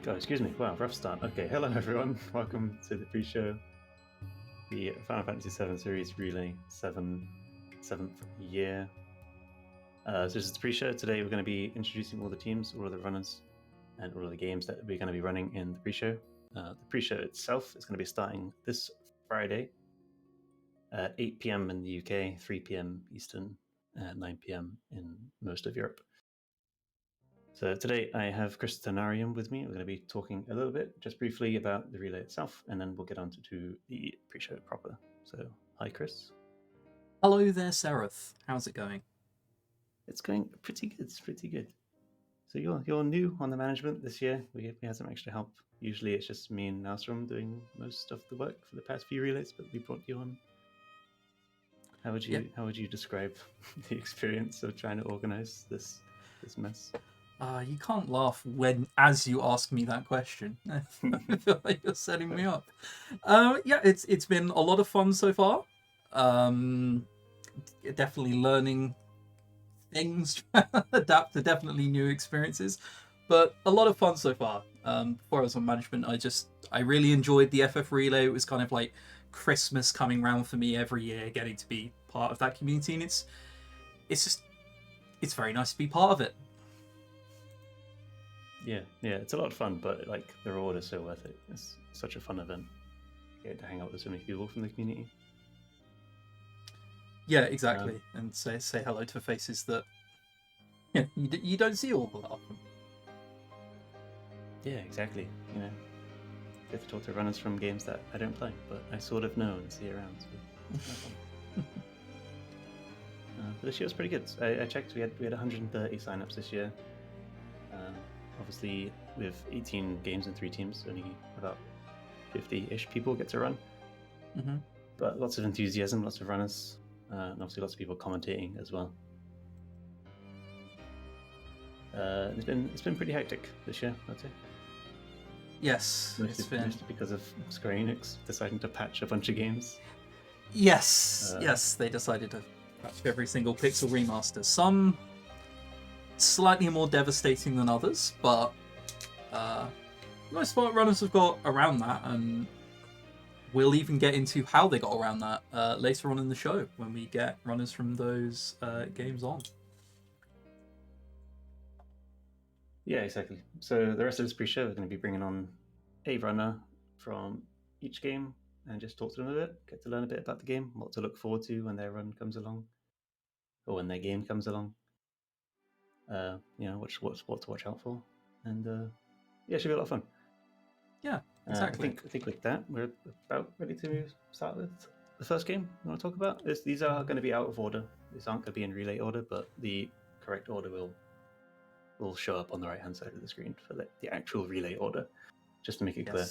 Oh, excuse me. Wow, rough start. Okay, hello everyone. Welcome to the pre-show. The Final Fantasy VII Series Relay 7th year. So this is the pre-show. Today we're going to be introducing all the teams, all of the runners, and all of the games that we're going to be running in the pre-show. The pre-show itself is going to be starting this Friday at 8 p.m. in the UK, 3 p.m. Eastern, 9 p.m. in most of Europe. So today I have ChrisTenarium with me. We're going to be talking a little bit, just briefly, about the relay itself, and then we'll get on to the pre-show proper. So, hi Chris. Hello there, Cereth. How's it going? It's going pretty good. It's pretty good. So you're new on the management this year. We had some extra help. Usually it's just me and Nasrum doing most of the work for the past few relays, but we brought you on. How would you describe the experience of trying to organize this mess? You can't laugh as you ask me that question. I feel like you're setting me up. It's been a lot of fun so far. Definitely learning things, adapt to definitely new experiences, but a lot of fun so far. Before I was on management, I really enjoyed the FF Relay. It was kind of like Christmas coming round for me every year, getting to be part of that community, and it's very nice to be part of it. Yeah, it's a lot of fun, but like the reward is so worth it. It's such a fun event. You get to hang out with so many people from the community. Yeah, exactly, and say hello to faces that you don't see all that often. Yeah, exactly. You know, get to talk to runners from games that I don't play, but I sort of know and see around. So it's fun. But this year was pretty good. I checked. We had 130 signups this year. Obviously, with 18 games and 3 teams, only about 50-ish people get to run. Mm-hmm. But lots of enthusiasm, lots of runners, and obviously lots of people commentating as well. It's been pretty hectic this year, I'd say. Yes, mostly because of Square Enix deciding to patch a bunch of games. Yes, they decided to patch every single pixel remaster. Some slightly more devastating than others, but most part runners have got around that, and we'll even get into how they got around that later on in the show when we get runners from those games on. Yeah, exactly. So the rest of this pre-show is going to be bringing on a runner from each game and just talk to them a bit, get to learn a bit about the game, what to look forward to when their run comes along, or when their game comes along. What to watch out for, and it should be a lot of fun. Yeah, exactly. I think with that, we're about ready to start with the first game we want to talk about. These are going to be out of order. These aren't going to be in relay order, but the correct order will show up on the right-hand side of the screen for the actual relay order, just to make it clear.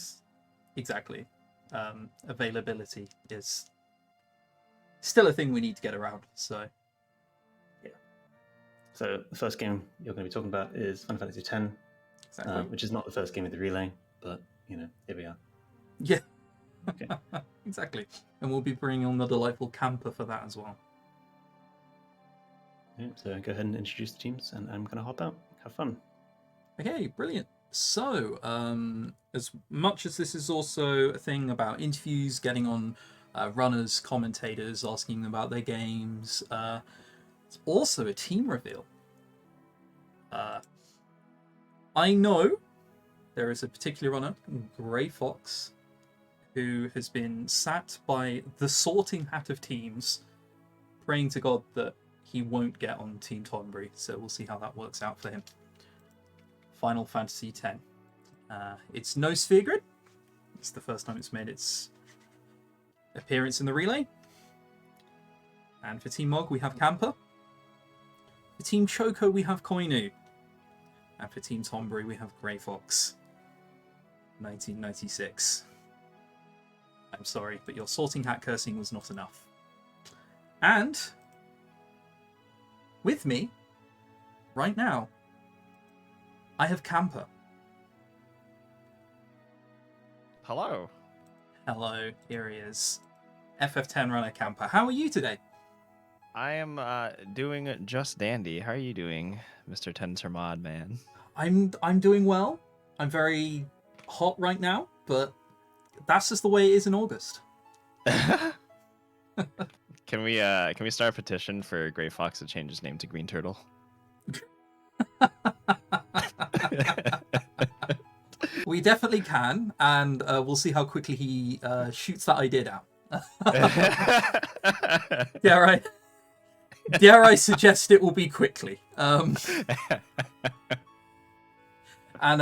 Exactly. Availability is still a thing we need to get around, so... So the first game you're going to be talking about is Final Fantasy X, exactly. Which is not the first game of the relay, but, here we are. Yeah. Okay. Exactly. And we'll be bringing on the delightful camper for that as well. Yeah, so go ahead and introduce the teams, and I'm going to hop out. Have fun. Okay, brilliant. So, as much as this is also a thing about interviews, getting on runners, commentators, asking them about their games, it's also a team reveal. I know there is a particular runner, Grey Fox, who has been sat by the sorting hat of teams, praying to God that he won't get on Team Tonbury. So we'll see how that works out for him. Final Fantasy X. It's no Sphere Grid. It's the first time it's made its appearance in the relay. And for Team Mog, we have Camper. For Team Choco, we have Koinu. And for Team Tonbury, we have Grey Fox. 1996. I'm sorry, but your sorting hat cursing was not enough. And with me, right now, I have Camper. Hello. Hello, here he is. FF10 runner Camper. How are you today? I am doing just dandy. How are you doing, Mr. Tenser Mod man? I'm doing well. I'm very hot right now, but that's just the way it is in August. Can we start a petition for Gray Fox to change his name to Green Turtle? We definitely can, and we'll see how quickly he shoots that idea down. Dare I suggest it will be quickly. And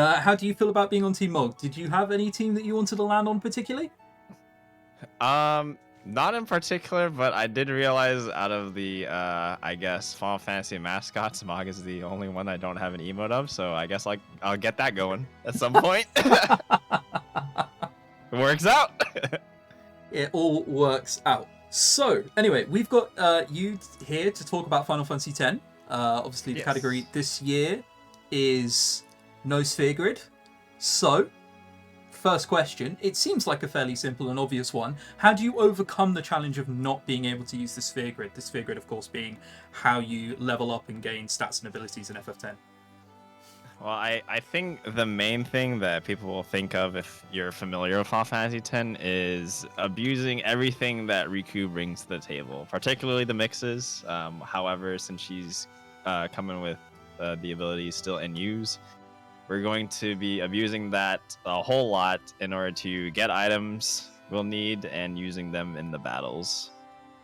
how do you feel about being on Team Mog? Did you have any team that you wanted to land on particularly? Not in particular, but I did realize out of the I guess Final Fantasy mascots, Mog is the only one I don't have an emote of, so I guess I'll get that going at some point. It works out. It all works out. So, anyway, we've got you here to talk about Final Fantasy X. Obviously, the category this year is no sphere grid. So, first question, it seems like a fairly simple and obvious one. How do you overcome the challenge of not being able to use the sphere grid? The sphere grid, of course, being how you level up and gain stats and abilities in FF10. Well, I think the main thing that people will think of if you're familiar with Final Fantasy X is abusing everything that Riku brings to the table, particularly the mixes. However, since she's coming with the abilities still in use, we're going to be abusing that a whole lot in order to get items we'll need and using them in the battles.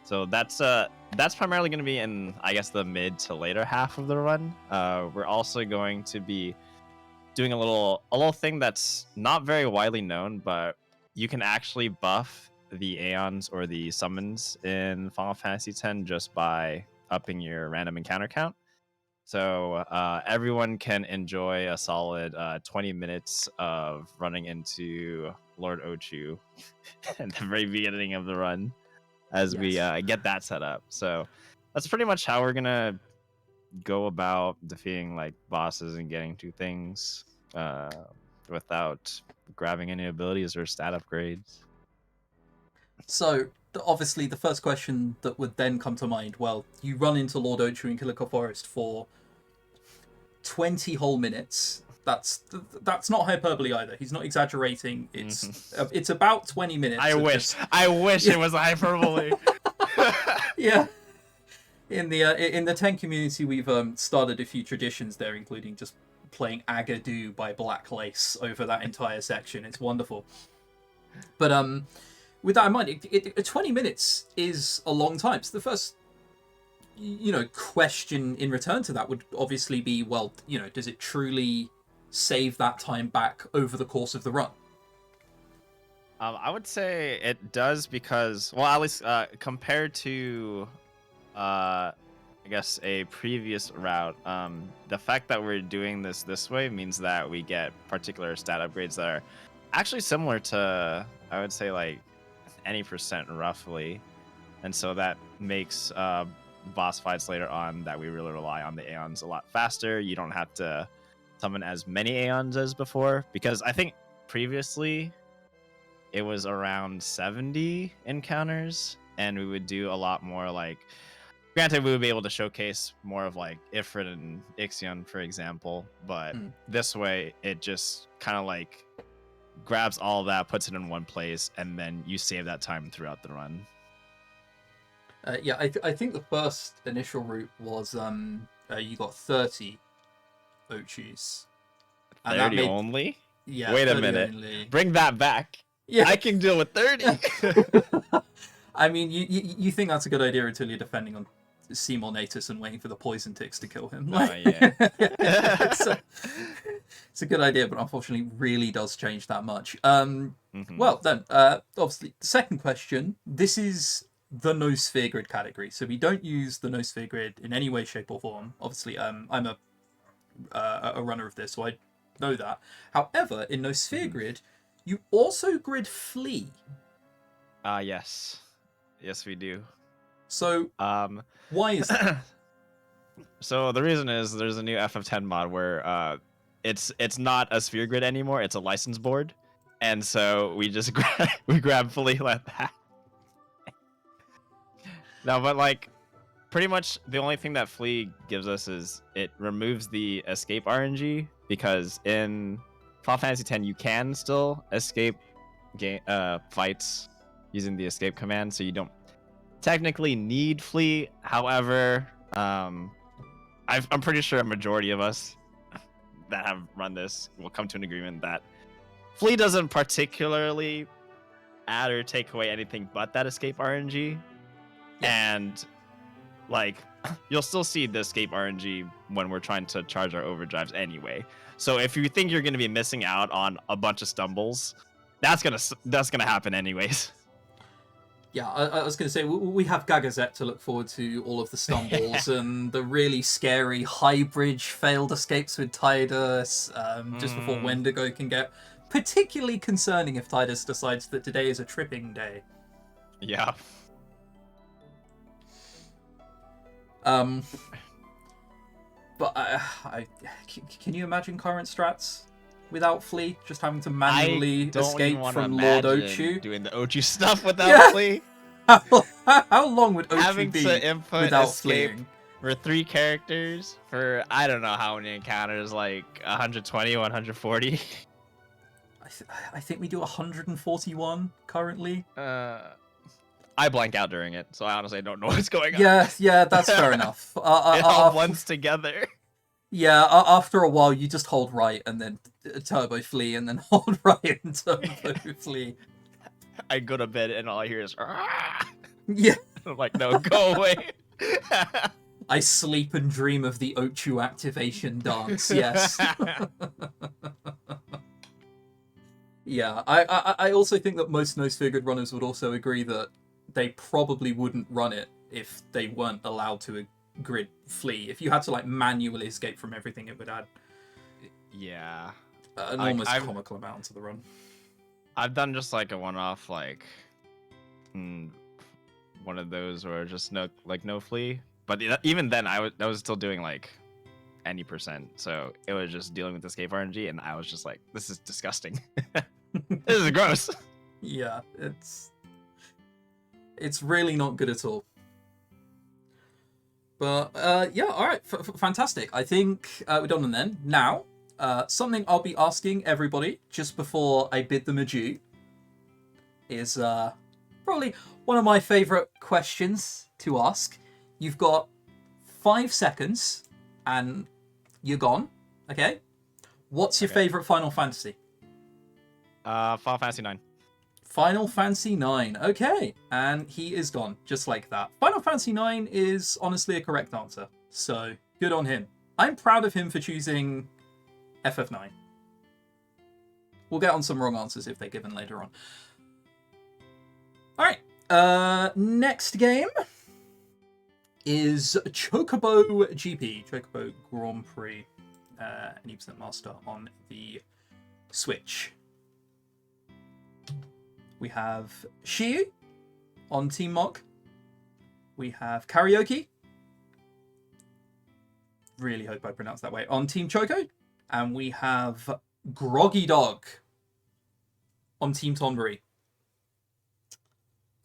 So that's primarily going to be in, I guess, the mid to later half of the run. We're also going to be doing a little thing that's not very widely known, but you can actually buff the Aeons or the summons in Final Fantasy X just by upping your random encounter count. So everyone can enjoy a solid 20 minutes of running into Lord Ochu at the very beginning of the run as we get that set up. So that's pretty much how we're going to go about defeating like bosses and getting to things without grabbing any abilities or stat upgrades. So, obviously, the first question that would then come to mind, well, you run into Lord Ochu in Kilika Forest for 20 whole minutes. That's not hyperbole either. He's not exaggerating. It's about 20 minutes. I wish it was hyperbole. Yeah. In the 10 community, we've started a few traditions there, including just playing Agadoo by Black Lace over that entire section. It's wonderful. But with that in mind, 20 minutes is a long time. So the first question in return to that would obviously be, well, does it truly save that time back over the course of the run? I would say it does because, well, at least compared to, I guess, a previous route, the fact that we're doing this way means that we get particular stat upgrades that are actually similar to, I would say, like any percent roughly. And so that makes boss fights later on that we really rely on the Aeons a lot faster. You don't have to summon as many Aeons as before, because I think previously it was around 70 encounters, and we would do a lot more like, granted, we would be able to showcase more of like Ifrit and Ixion, for example, but this way it just kind of like grabs all of that, puts it in one place, and then you save that time throughout the run. I think the first initial route was you got 30 Ochus. 30 only? Yeah. Wait a minute. Only. Bring that back. Yeah. I can deal with 30. I mean, you think that's a good idea until you're defending on Seymour Natus and waiting for the poison ticks to kill him. Yeah. It's a good idea, but unfortunately really does change that much. Well, then, obviously, the second question, this is the no sphere grid category. So we don't use the no sphere grid in any way, shape, or form. Obviously, I'm a runner of this, so I know that. However, in no sphere grid, you also grid flee. Yes. Yes, we do. So, why is that? So the reason is there's a new FF10 mod where it's not a sphere grid anymore, it's a license board. And so we just grab fully like that. No, but like pretty much the only thing that Flee gives us is it removes the escape RNG, because in Final Fantasy X, you can still escape fights using the escape command, so you don't technically need flee. However, I'm pretty sure a majority of us that have run this will come to an agreement that flee doesn't particularly add or take away anything but that escape RNG. Yeah. And like you'll still see the escape RNG when we're trying to charge our overdrives anyway. So if you think you're going to be missing out on a bunch of stumbles, that's gonna happen anyways. Yeah, I was going to say, we have Gagazet to look forward to all of the stumbles and the really scary high bridge failed escapes with Tidus, just before Wendigo can get particularly concerning if Tidus decides that today is a tripping day. Yeah. But can you imagine current strats without flee, just having to manually escape from Lord Ochu? Doing the Ochu stuff without flee. How long would Ochu having be to input without escape fleeing? for 3 characters for I don't know how many encounters, like 120, 140. I think we do 141 currently. I blank out during it, so I honestly don't know what's going on. Yeah, that's fair enough. It all blends together. Yeah, after a while, you just hold right and then turbo flee, and then hold right and turbo flee. I go to bed and all I hear is, yeah. I'm like, no, go away. I sleep and dream of the Ochu activation dance. Yes. Yeah, I also think that most no-figured runners would also agree that they probably wouldn't run it if they weren't allowed to grid flee. If you had to like manually escape from everything, it would add an almost comical amount to the run. I've done just like a one-off, like one of those where just no flee, but even then I was still doing like any %, so it was just dealing with escape RNG, and I was just like, this is disgusting. This is gross. Yeah, it's really not good at all. But yeah, all right, fantastic. I think we're done and then. Now, something I'll be asking everybody just before I bid them adieu is probably one of my favorite questions to ask. You've got 5 seconds and you're gone, okay? What's your favorite Final Fantasy? Final Fantasy 9. Final Fantasy 9. Okay, and he is gone, just like that. Final Fantasy 9 is honestly a correct answer, so good on him. I'm proud of him for choosing FF9. We'll get on some wrong answers if they're given later on. Alright, next game is Chocobo GP, Chocobo Grand Prix, 80% Master on the Switch. We have Shiyu on Team Mog. We have Karaoke. Really hope I pronounced that way. On Team Choco. And we have Groggy Dog on Team Tonbury.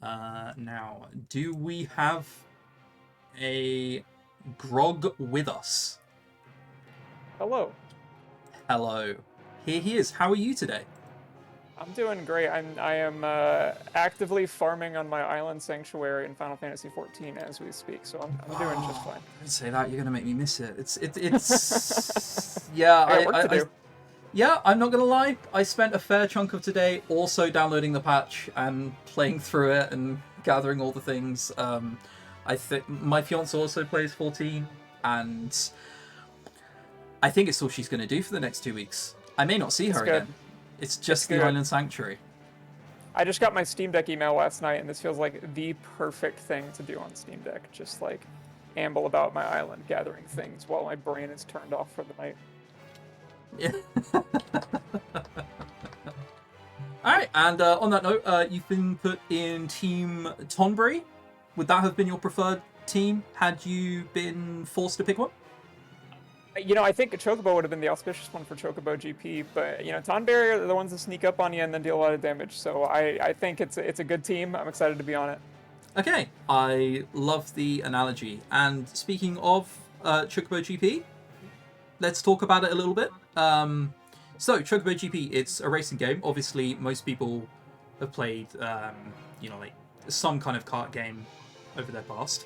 Now, do we have a Grog with us? Hello. Hello. Here he is. How are you today? I'm doing great. I am actively farming on my island sanctuary in Final Fantasy XIV as we speak, so I'm doing just fine. Don't say that. You're gonna make me miss it. It's yeah. Yeah, I'm not gonna lie. I spent a fair chunk of today also downloading the patch and playing through it and gathering all the things. I think my fiance also plays 14, and I think it's all she's gonna do for the next 2 weeks. I may not see her again. It's just the Island Sanctuary. I just got my Steam Deck email last night, and this feels like the perfect thing to do on Steam Deck. Just like amble about my island, gathering things while my brain is turned off for the night. Yeah. Alright, and on that note, you've been put in Team Tonbury. Would that have been your preferred team had you been forced to pick one? You know, I think Chocobo would have been the auspicious one for Chocobo GP, but, you know, Tonberry are the ones that sneak up on you and then deal a lot of damage, so I think it's a good team. I'm excited to be on it. Okay, I love the analogy. And speaking of Chocobo GP, let's talk about it a little bit. So, Chocobo GP, it's a racing game. Obviously, most people have played, like some kind of kart game over their past.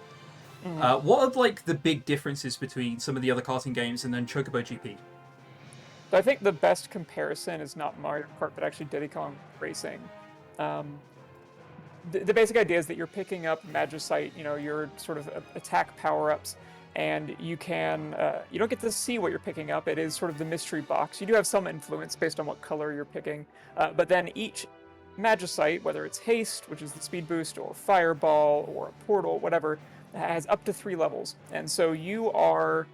What are like the big differences between some of the other karting games and then Chocobo GP? So I think the best comparison is not Mario Kart, but actually Diddy Kong Racing. The basic idea is that you're picking up Magicite, your sort of attack power-ups, and you don't get to see what you're picking up. It is sort of the mystery box. You do have some influence based on what color you're picking, but then each Magicite, whether it's Haste, which is the speed boost, or Fireball, or a Portal, whatever, has up to 3 levels. And so you are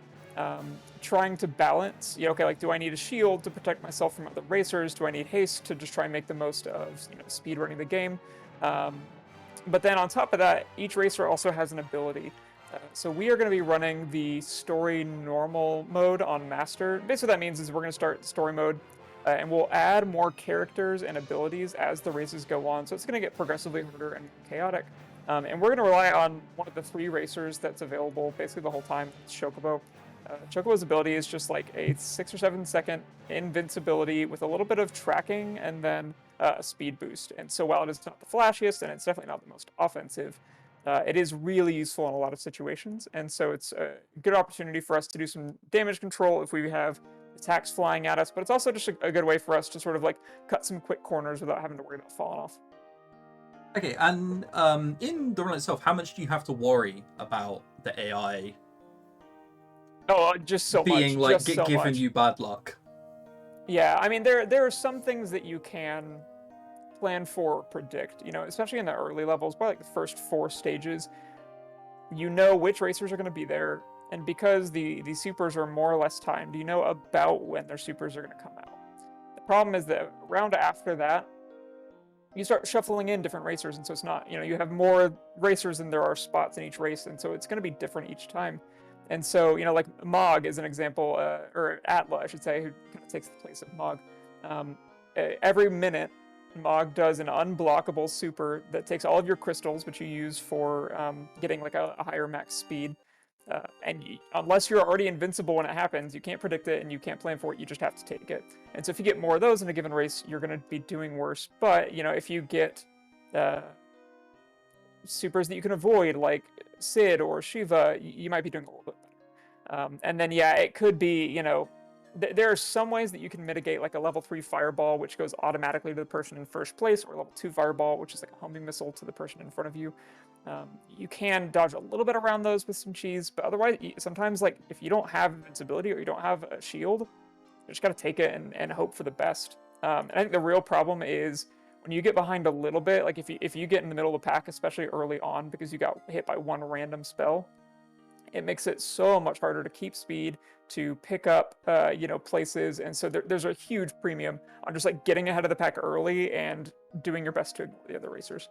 trying to balance, okay, like, do I need a shield to protect myself from other racers? Do I need haste to just try and make the most of, speed running the game? But then on top of that, each racer also has an ability. So we are going to be running the story normal mode on master. Basically, what that means is we're going to start story mode, and we'll add more characters and abilities as the races go on. So it's going to get progressively harder and chaotic. And we're going to rely on one of the 3 racers that's available basically the whole time. It's Chocobo. Chocobo's ability is just like a 6 or 7 second invincibility with a little bit of tracking and then a speed boost. And so while it is not the flashiest and it's definitely not the most offensive, it is really useful in a lot of situations. And so it's a good opportunity for us to do some damage control if we have attacks flying at us, but it's also just a good way for us to sort of like cut some quick corners without having to worry about falling off. Okay, and in the run itself, how much do you have to worry about the AI Oh, just so being much. like Just so giving much. you bad luck? Yeah, I mean, there are some things that you can plan for or predict, especially in the early levels, probably like the first 4 stages. You know which racers are going to be there, and because the supers are more or less timed, you know about when their supers are going to come out. The problem is that around after that, you start shuffling in different racers, and so it's not, you have more racers than there are spots in each race, and so it's going to be different each time. And so, like Mog is an example, or Atla, I should say, who kind of takes the place of Mog. Every minute, Mog does an unblockable super that takes all of your crystals, which you use for getting like a higher max speed. Unless you're already invincible when it happens, you can't predict it and you can't plan for it, you just have to take it. And so if you get more of those in a given race, you're going to be doing worse. But, if you get supers that you can avoid, like Sid or Shiva, you might be doing a little bit better. And then, yeah, it could be, there are some ways that you can mitigate, like a level 3 fireball, which goes automatically to the person in first place, or level 2 fireball, which is like a homing missile to the person in front of you. You can dodge a little bit around those with some cheese, but otherwise, sometimes, like, if you don't have invincibility or you don't have a shield, you just got to take it and hope for the best. And I think the real problem is when you get behind a little bit, like if you get in the middle of the pack, especially early on, because you got hit by one random spell, it makes it so much harder to keep speed, to pick up, places, and so there's a huge premium on just like getting ahead of the pack early and doing your best to ignore the other racers.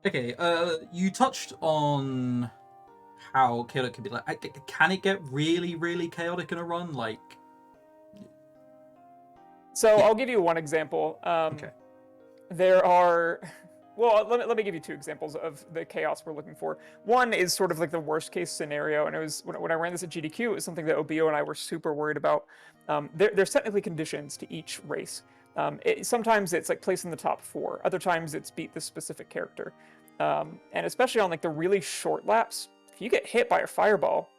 Okay, you touched on how chaotic can be. Like, can it get really, really chaotic in a run? Like, So yeah. I'll give you one example. Okay. There are, well, let me give you 2 examples of the chaos we're looking for. One is sort of like the worst case scenario, and it was when I ran this at GDQ, it was something that Obio and I were super worried about. There's technically conditions to each race. Sometimes it's like place in the top 4. Other times it's beat this specific character. And especially on like the really short laps, if you get hit by a fireball,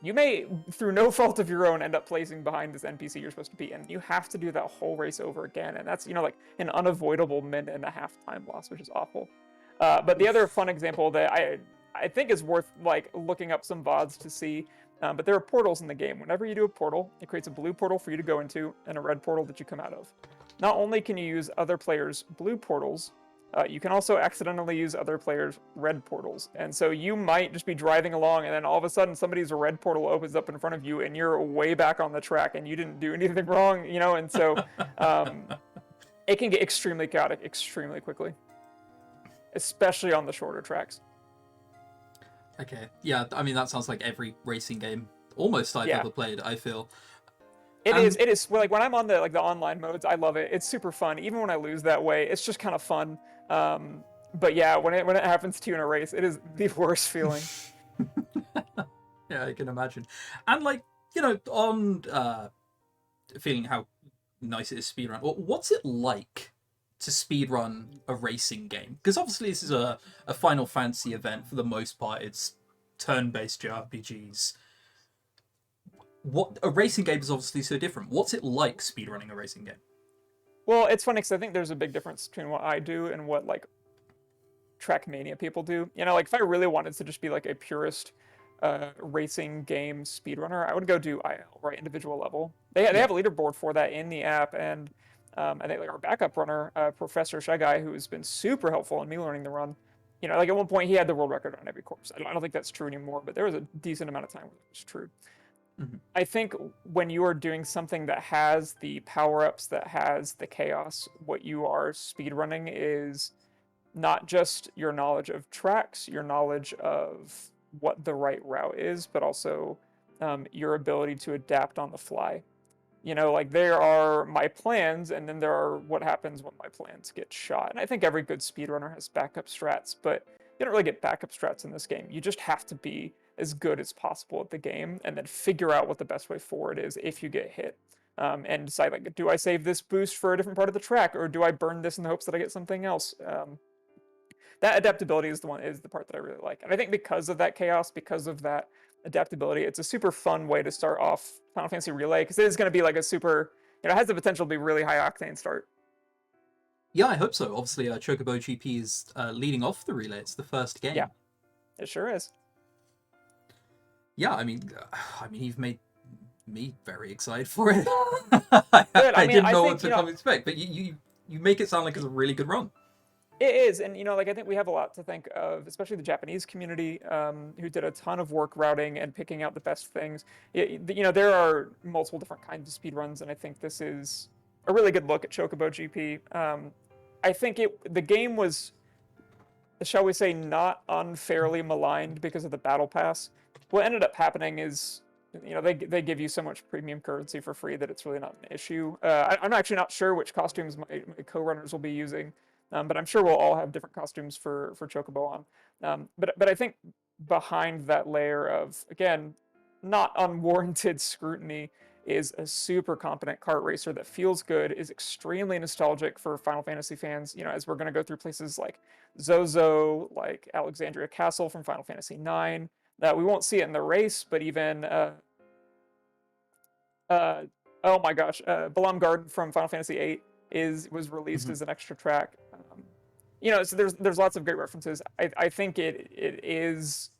you may, through no fault of your own, end up placing behind this NPC you're supposed to be, and you have to do that whole race over again, and that's, like an unavoidable minute and a half time loss, which is awful. But the other fun example that I think is worth like looking up some VODs to see, but there are portals in the game. Whenever you do a portal, it creates a blue portal for you to go into and a red portal that you come out of. Not only can you use other players' blue portals, you can also accidentally use other players' red portals. And so you might just be driving along and then all of a sudden somebody's red portal opens up in front of you and you're way back on the track and you didn't do anything wrong, and so it can get extremely chaotic extremely quickly, especially on the shorter tracks. Okay, yeah, I mean, that sounds like every racing game almost I've ever played, I feel. It is. Well, like when I'm on the online modes, I love it. It's super fun. Even when I lose that way, it's just kind of fun. But yeah, when it happens to you in a race, it is the worst feeling. Yeah, I can imagine. And like, on feeling how nice it is speedrun. What's it like to speedrun a racing game? Because obviously this is a Final Fantasy event for the most part. It's turn-based JRPGs. What a racing game is obviously so different. What's it like speedrunning a racing game? Well, it's funny because I think there's a big difference between what I do and what like Trackmania people do. You know, like if I really wanted to just be like a purist racing game speedrunner, I would go do IL, right, individual level. They have a leaderboard for that in the app, and I think like our backup runner, Professor Shy Guy, who has been super helpful in me learning the run. You know, like at one point he had the world record on every course. I don't think that's true anymore, but there was a decent amount of time where it was true. Mhm. I think when you are doing something that has the power-ups, that has the chaos, what you are speedrunning is not just your knowledge of tracks, your knowledge of what the right route is, but also your ability to adapt on the fly. You know, like there are my plans, and then there are what happens when my plans get shot. And I think every good speedrunner has backup strats, but you don't really get backup strats in this game. You just have to be as good as possible at the game, and then figure out what the best way forward is if you get hit. And decide like, do I save this boost for a different part of the track, or do I burn this in the hopes that I get something else? That adaptability is the part that I really like. And I think because of that chaos, because of that adaptability, it's a super fun way to start off Final Fantasy Relay, because it is going to be like a super, you know, it has the potential to be really high octane start. Yeah, I hope so. Obviously, Chocobo GP is leading off the relay. It's the first game. Yeah, it sure is. Yeah, I mean, you've made me very excited for it. Good. I didn't know think, what to come expect, but you make it sound like it's a really good run. It is, and you know, like I think we have a lot to thank of, especially the Japanese community, who did a ton of work routing and picking out the best things. You know, there are multiple different kinds of speedruns, and I think this is a really good look at Chocobo GP. I think the game was, shall we say, not unfairly maligned because of the battle pass. What ended up happening is, you know, they give you so much premium currency for free that it's really not an issue. I'm actually not sure which costumes my co-runners will be using. But I'm sure we'll all have different costumes for Chocobo on. But I think behind that layer of, again, not unwarranted scrutiny is a super competent kart racer that feels good, is extremely nostalgic for Final Fantasy fans. You know, as we're going to go through places like Zozo, like Alexandria Castle from Final Fantasy IX. We won't see it in the race, but even oh my gosh, Balam Garden from Final Fantasy VIII was released as an extra track. You know, so there's lots of great references. I think it is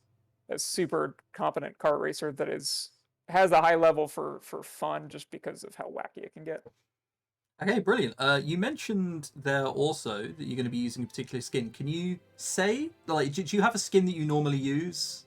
a super competent kart racer that has a high level for fun just because of how wacky it can get. Okay, brilliant. You mentioned there also that you're going to be using a particular skin. Can you say, like, do you have a skin that you normally use?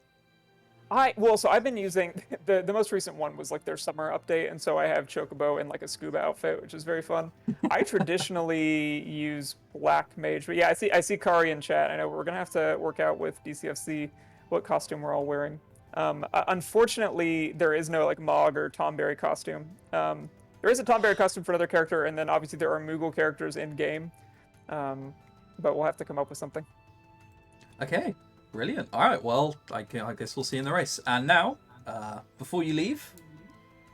So I've been using the most recent one was like their summer update, and so I have Chocobo in like a scuba outfit, which is very fun. I traditionally use Black Mage, but yeah, I see Kari in chat. I know we're gonna have to work out with BCFC what costume we're all wearing. Unfortunately, there is no like Mog or Tomberry costume. There is a Tomberry costume for another character, and then obviously there are Moogle characters in game. But we'll have to come up with something. Okay. Brilliant. All right, well, I guess we'll see in the race. And now, before you leave,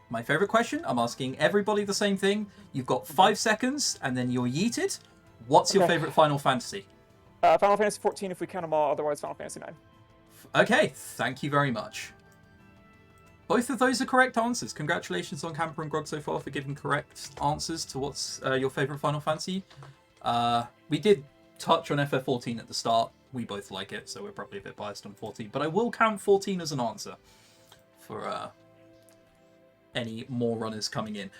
my favorite question. I'm asking everybody the same thing. You've got 5 seconds, and then you're yeeted. What's your favorite Final Fantasy? Final Fantasy 14 if we count them all, otherwise Final Fantasy 9. Okay, thank you very much. Both of those are correct answers. Congratulations on Camper and Grog so far for giving correct answers to what's your favorite Final Fantasy. We did touch on FF14 at the start. We both like it, so we're probably a bit biased on 14. But I will count 14 as an answer for any more runners coming in.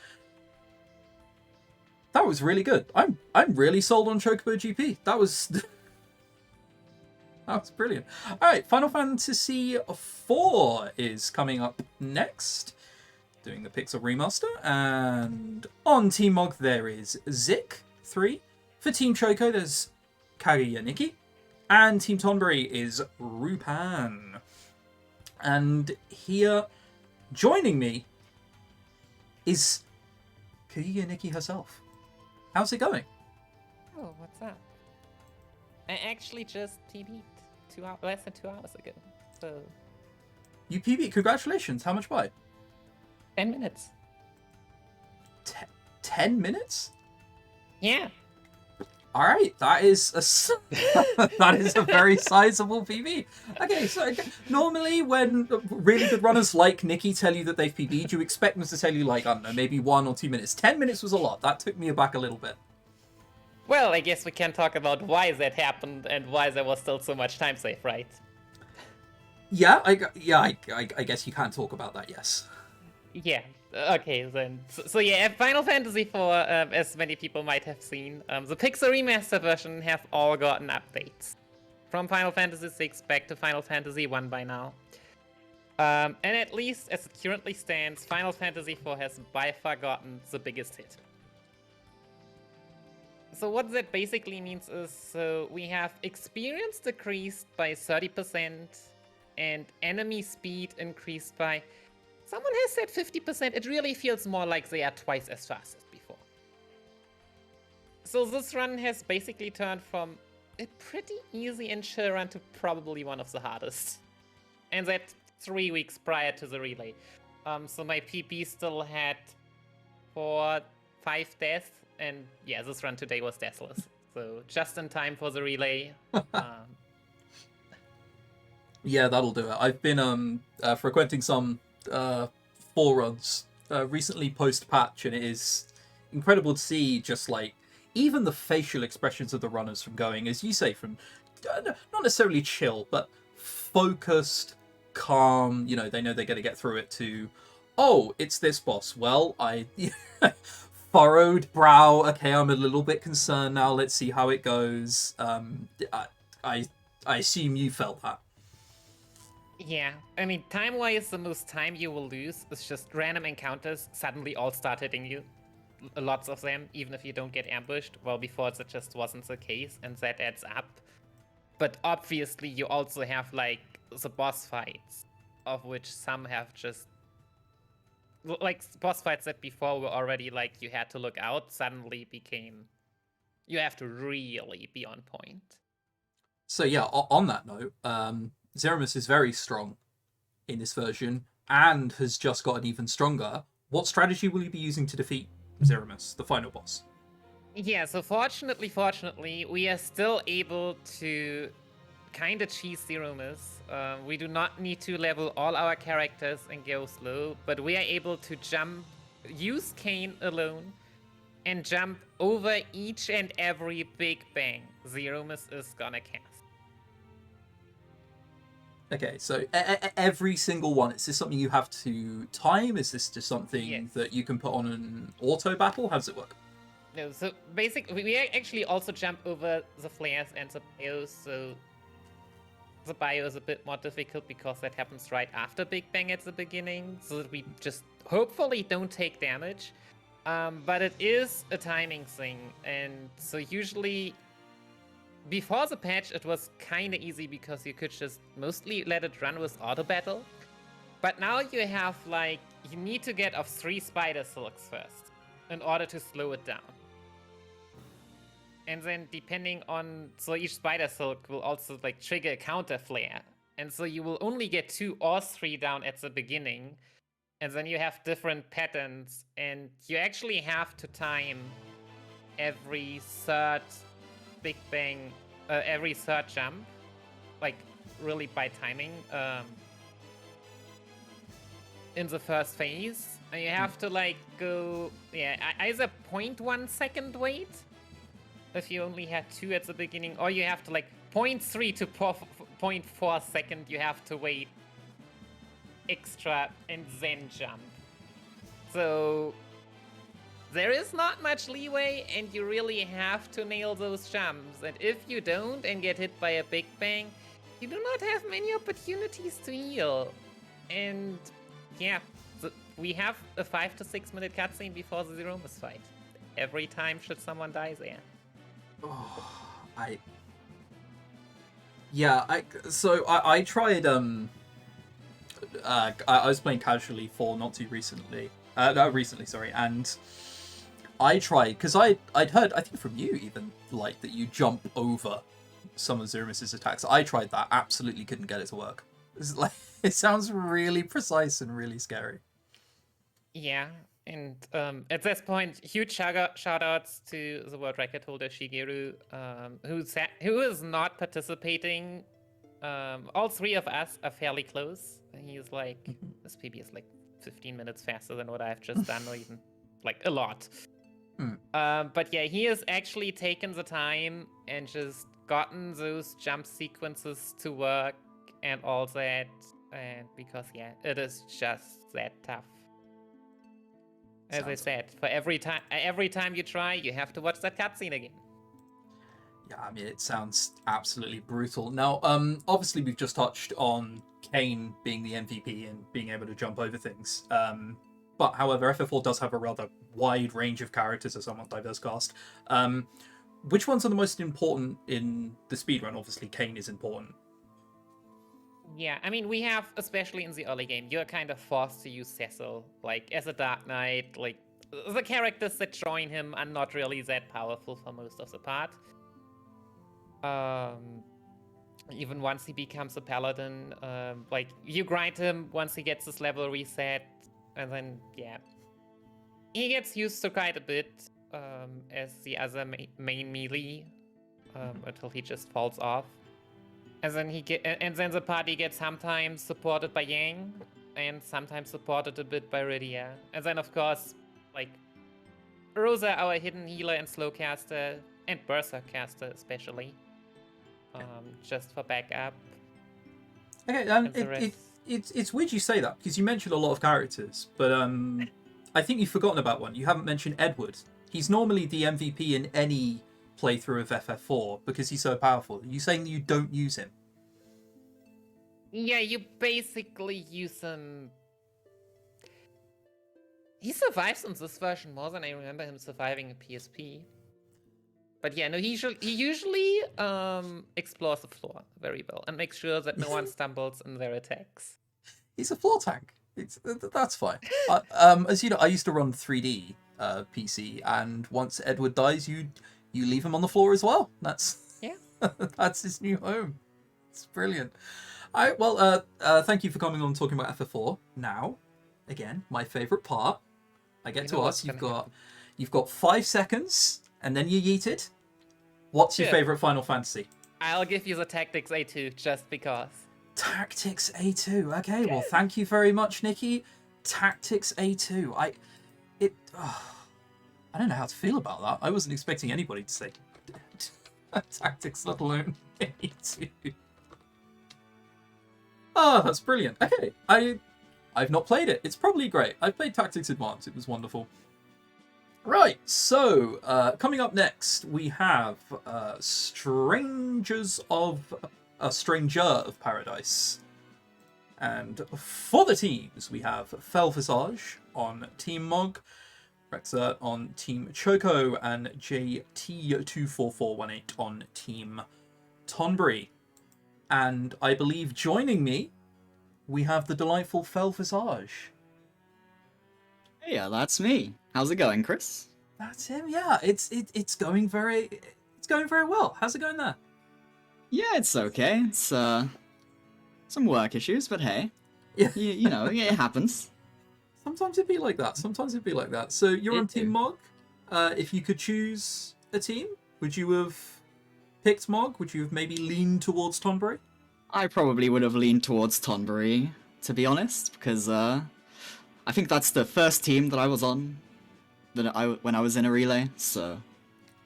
That was really good. I'm really sold on Chocobo GP. That was that was brilliant. All right, Final Fantasy IV is coming up next, doing the Pixel remaster, and on Team Mog there is Zik 3. For Team Choco, there's Kaguya Nikki. And Team Tonberry is Rupan. And here, joining me, is Kaguya Nikki herself. How's it going? Oh, what's up? I actually just PB'd less than 2 hours ago. So. You PB, congratulations. How much by? 10 minutes. 10 minutes? Yeah. All right, that is that is a very sizable PB. Okay, so normally when really good runners like Nikki tell you that they've PB'd, you expect them to tell you like, I don't know, maybe 1 or 2 minutes. 10 minutes was a lot. That took me aback a little bit. Well, I guess we can talk about why that happened and why there was still so much time saved, right? Yeah, I guess you can't talk about that. Yes. Yeah. Okay, then. So yeah, Final Fantasy IV, as many people might have seen, the Pixel Remaster version have all gotten updates. From Final Fantasy VI back to Final Fantasy I by now. And at least as it currently stands, Final Fantasy IV has by far gotten the biggest hit. So what that basically means is, so we have experience decreased by 30% and enemy speed increased by, someone has said 50%. It really feels more like they are twice as fast as before. So this run has basically turned from a pretty easy and chill run to probably one of the hardest. And that 3 weeks prior to the relay. So my PB still had 4-5 deaths. And yeah, this run today was deathless. So just in time for the relay. Yeah, that'll do it. I've been frequenting some foreruns recently post-patch, and it is incredible to see just like even the facial expressions of the runners from going, as you say, from not necessarily chill, but focused, calm, you know, they know they're going to get through it, to, oh, it's this boss. Well, I furrowed brow. Okay, I'm a little bit concerned now. Let's see how it goes. I assume you felt that. Yeah, I mean, time-wise, the most time you will lose is just random encounters suddenly all start hitting you. Lots of them, even if you don't get ambushed. Well, before that just wasn't the case, and that adds up. But obviously, you also have, like, the boss fights, of which some have just... Like, boss fights that before were already, like, you had to look out, suddenly became... You have to really be on point. So yeah, on that note, Zeramus is very strong in this version and has just gotten even stronger. What strategy will you be using to defeat Zeramus, the final boss? Yeah, so fortunately, we are still able to kind of cheese Zeramus. We do not need to level all our characters and go slow, but we are able to use Kane alone, and jump over each and every big bang Zeramus is gonna cast. Okay, so every single one, is this something you have to time? Is this just something that you can put on an auto battle? How does it work? No, so basically, we actually also jump over the flares and the bios, so the bio is a bit more difficult because that happens right after Big Bang at the beginning, so that we just hopefully don't take damage. But it is a timing thing, and so usually before the patch it was kind of easy because you could just mostly let it run with auto battle. But now you have, like, you need to get off 3 spider silks first in order to slow it down. And then depending on, so each spider silk will also like trigger a counter flare. And so you will only get 2 or 3 down at the beginning. And then you have different patterns, and you actually have to time every third Big Bang, every third jump, like really by timing, in the first phase. And you have to like go, either 0.1 second wait, if you only had 2 at the beginning, or you have to like 0.3 to 0.4 second, you have to wait extra and then jump. So there is not much leeway, and you really have to nail those jumps. And if you don't and get hit by a Big Bang, you do not have many opportunities to heal. And yeah, we have a 5 to 6 minute cutscene before the Zeramus fight. Every time should someone die there. I tried I was playing casually for not too recently. And I tried, because I'd heard, I think from you even, like, that you jump over some of Zeramus's attacks. I tried that, absolutely couldn't get it to work. It's like, it sounds really precise and really scary. Yeah, And at this point, huge shout outs to the world record holder Shigeru, who is not participating. All three of us are fairly close. He's like, this PB is like 15 minutes faster than what I've just done, or even like a lot. But yeah, he has actually taken the time and just gotten those jump sequences to work and all that. And because, yeah, it is just that tough. As I said, for every time you try, you have to watch that cutscene again. Yeah, I mean, it sounds absolutely brutal. Now, obviously, we've just touched on Kane being the MVP and being able to jump over things. But, however, FF4 does have a rather wide range of characters, a somewhat diverse cast. Which ones are the most important in the speedrun? Obviously, Kane is important. Yeah, I mean, we have, especially in the early game, you're kind of forced to use Cecil, like, as a Dark Knight. Like, the characters that join him are not really that powerful for most of the part. Even once he becomes a paladin, like, you grind him once he gets his level reset, and then, yeah. He gets used to quite a bit as the other main melee, until he just falls off. And then the party gets sometimes supported by Yang, and sometimes supported a bit by Rydia. And then of course, like, Rosa, our hidden healer and slow caster, and Berserk caster especially, just for backup. Okay, it's weird you say that, because you mentioned a lot of characters, but I think you've forgotten about one. You haven't mentioned Edward. He's normally the MVP in any playthrough of FF4 because he's so powerful. Are you saying that you don't use him? Yeah, you basically use him. He survives in this version more than I remember him surviving in PSP. But yeah, no, he usually explores the floor very well and makes sure that no one stumbles in their attacks. He's a floor tank. That's fine. As you know, I used to run 3D PC, and once Edward dies, you leave him on the floor as well. That's that's his new home. It's brilliant. All right, well, thank you for coming on and talking about FF4. Now, again, my favourite part. I get to ask. You've got 5 seconds, and then you're yeeted. What's your favourite Final Fantasy? I'll give you the Tactics A2 just because. Tactics A2. Okay, well, thank you very much, Nikki. Tactics A2. I don't know how to feel about that. I wasn't expecting anybody to say Tactics, let alone A2. Oh, that's brilliant. Okay, I've not played it. It's probably great. I played Tactics Advance. It was wonderful. Right, so coming up next, we have Stranger of Paradise. And for the teams, we have Fel Visage on Team Mog, Rexert on Team Choco, and JT24418 on Team Tonbury. And I believe joining me, we have the delightful Fel Visage. Hey, yeah, that's me. How's it going, Chris? That's him. Yeah, it's going very well. How's it going there? Yeah, it's okay. It's some work issues, but hey, Yeah, you know, it happens. Sometimes it'd be like that. So you're on Team Mog. If you could choose a team, would you have picked Mog? Would you have maybe leaned towards Tonbury? I probably would have leaned towards Tonbury, to be honest, because I think that's the first team that I was on when I was in a relay, so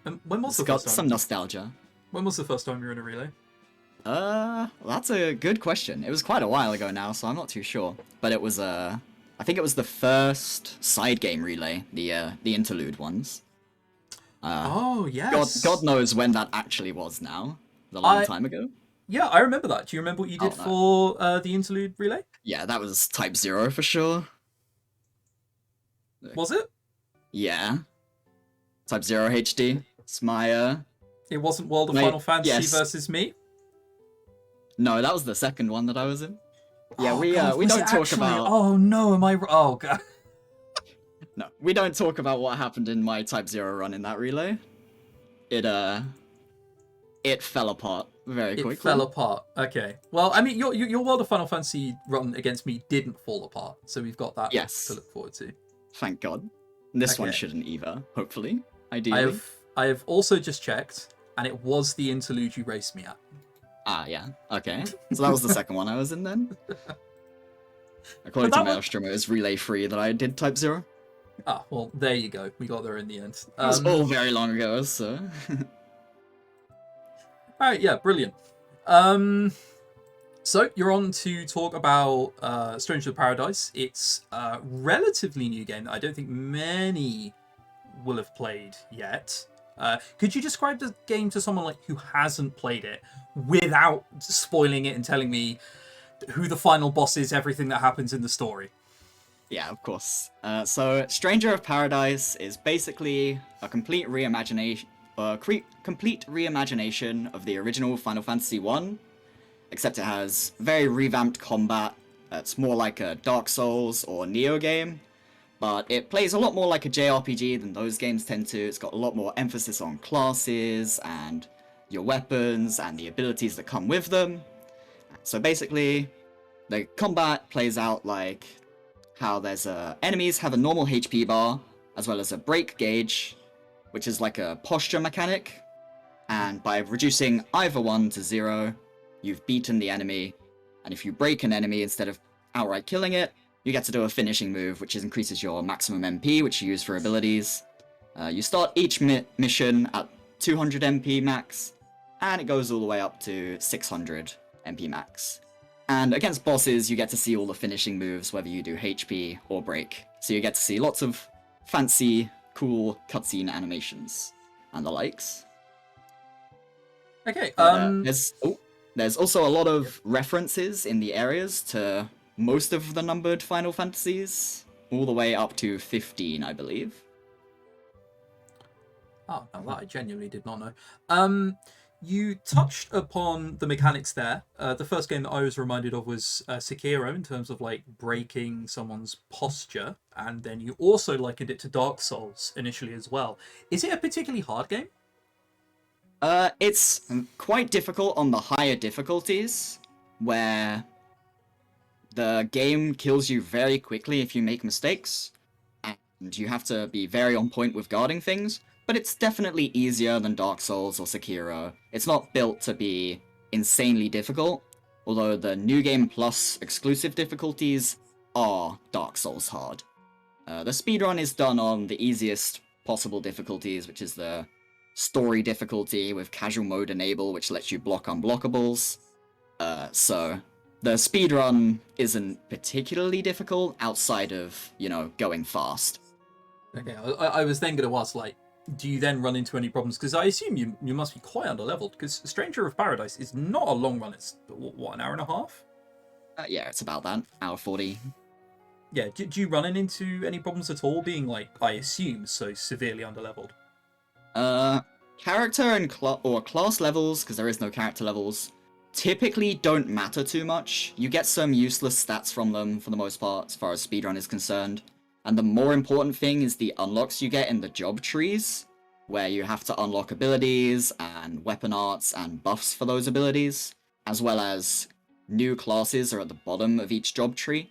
When was it's the got first time? some nostalgia. When was the first time you were in a relay? That's a good question. It was quite a while ago now, so I'm not too sure. But it was I think it was the first side game relay, the interlude ones. Oh yes. God knows when that actually was now. A long time ago. Yeah, I remember that. Do you remember what you did for the interlude relay? Yeah, that was Type 0 for sure. Was it? Yeah. Type 0 HD. It's my It wasn't World of Final Fantasy yes. versus me? No, that was the second one that I was in. Yeah, Oh, we God, we was don't it talk actually? about Oh no, oh god. No, we don't talk about what happened in my Type 0 run in that relay. It fell apart very quickly. It fell apart. Okay. Well, I mean, your World of Final Fantasy run against me didn't fall apart, so we've got that Yes. to look forward to. Thank God. This one Okay. shouldn't either, hopefully. Ideally. I have also just checked, and it was the interlude you raced me at. Ah, yeah. Okay. So that was the second one I was in then. According But to that Maelstrom, it was Relay 3 that I did Type 0. Ah, well, there you go. We got there in the end. It was all very long ago, so... Alright, yeah, brilliant. So you're on to talk about Stranger of Paradise. It's a relatively new game that I don't think many will have played yet. Could you describe the game to someone like who hasn't played it without spoiling it and telling me who the final boss is, everything that happens in the story? Yeah, of course. So Stranger of Paradise is basically a complete reimagination of the original Final Fantasy 1, except it has very revamped combat. It's more like a Dark Souls or Neo game, but it plays a lot more like a JRPG than those games tend to. It's got a lot more emphasis on classes and your weapons and the abilities that come with them. So basically, the combat plays out like how there's enemies have a normal HP bar, as well as a break gauge, which is like a posture mechanic, and by reducing either one to 0, you've beaten the enemy, and if you break an enemy instead of outright killing it, you get to do a finishing move, which increases your maximum MP, which you use for abilities. You start each mission at 200 MP max, and it goes all the way up to 600 MP max. And against bosses, you get to see all the finishing moves, whether you do HP or break. So you get to see lots of fancy, cool cutscene animations and the likes. Okay, there's also a lot of references in the areas to most of the numbered Final Fantasies, all the way up to 15, I believe. Oh, now that I genuinely did not know. You touched upon the mechanics there. The first game that I was reminded of was Sekiro, in terms of like breaking someone's posture, and then you also likened it to Dark Souls initially as well. Is it a particularly hard game? It's quite difficult on the higher difficulties, where the game kills you very quickly if you make mistakes, and you have to be very on point with guarding things. But it's definitely easier than Dark Souls or Sekiro. It's not built to be insanely difficult, although the New Game Plus exclusive difficulties are Dark Souls hard. The speedrun is done on the easiest possible difficulties, which is the story difficulty with casual mode enable, which lets you block unblockables. So the speedrun isn't particularly difficult outside of, going fast. Okay, I was then going to ask, like, do you then run into any problems? Because I assume you must be quite underleveled, because Stranger of Paradise is not a long run. It's, what, an hour and a half? Yeah, it's about that. Hour 40. Yeah, do you run into any problems at all, being, like, I assume, so severely underleveled? Character and class levels, because there is no character levels, typically don't matter too much. You get some useless stats from them, for the most part, as far as speedrun is concerned. And the more important thing is the unlocks you get in the job trees, where you have to unlock abilities and weapon arts and buffs for those abilities, as well as new classes are at the bottom of each job tree.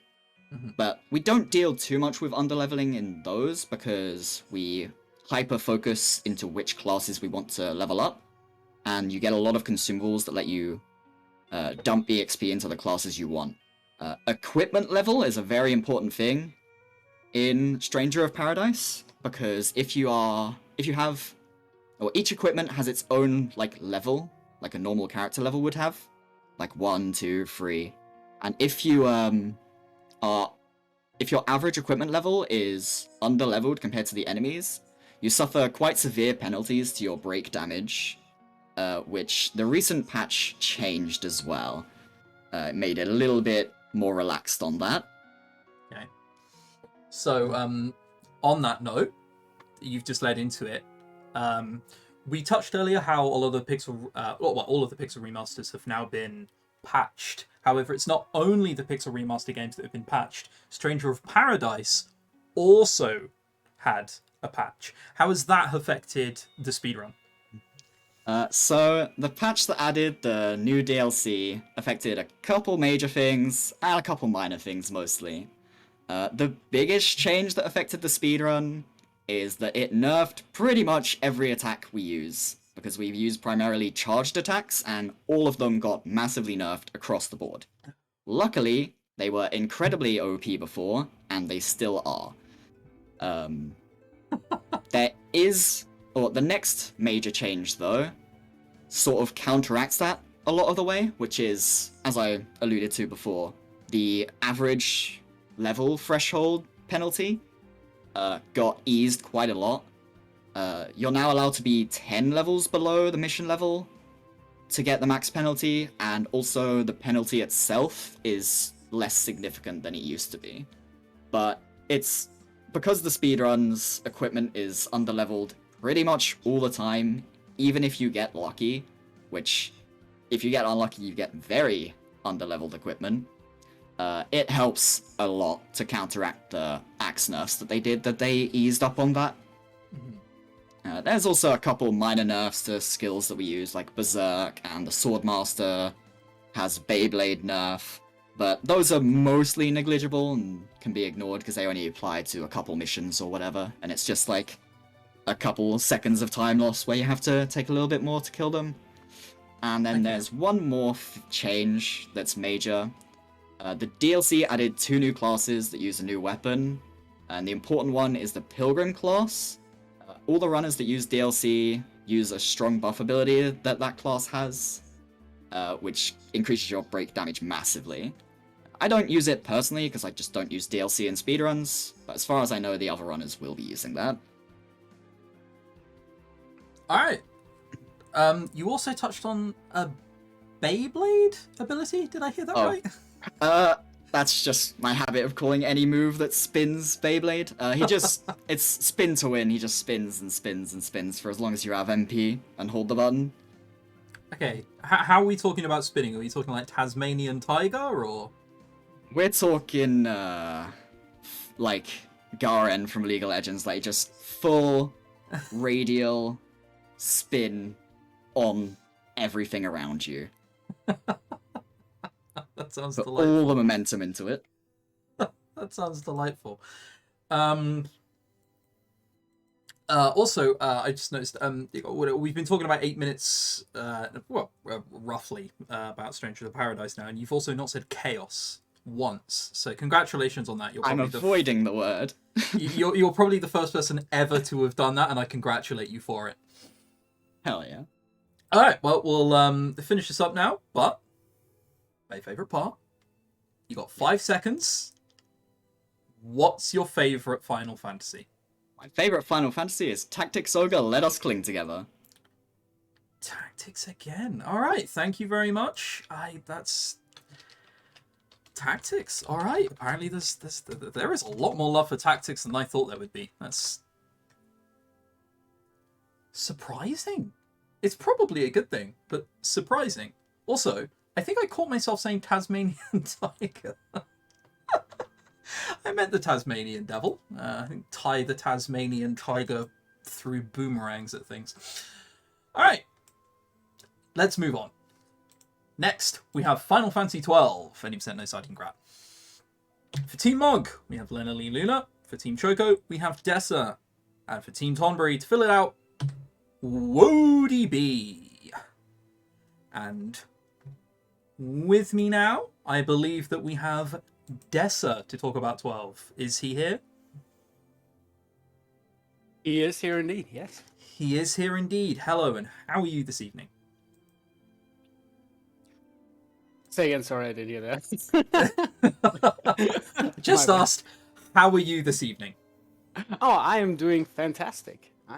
Mm-hmm. But we don't deal too much with underleveling in those, because we hyper-focus into which classes we want to level up, and you get a lot of consumables that let you dump EXP into the classes you want. Equipment level is a very important thing in Stranger of Paradise, because each equipment has its own level, like a normal character level would have, like 1, 2, 3, and if your average equipment level is underleveled compared to the enemies, you suffer quite severe penalties to your break damage, which the recent patch changed as well. It made it a little bit more relaxed on that. Okay. So, on that note, you've just led into it. We touched earlier how all of the Pixel remasters have now been patched. However, it's not only the Pixel remaster games that have been patched. Stranger of Paradise also had a patch. How has that affected the speedrun? So the patch that added the new DLC affected a couple major things and a couple minor things mostly. The biggest change that affected the speedrun is that it nerfed pretty much every attack we use, because we've used primarily charged attacks, and all of them got massively nerfed across the board. Luckily, they were incredibly OP before, and they still are. There is... Or the next major change, though, sort of counteracts that a lot of the way, which is, as I alluded to before, the average level threshold penalty got eased quite a lot. You're now allowed to be 10 levels below the mission level to get the max penalty, and also the penalty itself is less significant than it used to be. But it's because the speedrun's equipment is underleveled pretty much all the time, even if you get lucky, which if you get unlucky you get very underleveled equipment. It helps a lot to counteract the axe nerfs that they did, that they eased up on that. There's also a couple minor nerfs to skills that we use, like Berserk, and the Swordmaster has Beyblade nerf, but those are mostly negligible and can be ignored because they only apply to a couple missions or whatever, and it's just like a couple seconds of time loss where you have to take a little bit more to kill them. And then there's one more change that's major. The DLC added 2 new classes that use a new weapon, and the important one is the Pilgrim class. All the runners that use DLC use a strong buff ability that class has, which increases your break damage massively. I don't use it personally because I just don't use DLC in speedruns, but as far as I know, the other runners will be using that. Alright. You also touched on a Beyblade ability? Did I hear that right? That's just my habit of calling any move that spins Beyblade. It's spin to win. He just spins and spins and spins for as long as you have MP and hold the button. Okay, how are we talking about spinning? Are we talking like Tasmanian Tiger, or...? We're talking, like Garen from League of Legends, like just full radial spin on everything around you. That sounds Put delightful. all the momentum into it. That sounds delightful. Also, I just noticed we've been talking about 8 minutes, roughly, about Stranger of the Paradise now, and you've also not said chaos once. So congratulations on that. I'm avoiding the word. You're probably the first person ever to have done that, and I congratulate you for it. Hell yeah. All right, well, we'll finish this up now, but my favorite part. You got 5 seconds. What's your favorite Final Fantasy? My favorite Final Fantasy is Tactics Ogre, Let Us Cling Together. Tactics again. All right, thank you very much. That's Tactics. All right. Apparently, there is a lot more love for Tactics than I thought there would be. That's surprising. It's probably a good thing, but surprising. Also, I think I caught myself saying Tasmanian Tiger. I meant the Tasmanian Devil. I think tie the Tasmanian Tiger through boomerangs at things. All right. Let's move on. Next, we have Final Fantasy XII. 20% no sighting grab. For Team Mog, we have Lena Lee Luna. For Team Choco, we have Dessa. And for Team Tonberry, to fill it out, Wody B. And with me now, I believe that we have Dessa to talk about 12. Is he here? He is here indeed, yes. He is here indeed. Hello, and how are you this evening? Say again, sorry, I didn't hear that. Just asked, how are you this evening? Oh, I am doing fantastic. All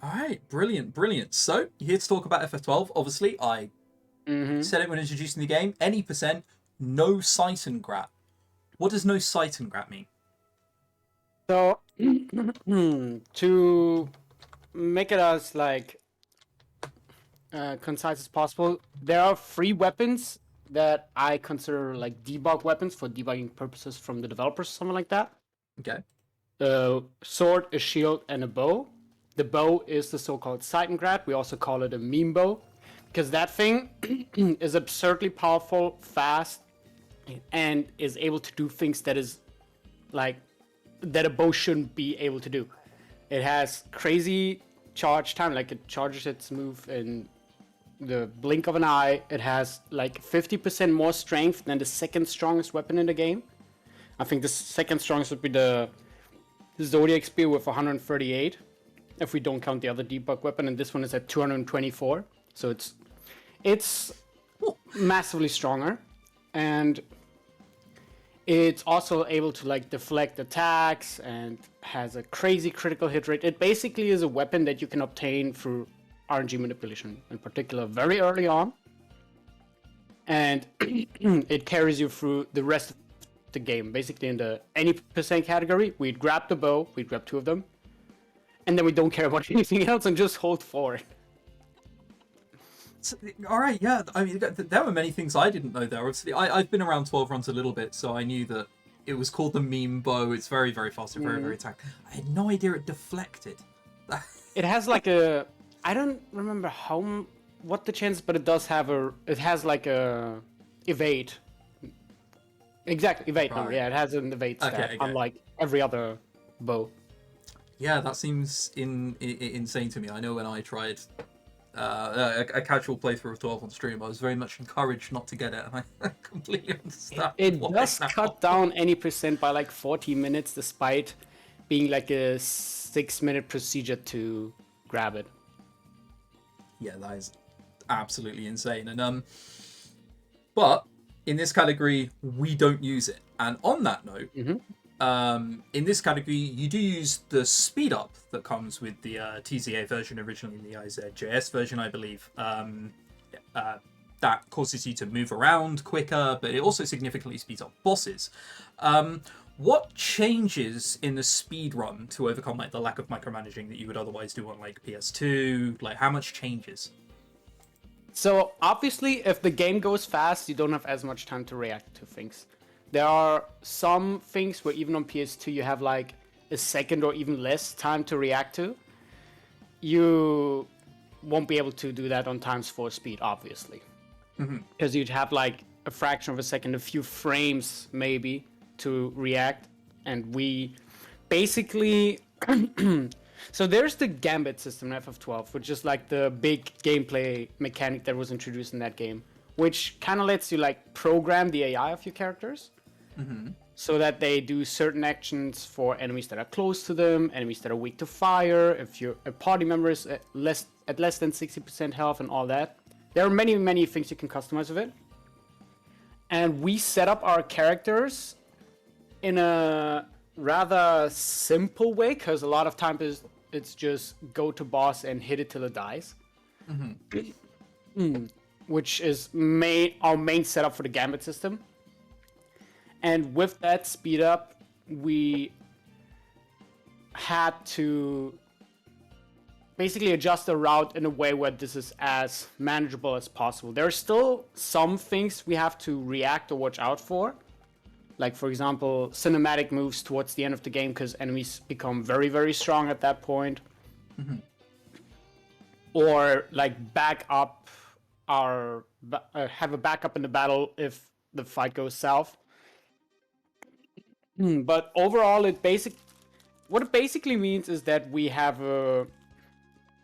right, brilliant, brilliant. So, you're here to talk about FF12. Obviously, I said it when introducing the game. Any percent, no Seitengrat. What does no Seitengrat mean? So, to make it as like concise as possible, there are 3 weapons that I consider like debug weapons for debugging purposes from the developers, something like that. Okay. A sword, a shield, and a bow. The bow is the so-called Seitengrat. We also call it a meme bow, because that thing is absurdly powerful, fast, and is able to do things that is like that a bow shouldn't be able to do. It has crazy charge time, like it charges its move in the blink of an eye. It has like 50% more strength than the second strongest weapon in the game. I think the second strongest would be the Zodiac Spear with 138, if we don't count the other debug weapon, and this one is at 224. So it's massively stronger, and it's also able to like deflect attacks and has a crazy critical hit rate. It basically is a weapon that you can obtain through RNG manipulation, in particular very early on, and it carries you through the rest of the game. Basically in the any percent category, we'd grab the bow, we'd grab 2 of them, and then we don't care about anything else and just hold forward. All right, yeah. I mean, there were many things I didn't know there. Obviously, I've been around 12 runs a little bit, so I knew that it was called the meme bow. It's very, very fast and very, very attack. I had no idea it deflected. It has like a, I don't remember what the chance, but it does have it has like a evade. Exactly, evade number. Right. Yeah, it has an evade stat, Okay. unlike every other bow. Yeah, that seems insane to me. I know when I tried a casual playthrough of 12 on stream, I was very much encouraged not to get it, and I completely understand. It why does now. cut down any percent by like 40 minutes, despite being like a 6-minute procedure to grab it. Yeah, that is absolutely insane. And but in this category, we don't use it. And on that note, in this category, you do use the speed up that comes with the TZA version, originally in the IZJS version, I believe. That causes you to move around quicker, but it also significantly speeds up bosses. What changes in the speed run to overcome like the lack of micromanaging that you would otherwise do on like PS2? Like, how much changes? So obviously, if the game goes fast, you don't have as much time to react to things. There are some things where even on PS2 you have like a second or even less time to react to. You won't be able to do that on times 4 speed, obviously. Because you'd have like a fraction of a second, a few frames maybe to react. And we basically... So there's the Gambit system in FF12, which is like the big gameplay mechanic that was introduced in that game, which kind of lets you like program the AI of your characters so that they do certain actions for enemies that are close to them, enemies that are weak to fire, if a party member is at less than 60% health and all that. There are many, many things you can customize with it. And we set up our characters in a rather simple way, because a lot of times it's just go to boss and hit it till it dies. Which is our main setup for the Gambit system. And with that speed up, we had to basically adjust the route in a way where this is as manageable as possible. There are still some things we have to react or watch out for. Like, for example, cinematic moves towards the end of the game, because enemies become very, very strong at that point. Or, like, have a backup in the battle if the fight goes south. But overall, what it basically means is that we have a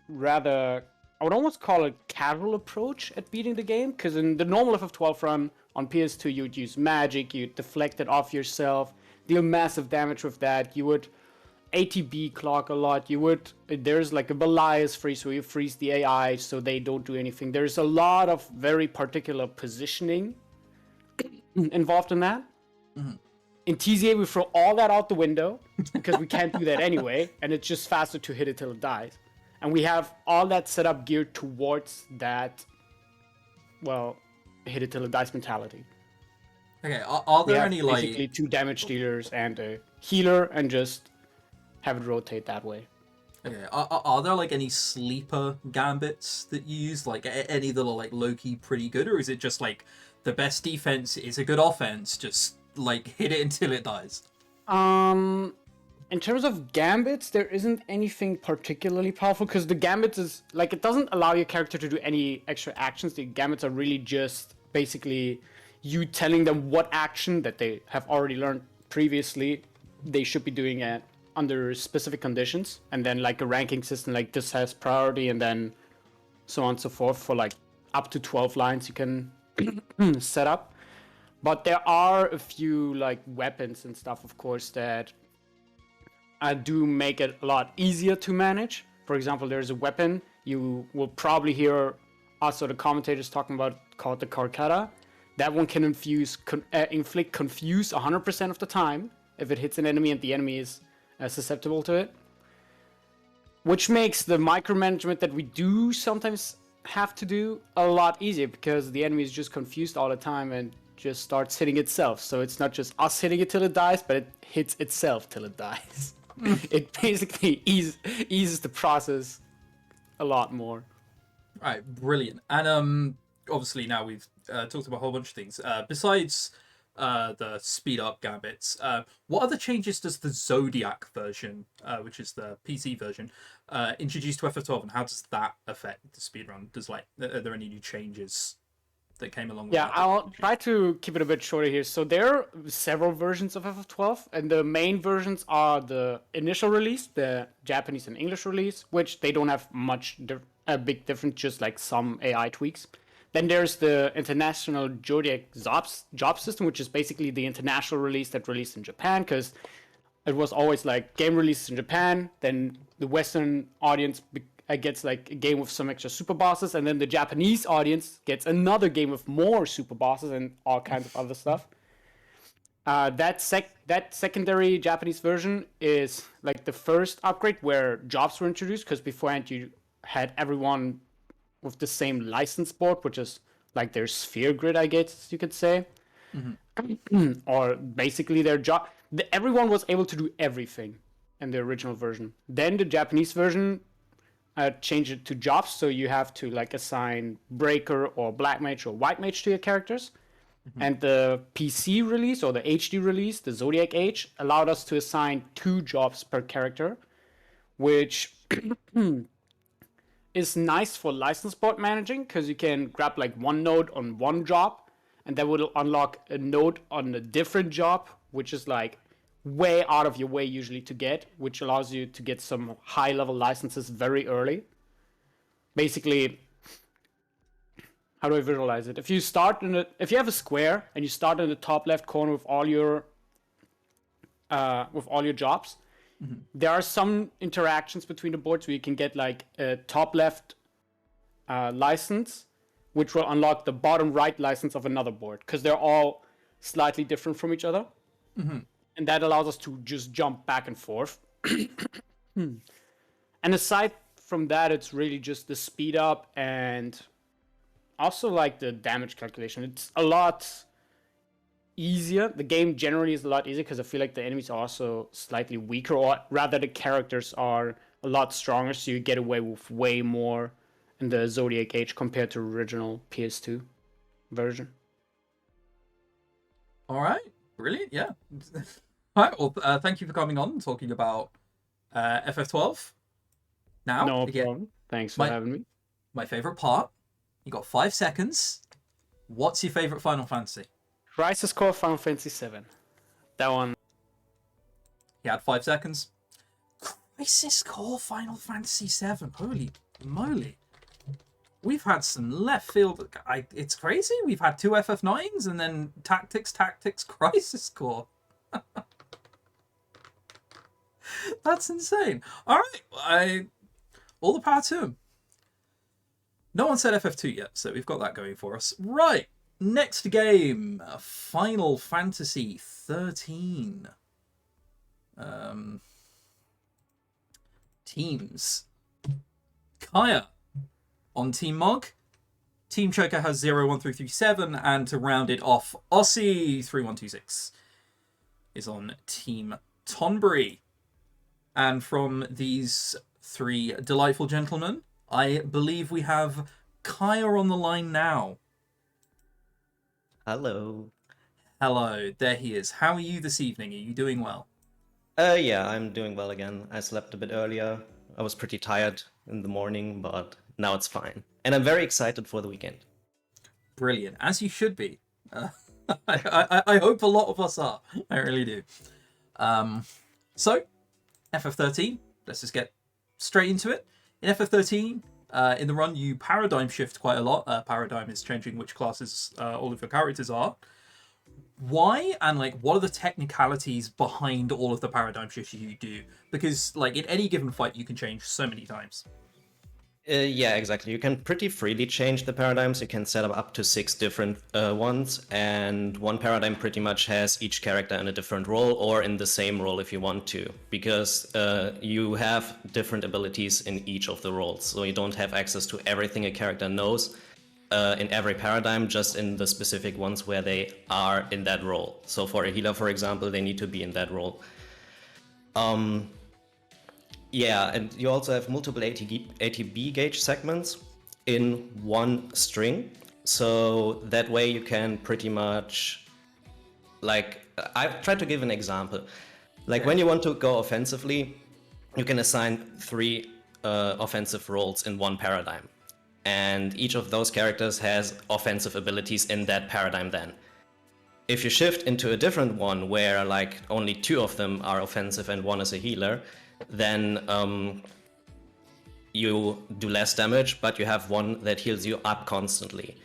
rather, I would almost call it casual approach at beating the game, because in the normal FF12 run on PS2, you'd use magic, you'd deflect it off yourself, deal massive damage with that, you would ATB clock a lot, there's like a Belias freeze where you freeze the AI so they don't do anything. There's a lot of very particular positioning involved in that. In TZA, we throw all that out the window, because we can't do that anyway, and it's just faster to hit it till it dies. And we have all that set up geared towards that, well, hit it till it dies mentality. Okay, are there any like basically 2 damage dealers and a healer, and just have it rotate that way. Okay, are there like any sleeper gambits that you use? Like any that are like low-key pretty good, or is it just like the best defense is a good offense, just like hit it until it dies? In terms of gambits, there isn't anything particularly powerful, because the gambits is like, it doesn't allow your character to do any extra actions. The gambits are really just basically you telling them what action that they have already learned previously they should be doing it under specific conditions, and then like a ranking system like this has priority, and then so on and so forth for like up to 12 lines you can set up. But there are a few like weapons and stuff, of course, that do make it a lot easier to manage. For example, there's a weapon you will probably hear us or the commentators talking about called the Carcata. That one can inflict confuse 100% of the time if it hits an enemy and the enemy is susceptible to it. Which makes the micromanagement that we do sometimes have to do a lot easier, because the enemy is just confused all the time and just starts hitting itself. So it's not just us hitting it till it dies, but it hits itself till it dies. It basically eases the process a lot more. Right, brilliant. And obviously now we've talked about a whole bunch of things. Besides the speed up gambits, what other changes does the Zodiac version, which is the PC version, introduce to FF12, and how does that affect the speedrun? Are there any new changes that came along with that? I'll try to keep it a bit shorter here. So there are several versions of FF12, and the main versions are the initial release, the Japanese and English release, which they don't have a big difference, just like some AI tweaks. Then there's the international Zodiac job system, which is basically the international release that released in Japan, because it was always like game releases in Japan, then the Western audience gets like a game with some extra super bosses, and then the Japanese audience gets another game with more super bosses and all kinds of other stuff. That secondary Japanese version is like the first upgrade where jobs were introduced, because beforehand you had everyone with the same license board, which is like their sphere grid, I guess you could say. Mm-hmm. Or basically their job. Everyone was able to do everything in the original version. Then the Japanese version changed it to jobs, so you have to like assign Breaker or Black Mage or White Mage to your characters. Mm-hmm. And the PC release or the HD release, the Zodiac Age, allowed us to assign 2 jobs per character, which is nice for license board managing, because you can grab like one node on one job, and that will unlock a node on a different job, which is like way out of your way usually to get, which allows you to get some high level licenses very early. Basically, how do I visualize it? If you have a square and you start in the top left corner with all your jobs, mm-hmm. There are some interactions between the boards where you can get like a top left license, which will unlock the bottom right license of another board, because they're all slightly different from each other. Mm-hmm. And that allows us to just jump back and forth. And aside from that, it's really just the speed up and also like the damage calculation. It's a lot easier. The game generally is a lot easier because I feel like the enemies are also slightly weaker, or rather the characters are a lot stronger, so you get away with way more in the Zodiac Age compared to original PS2 version. All right, brilliant, yeah. All right, well, thank you for coming on and talking about FF12. Now, no problem. Thanks for having me. My favorite part. You got 5 seconds. What's your favorite Final Fantasy? Crisis Core Final Fantasy VII. That one. You had 5 seconds. Crisis Core Final Fantasy VII. Holy moly. We've had some left field. It's crazy. We've had 2 FF9s and then Tactics, Crisis Core. That's insane. All right. All the power to him. No one said FF2 yet, so we've got that going for us. Right. Next game, Final Fantasy 13. Teams. Kaya on Team Mog. Team Choker has 01337, and to round it off, Aussie 3126 is on Team Tonbury. And from these 3 delightful gentlemen, I believe we have Kaya on the line now. Hello. Hello, there he is. How are you this evening? Are you doing well? Yeah, I'm doing well again. I slept a bit earlier. I was pretty tired in the morning, but now it's fine. And I'm very excited for the weekend. Brilliant, as you should be. I hope a lot of us are. I really do. So, FF13, let's just get straight into it. In FF13, in the run, you paradigm shift quite a lot. Paradigm is changing which classes all of your characters are. Why and like what are the technicalities behind all of the paradigm shifts you do? Because like in any given fight, you can change so many times. Yeah, exactly. You can pretty freely change the paradigms. You can set up to 6 different ones, and one paradigm pretty much has each character in a different role or in the same role if you want to, because you have different abilities in each of the roles. So you don't have access to everything a character knows in every paradigm, just in the specific ones where they are in that role. So for a healer, for example, they need to be in that role. Yeah, and you also have multiple ATB gauge segments in one string. So that way you can pretty much, like, I've tried to give an example. Like when you want to go offensively, you can assign 3 offensive roles in one paradigm. And each of those characters has offensive abilities in that paradigm then. If you shift into a different one where like only 2 of them are offensive and 1 is a healer, then you do less damage, but you have 1 that heals you up constantly.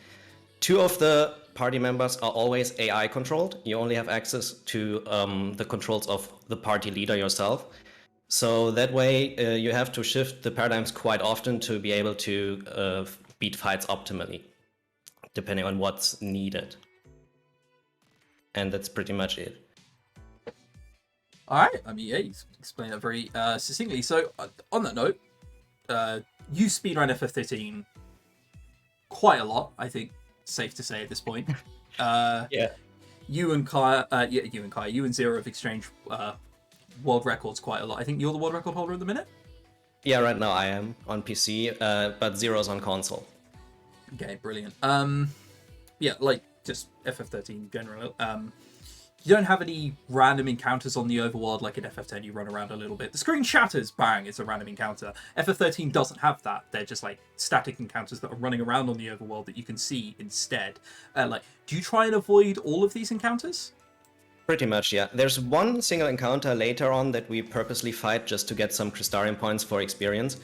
2 of the party members are always AI controlled. You only have access to the controls of the party leader yourself. So that way you have to shift the paradigms quite often to be able to beat fights optimally, depending on what's needed. And that's pretty much it. All right. I mean, yeah, you explained that very succinctly. So, on that note, you speedrun FF13 quite a lot. I think safe to say at this point. Yeah. You and Zero have exchanged world records quite a lot. I think you're the world record holder at the minute. Yeah, right now I am on PC, but Zero's on console. Okay, brilliant. Yeah, like just FF13 in general. You don't have any random encounters on the overworld like in FF10. You run around a little bit. The screen shatters, bang, it's a random encounter. FF13 doesn't have that. They're just like static encounters that are running around on the overworld that you can see instead. Like, do you try and avoid all of these encounters? Pretty much, yeah. There's one single encounter later on that we purposely fight just to get some ChrisTenarium points for experience,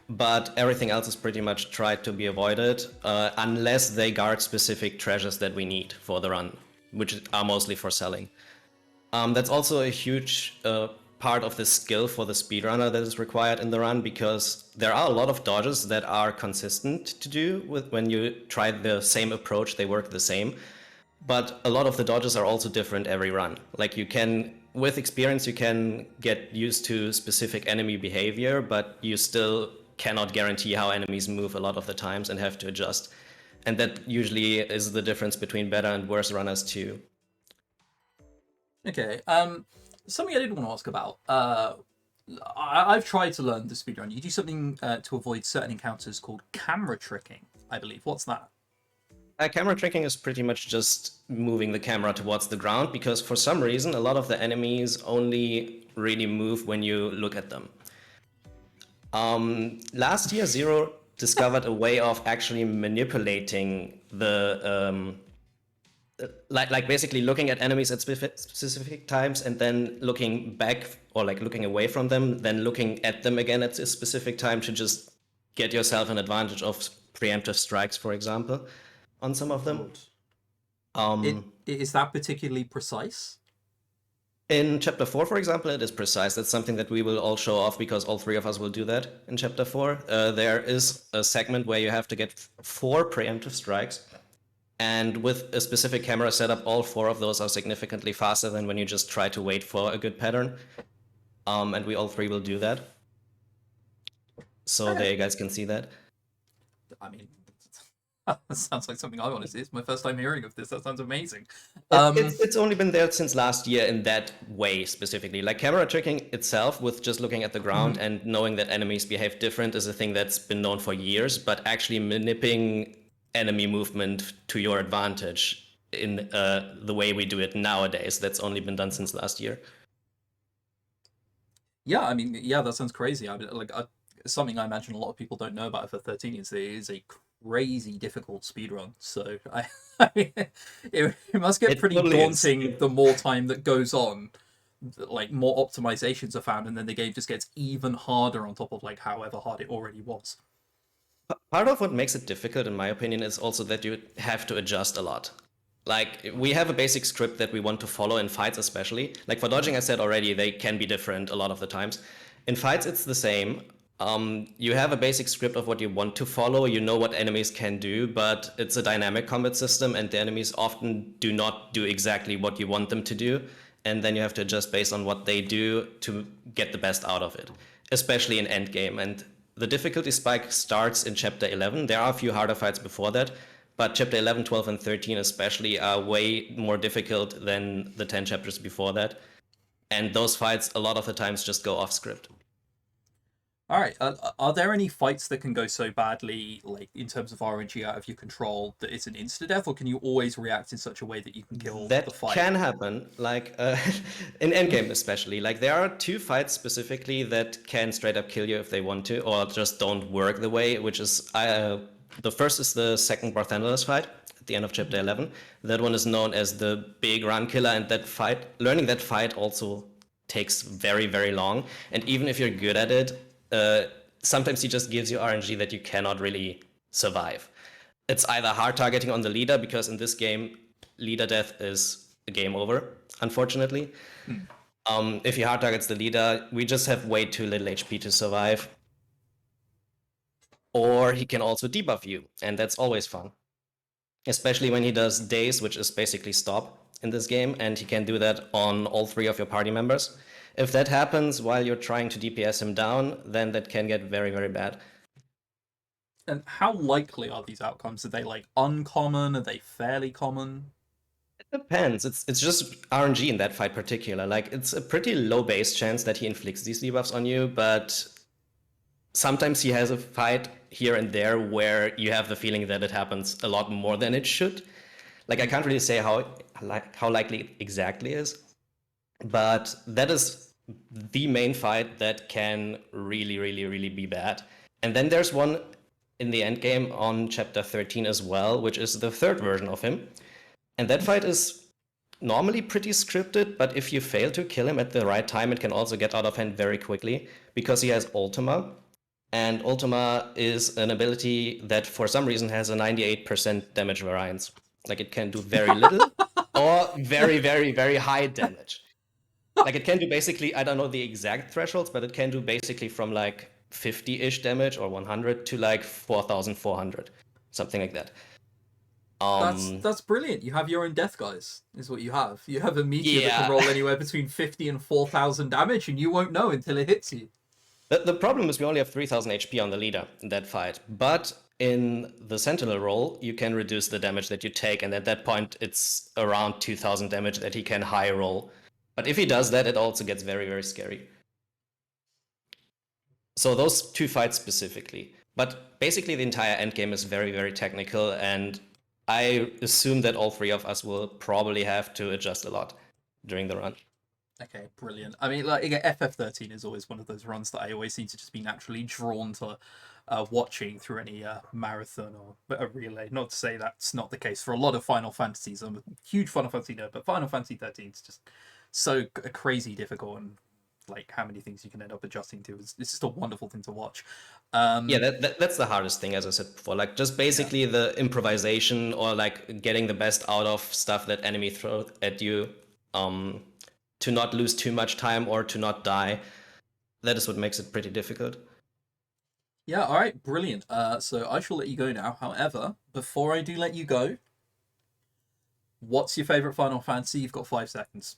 but everything else is pretty much tried to be avoided, unless they guard specific treasures that we need for the run, which are mostly for selling. That's also a huge part of the skill for the speedrunner that is required in the run, because there are a lot of dodges that are consistent to do with when you try the same approach, they work the same. But a lot of the dodges are also different every run. Like you can, with experience, you can get used to specific enemy behavior, but you still cannot guarantee how enemies move a lot of the times and have to adjust. And that usually is the difference between better and worse runners too. Okay, something I did want to ask about. I've tried to learn the speedrun. You do something to avoid certain encounters called camera tricking, I believe. What's that? Camera tricking is pretty much just moving the camera towards the ground, because for some reason a lot of the enemies only really move when you look at them. Last year Zero discovered a way of actually manipulating the like basically looking at enemies at specific times and then looking back or like looking away from them, then looking at them again at a specific time to just get yourself an advantage of preemptive strikes, for example, on some of them. Is that particularly precise? In Chapter 4, for example, it is precise. That's something that we will all show off because all 3 of us will do that in Chapter 4. There is a segment where you have to get 4 preemptive strikes. And with a specific camera setup, all 4 of those are significantly faster than when you just try to wait for a good pattern. And we all 3 will do that. So there you guys can see that. I mean, that sounds like something I want to see. It's my first time hearing of this. That sounds amazing. It's only been there since last year in that way specifically. Like camera tricking itself with just looking at the ground and knowing that enemies behave different is a thing that's been known for years, but actually manipulating enemy movement to your advantage in the way we do it nowadays, that's only been done since last year. Yeah, I mean, yeah, that sounds crazy. I mean, like something I imagine a lot of people don't know about FF13 is it is a crazy difficult speedrun. So I mean, it must get pretty daunting the more time that goes on. like more optimizations are found, and then the game just gets even harder on top of like however hard it already was. Part of what makes it difficult, in my opinion, is also that you have to adjust a lot. Like, we have a basic script that we want to follow in fights, especially. Like, for dodging, I said already, they can be different a lot of the times. In fights, it's the same. You have a basic script of what you want to follow. You know what enemies can do, but it's a dynamic combat system, and the enemies often do not do exactly what you want them to do. And then you have to adjust based on what they do to get the best out of it, especially in endgame. And the difficulty spike starts in Chapter 11. There are a few harder fights before that, but Chapter 11, 12, and 13 especially are way more difficult than the 10 chapters before that. And those fights, a lot of the times, just go off script. All right. Are there any fights that can go so badly, like in terms of RNG out of your control, that it's an insta-death, or can you always react in such a way that you can kill That the fight? can happen, like in endgame especially. Like, there are 2 fights specifically that can straight up kill you if they want to, or just don't work the way, which is the first is the second Barthandelus fight at the end of Chapter 11. That one is known as the big run killer, and that fight, learning that fight also takes very, very long. And even if you're good at it, sometimes he just gives you RNG that you cannot really survive. It's either hard targeting on the leader, because in this game, leader death is a game over, unfortunately. If he hard targets the leader, we just have way too little HP to survive. Or he can also debuff you, and that's always fun. Especially when he does daze, which is basically stop in this game, and he can do that on all 3 of your party members. If that happens while you're trying to DPS him down, then that can get very, very bad. And how likely are these outcomes? Are they like uncommon? Are they fairly common? It depends. It's just RNG in that fight particular. Like, it's a pretty low base chance that he inflicts these debuffs on you, but sometimes he has a fight here and there where you have the feeling that it happens a lot more than it should. Like, I can't really say how likely it exactly is, but that is the main fight that can really, really, really be bad. And then there's one in the end game on Chapter 13 as well, which is the 3rd version of him. And that fight is normally pretty scripted, but if you fail to kill him at the right time, it can also get out of hand very quickly, because he has Ultima. And Ultima is an ability that for some reason has a 98% damage variance. Like, it can do very little or very, very, very high damage. Like, it can do basically, I don't know the exact thresholds, but it can do basically from like 50-ish damage or 100 to like 4,400, something like that. That's brilliant. You have your own death guys, is what you have. You have a meteor that can roll anywhere between 50 and 4,000 damage, and you won't know until it hits you. The problem is we only have 3,000 HP on the leader in that fight, but in the Sentinel role, you can reduce the damage that you take, and at that point, it's around 2,000 damage that he can high roll. But if he does that, it also gets very, very scary. So those 2 fights specifically. But basically, the entire endgame is very, very technical, and I assume that all 3 of us will probably have to adjust a lot during the run. Okay, brilliant. I mean, like, FF13 is always one of those runs that I always seem to just be naturally drawn to watching through any marathon or a relay. Not to say that's not the case for a lot of Final Fantasies. I'm a huge Final Fantasy nerd, but Final Fantasy 13 is just so crazy difficult, and like how many things you can end up adjusting to. It's just a wonderful thing to watch. That's the hardest thing, as I said before. Like, just basically the improvisation, or like getting the best out of stuff that enemy throw at you, to not lose too much time or to not die. That is what makes it pretty difficult. Yeah, all right, brilliant. So I shall let you go now. However, before I do let you go, what's your favorite Final Fantasy? You've got 5 seconds.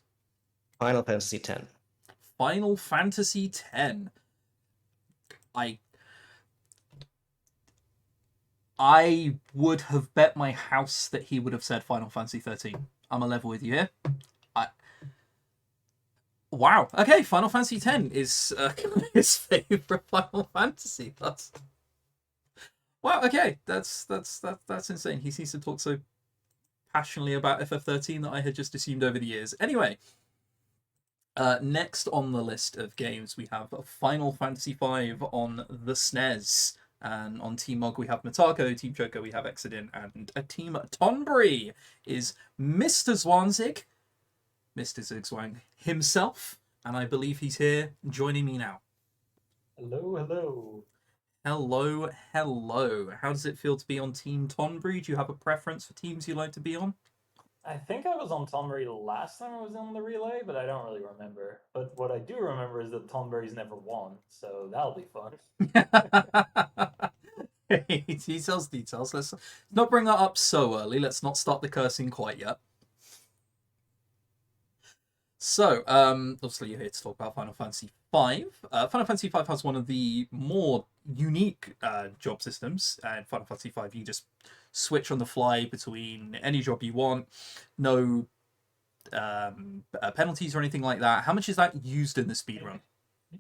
Final Fantasy X. Final Fantasy X. I would have bet my house that he would have said Final Fantasy 13. I'm a level with you here. Wow. Okay, Final Fantasy X is his favorite Final Fantasy. That's wow. Okay, that's insane. He seems to talk so passionately about FF13 that I had just assumed over the years. Anyway, next on the list of games we have Final Fantasy V on the SNES. And on Team Mog we have Matako, Team Choco we have Exodin, and a Team Tonbury is Mr. Zwanzig. Mr. Zigzwang himself, and I believe he's here joining me now. Hello, hello. Hello, hello. How does it feel to be on Team Tonbury? Do you have a preference for teams you like to be on? I think I was on Tonbury last time I was on the relay, but I don't really remember. But what I do remember is that Tonbury's never won, so that'll be fun. Details. Let's not bring that up so early. Let's not start the cursing quite yet. So, obviously you're here to talk about Final Fantasy V. Final Fantasy V has one of the more unique job systems. And Final Fantasy V, you just switch on the fly between any job you want. No penalties or anything like that. How much is that used in the speedrun?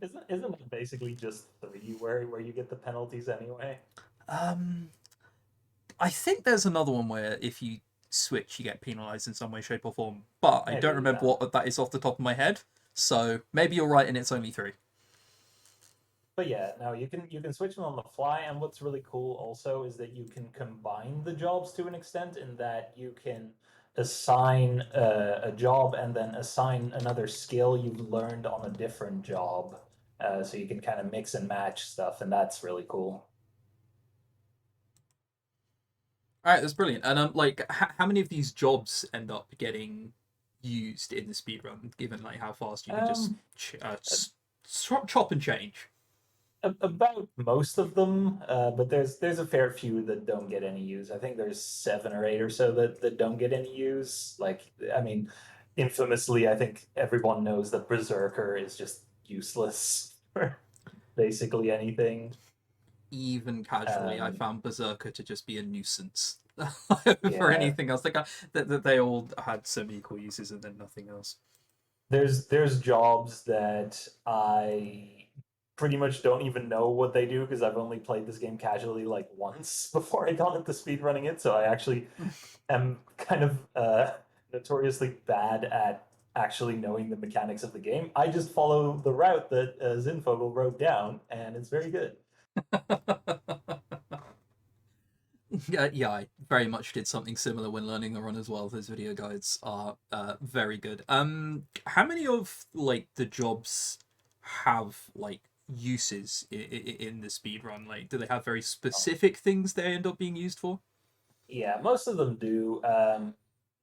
Isn't it basically just 3 where you get the penalties anyway? I think there's another one where if you switch, you get penalized in some way, shape, or form. But I don't remember what that is off the top of my head. So maybe you're right, and it's only 3. But yeah, no, you can switch them on the fly, and what's really cool also is that you can combine the jobs to an extent in that you can assign a job and then assign another skill you've learned on a different job. So you can kind of mix and match stuff, and that's really cool. All right, that's brilliant. And like, how many of these jobs end up getting used in the speedrun? Given like how fast you can just chop and change. About most of them, but there's a fair few that don't get any use. I think there's 7 or 8 or so that don't get any use. Like, I mean, infamously, I think everyone knows that Berserker is just useless for basically anything. Even casually, I found Berserker to just be a nuisance Yeah. for anything else. Like that they all had some equal uses and then nothing else. There's jobs that I pretty much don't even know what they do because I've only played this game casually like once before I got into speedrunning it. So I actually am kind of notoriously bad at actually knowing the mechanics of the game. I just follow the route that Zinfogel wrote down, and it's very good. Yeah, I very much did something similar when learning the run as well. Those video guides are very good. How many of like the jobs have like uses in the speedrun? Like, do they have very specific things they end up being used for? Yeah, most of them do.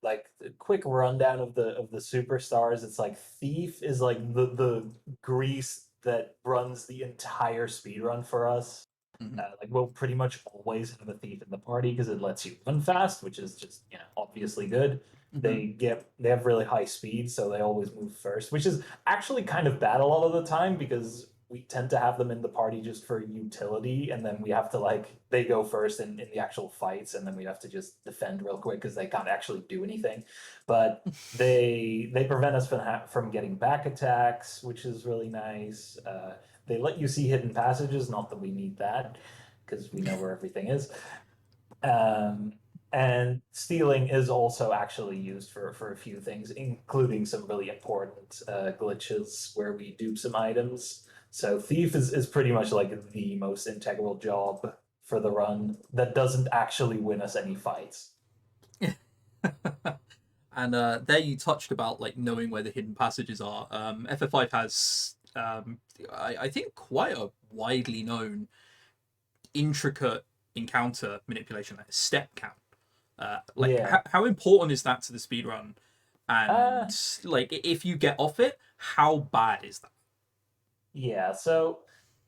Like a quick rundown of the superstars. It's like Thief is like the grease that runs the entire speedrun for us. Like we'll pretty much always have a thief in the party because it lets you run fast, which is just obviously good. They have really high speed, so they always move first, which is actually kind of bad a lot of the time because we tend to have them in the party just for utility, and then we have to like they go first in the actual fights, and then we have to just defend real quick because they can't actually do anything. But they prevent us from getting back attacks, which is really nice. They let you see hidden passages, not that we need that, because we know where everything is. And stealing is also actually used for a few things, including some really important glitches where we dupe some items. So Thief is pretty much like the most integral job for the run that doesn't actually win us any fights. And there you touched about like knowing where the hidden passages are. FF5 has I think quite a widely known intricate encounter manipulation, like a step count. Like how important is that to the speedrun? And like if you get off it, how bad is that? Yeah, so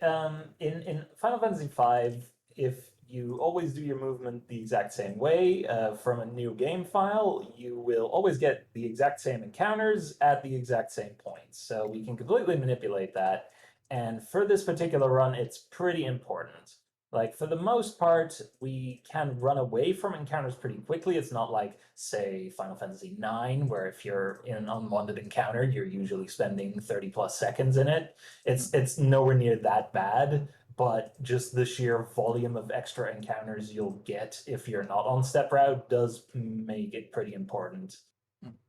in Final Fantasy V, if you always do your movement the exact same way from a new game file, you will always get the exact same encounters at the exact same points. So we can completely manipulate that. And for this particular run, it's pretty important. Like, for the most part, we can run away from encounters pretty quickly. It's not like, say, Final Fantasy IX, where if you're in an unwanted encounter, you're usually spending 30 plus seconds in it. It's nowhere near that bad, but just the sheer volume of extra encounters you'll get if you're not on step route does make it pretty important.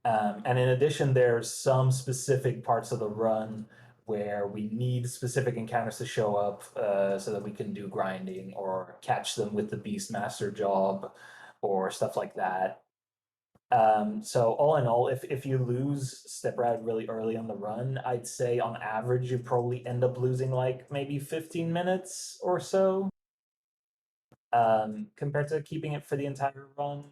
And in addition, there's some specific parts of the run where we need specific encounters to show up so that we can do grinding or catch them with the Beastmaster job or stuff like that. So all in all, if you lose step route really early on the run, I'd say on average you probably end up losing like maybe 15 minutes or so. Compared to keeping it for the entire run.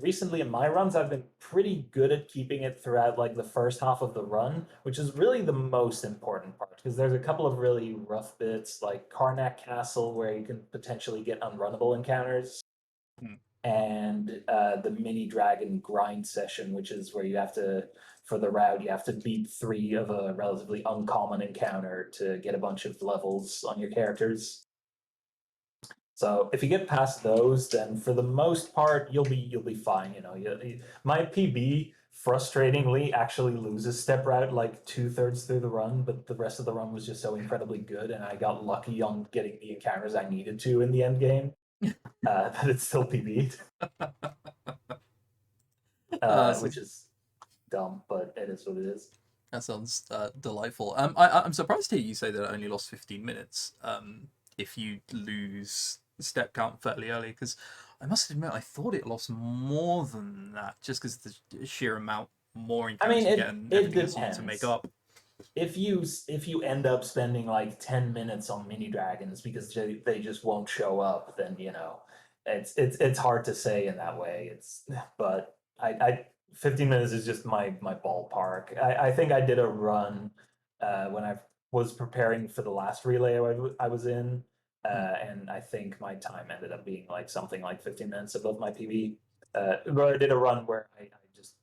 Recently in my runs, I've been pretty good at keeping it throughout like the first half of the run, which is really the most important part because there's a couple of really rough bits like Karnak Castle where you can potentially get unrunnable encounters. And the mini dragon grind session, which is where you have to, for the route, you have to beat 3 of a relatively uncommon encounter to get a bunch of levels on your characters. So if you get past those, then for the most part you'll be fine. You know, my PB frustratingly actually loses step route like 2/3 through the run, but the rest of the run was just so incredibly good, and I got lucky on getting the encounters I needed to in the end game. That it's still PB'd, which is dumb, but it is what it is. That sounds delightful. I'm surprised to hear you say that it only lost 15 minutes. If you lose step count fairly early, because I must admit I thought it lost more than that, just because the sheer amount more encounters you get and it everything else you need to make depends. up. If you end up spending like 10 minutes on mini dragons because they just won't show up, then you know it's hard to say in that way. But I 15 minutes is just my ballpark. I think I did a run when I was preparing for the last relay I was in, and I think my time ended up being like something like 15 minutes above my PB. But I did a run where I just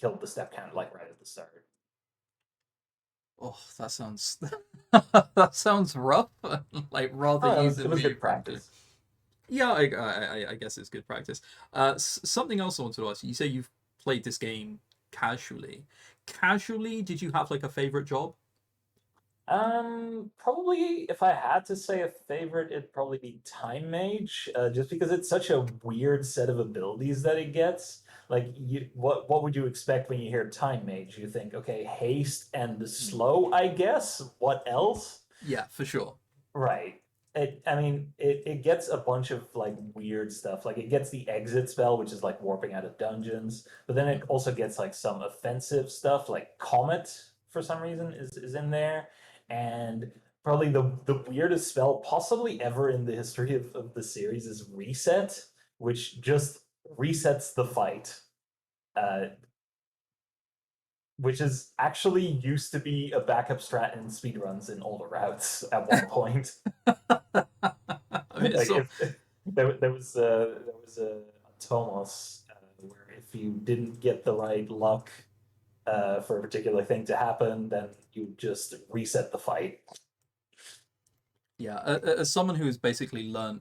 killed the step count like right at the start. Oh, that sounds that sounds rough. Like rather Oh, using it was me good from practice. Yeah, I guess it's good practice. Something else I wanted to ask you. You say you've played this game casually. Casually, did you have like a favorite job? Probably if I had to say a favorite, it'd probably be Time Mage, just because it's such a weird set of abilities that it gets. Like, what would you expect when you hear Time Mage? You think, okay, haste and slow, I guess. What else? Yeah, for sure. Right. It gets a bunch of like weird stuff. Like it gets the exit spell, which is like warping out of dungeons, but then it also gets like some offensive stuff, like Comet for some reason is in there, and probably the weirdest spell possibly ever in the history of the series is Reset, which just resets the fight. Uh, which is actually used to be a backup strat in speedruns in older routes at one point. I mean, Like so if there was a Tomos where if you didn't get the right luck for a particular thing to happen, then you just reset the fight. yeah, as someone who has basically learned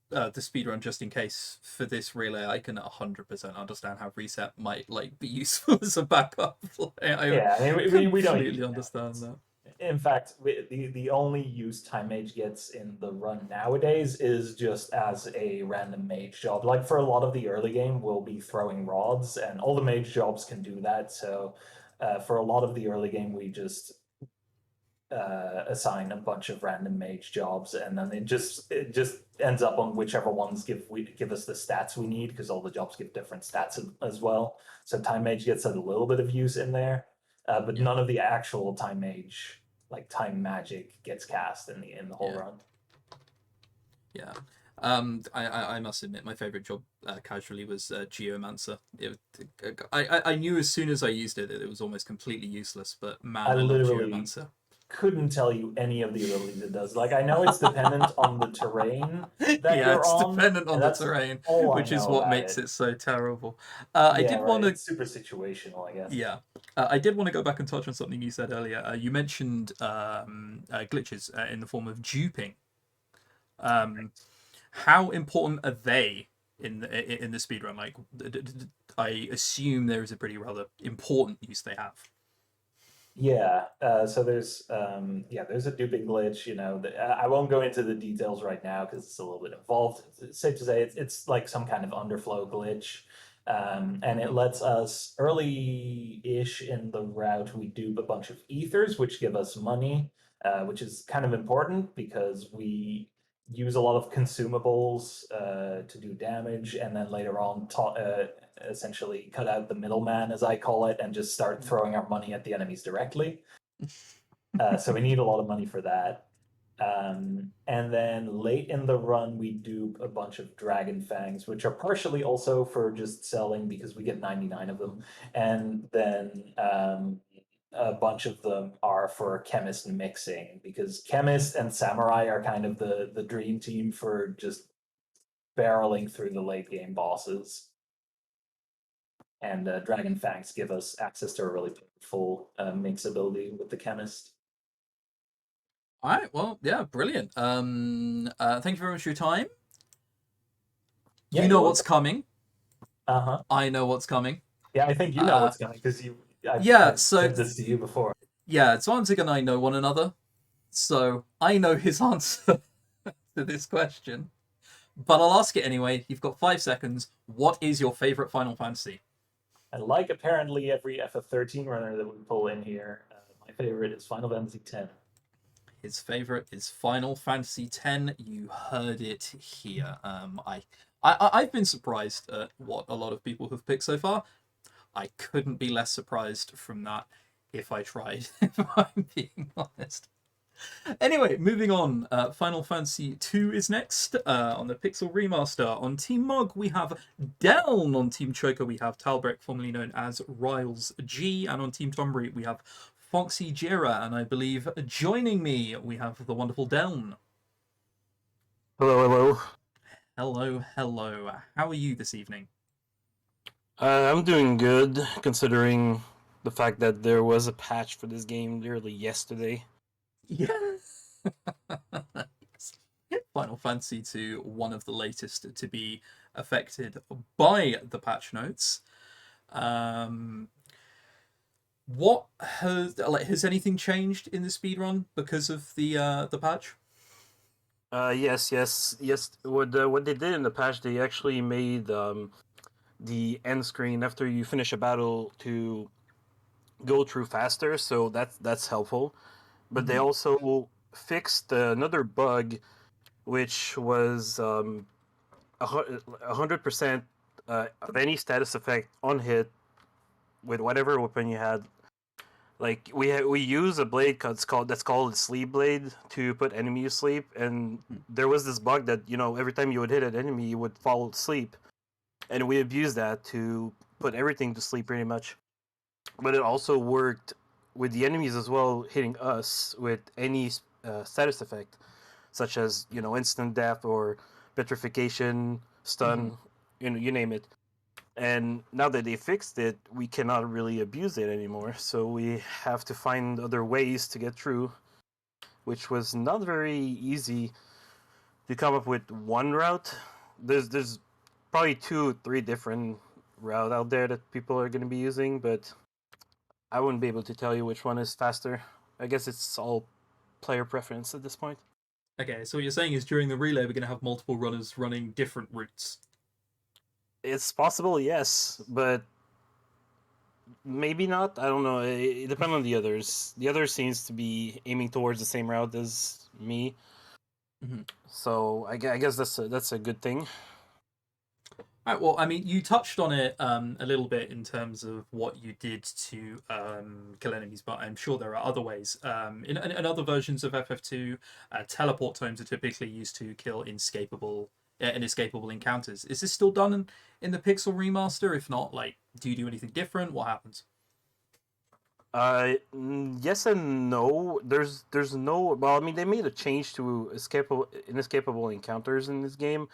the speedrun just in case for this relay, I can 100% understand how reset might like be useful as a backup. I Yeah, I mean we don't use completely it understand nowadays. that. In fact, the only use Time Mage gets in the run nowadays is just as a random mage job. Like for a lot of the early game, we'll be throwing rods, and all the mage jobs can do that. So for a lot of the early game, we just assign a bunch of random mage jobs, and then it just ends up on whichever ones give us the stats we need because all the jobs give different stats as well. So Time Mage gets a little bit of use in there, but Yeah. none of the actual Time Mage like time magic gets cast in the whole Yeah. run. Yeah. I must admit my favorite job casually was Geomancer. I knew as soon as I used it that it was almost completely useless, but man, I I love literally Geomancer. couldn't tell you any of the abilities it does. Like I know it's dependent on the terrain that Yeah, you're it's on, dependent on and the that's terrain, all I which is know what about makes it. it so terrible. I Yeah, did right. want to It's super situational, I guess. Yeah, I did want to go back and touch on something you said earlier. You mentioned glitches in the form of duping. How important are they in the speedrun? Like, I assume there is a pretty rather important use they have. Yeah, so there's a duping glitch. I won't go into the details right now because it's a little bit involved. It's safe to say it's like some kind of underflow glitch, and it lets us early-ish in the route we dupe a bunch of ethers, which give us money, which is kind of important because use a lot of consumables to do damage, and then later on essentially cut out the middleman, as I call it, and just start throwing our money at the enemies directly. So we need a lot of money for that. And then late in the run, we do a bunch of Dragon Fangs, which are partially also for just selling because we get 99 of them. And then a bunch of them are for Chemist mixing, because Chemist and Samurai are kind of the dream team for just barreling through the late game bosses. And Dragon Fangs give us access to a really full mix ability with the Chemist. All right, well, yeah, brilliant. Thank you very much for your time. Yeah, you know what's coming. Uh-huh. I know what's coming. Yeah, I think you know what's coming, because I've so said this to you before. Yeah, Zwanzig and I know one another, so I know his answer to this question. But I'll ask it anyway. You've got 5 seconds. What is your favorite Final Fantasy? And like apparently every FF13 runner that we pull in here, my favorite is Final Fantasy X. His favorite is Final Fantasy X. You heard it here. I've been surprised at what a lot of people have picked so far. I couldn't be less surprised from that if I tried, if I'm being honest. Anyway, moving on. Final Fantasy II is next on the Pixel Remaster. On Team Mog, we have Deln. On Team Choco, we have Talbrecht, formerly known as Riles G. And on Team Tombury, we have Foxy Jira. And I believe joining me, we have the wonderful Deln. Hello, hello. Hello, hello. How are you this evening? I'm doing good, considering the fact that there was a patch for this game literally yesterday. Yes. Final Fantasy II, one of the latest to be affected by the patch notes. What has anything changed in the speedrun because of the patch? Yes. What they did in the patch, they actually made the end screen after you finish a battle to go through faster, so that's helpful. But they also fixed another bug, which was 100% of any status effect on hit with whatever weapon you had. Like we use a blade that's called a sleep blade to put enemy to sleep, and there was this bug that every time you would hit an enemy, you would fall asleep, and we abused that to put everything to sleep pretty much. But it also worked with the enemies as well, hitting us with any status effect, such as instant death or petrification, stun, you name it. And now that they fixed it, we cannot really abuse it anymore. So we have to find other ways to get through, which was not very easy to come up with one route. There's probably 2-3 different routes out there that people are going to be using, but I wouldn't be able to tell you which one is faster. I guess it's all player preference at this point. Okay, so what you're saying is during the relay, we're going to have multiple runners running different routes. It's possible, yes, but maybe not. I don't know. It depends on the others. The other seems to be aiming towards the same route as me, so I guess that's a good thing. All right, well, I mean, you touched on it a little bit in terms of what you did to kill enemies, but I'm sure there are other ways. In other versions of FF2, teleport tomes are typically used to kill inescapable encounters. Is this still done in the Pixel Remaster? If not, do you do anything different? What happens? Yes and no. There's no. Well, I mean, they made a change to inescapable encounters in this game,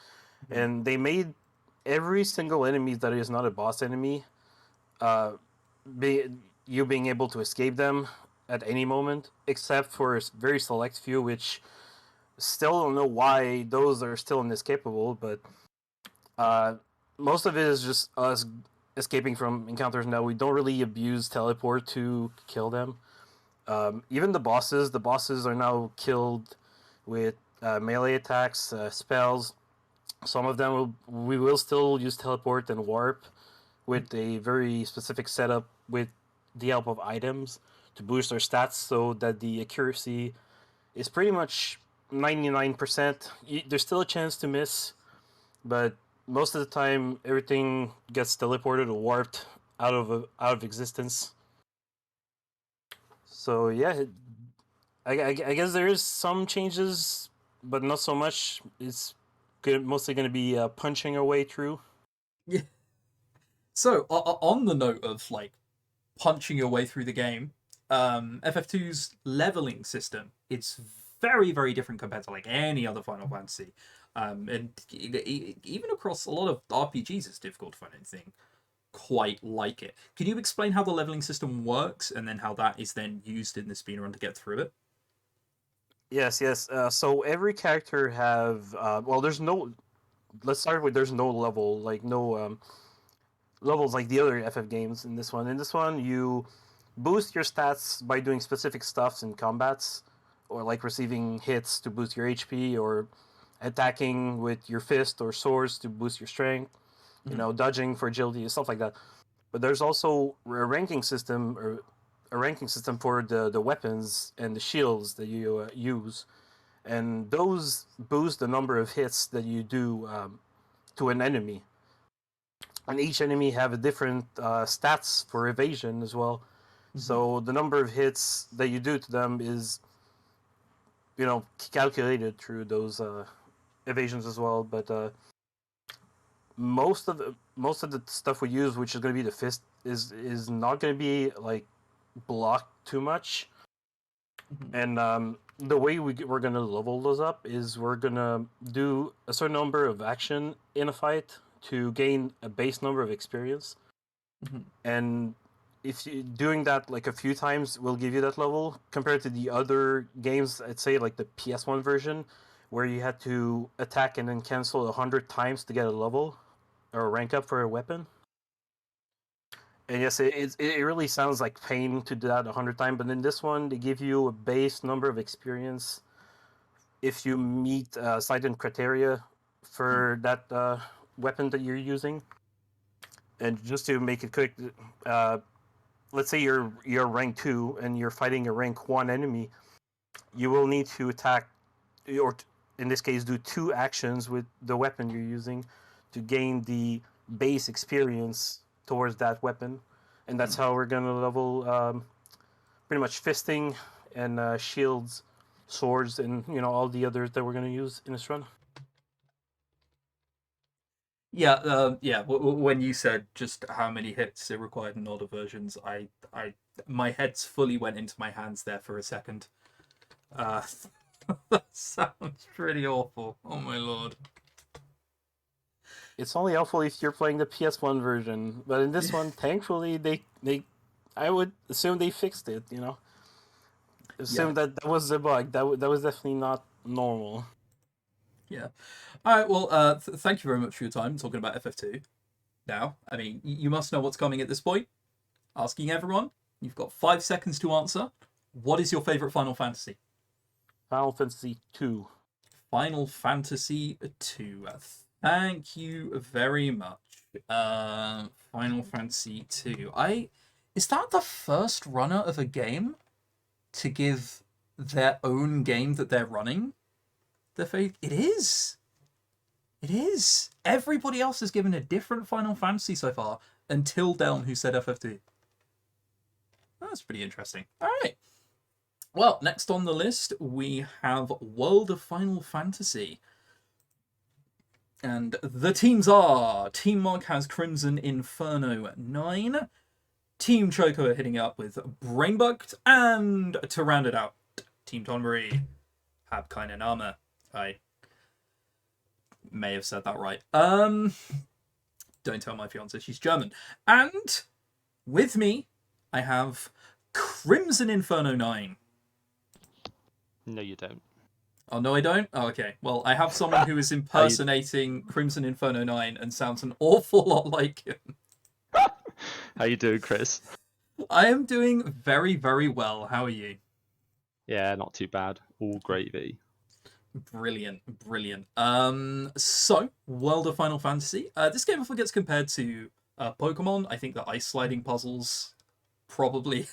and they made every single enemy that is not a boss enemy, being able to escape them at any moment, except for a very select few, which still don't know why those are still inescapable, but most of it is just us escaping from encounters. Now we don't really abuse teleport to kill them. Even the bosses are now killed with melee attacks, spells. Some of them we will still use teleport and warp with a very specific setup with the help of items to boost our stats, so that the accuracy is pretty much 99%. There's still a chance to miss, but most of the time everything gets teleported or warped out of existence. So yeah, I guess there is some changes, but not so much. It's mostly going to be punching our way through. Yeah. So on the note of like punching your way through the game, FF2's leveling system, it's very, very different compared to like any other Final Fantasy. And even across a lot of RPGs, it's difficult to find anything quite like it. Can you explain how the leveling system works and then how that is then used in the speedrun to get through it? Yes. So every character have there's no. Let's start with there's no level, like no levels like the other FF games in this one. In this one, you boost your stats by doing specific stuffs in combats, or like receiving hits to boost your HP, or attacking with your fist or swords to boost your strength. You know, dodging for agility, stuff like that. But there's also a ranking system for the weapons and the shields that you use, and those boost the number of hits that you do to an enemy. And each enemy have a different stats for evasion as well. So the number of hits that you do to them is, calculated through those evasions as well. But most of the stuff we use, which is going to be the fist, is not going to be like blocked too much. And the way we're going to level those up is we're going to do a certain number of action in a fight to gain a base number of experience. And if you doing that like a few times will give you that level, compared to the other games, I'd say like the PS1 version, where you had to attack and then cancel 100 times to get a level or a rank up for a weapon. And yes, it really sounds like pain to do that 100 times, but in this one, they give you a base number of experience if you meet certain criteria for that weapon that you're using. And just to make it quick, let's say you're rank 2 and you're fighting a rank 1 enemy, you will need to attack, or in this case, do 2 actions with the weapon you're using to gain the base experience towards that weapon. And that's how we're going to level pretty much fisting and shields, swords, and all the others that we're going to use in this run. Yeah, when you said just how many hits it required in older versions, my heads fully went into my hands there for a second. That sounds pretty awful. Oh my lord. It's only helpful if you're playing the PS1 version, but in this one, thankfully, they I would assume they fixed it. Assume that was a bug. That was definitely not normal. Yeah. All right. Well, thank you very much for your time talking about FF2. Now, I mean, you must know what's coming at this point. Asking everyone, you've got 5 seconds to answer. What is your favorite Final Fantasy? Final Fantasy 2. Final Fantasy 2. Thank you very much. Final Fantasy 2. Is that the first runner of a game to give their own game that they're running their faith? It is. It is. Everybody else has given a different Final Fantasy so far, until Deln, who said FF2. That's pretty interesting. All right. Well, next on the list, we have World of Final Fantasy. And the teams are... Team Mog has Crimson Inferno 9. Team Choco are hitting up with Brainbugged. And to round it out, Team Tonbury have Kainen Armor. I may have said that right. Don't tell my fiance, she's German. And with me, I have Crimson Inferno 9. No, you don't. Oh, no, I don't? Oh, okay. Well, I have someone who is impersonating Crimson Inferno 9 and sounds an awful lot like him. How you doing, Chris? I am doing very, very well. How are you? Yeah, not too bad. All gravy. Brilliant, brilliant. So, World of Final Fantasy. This game often gets compared to Pokemon. I think the ice sliding puzzles probably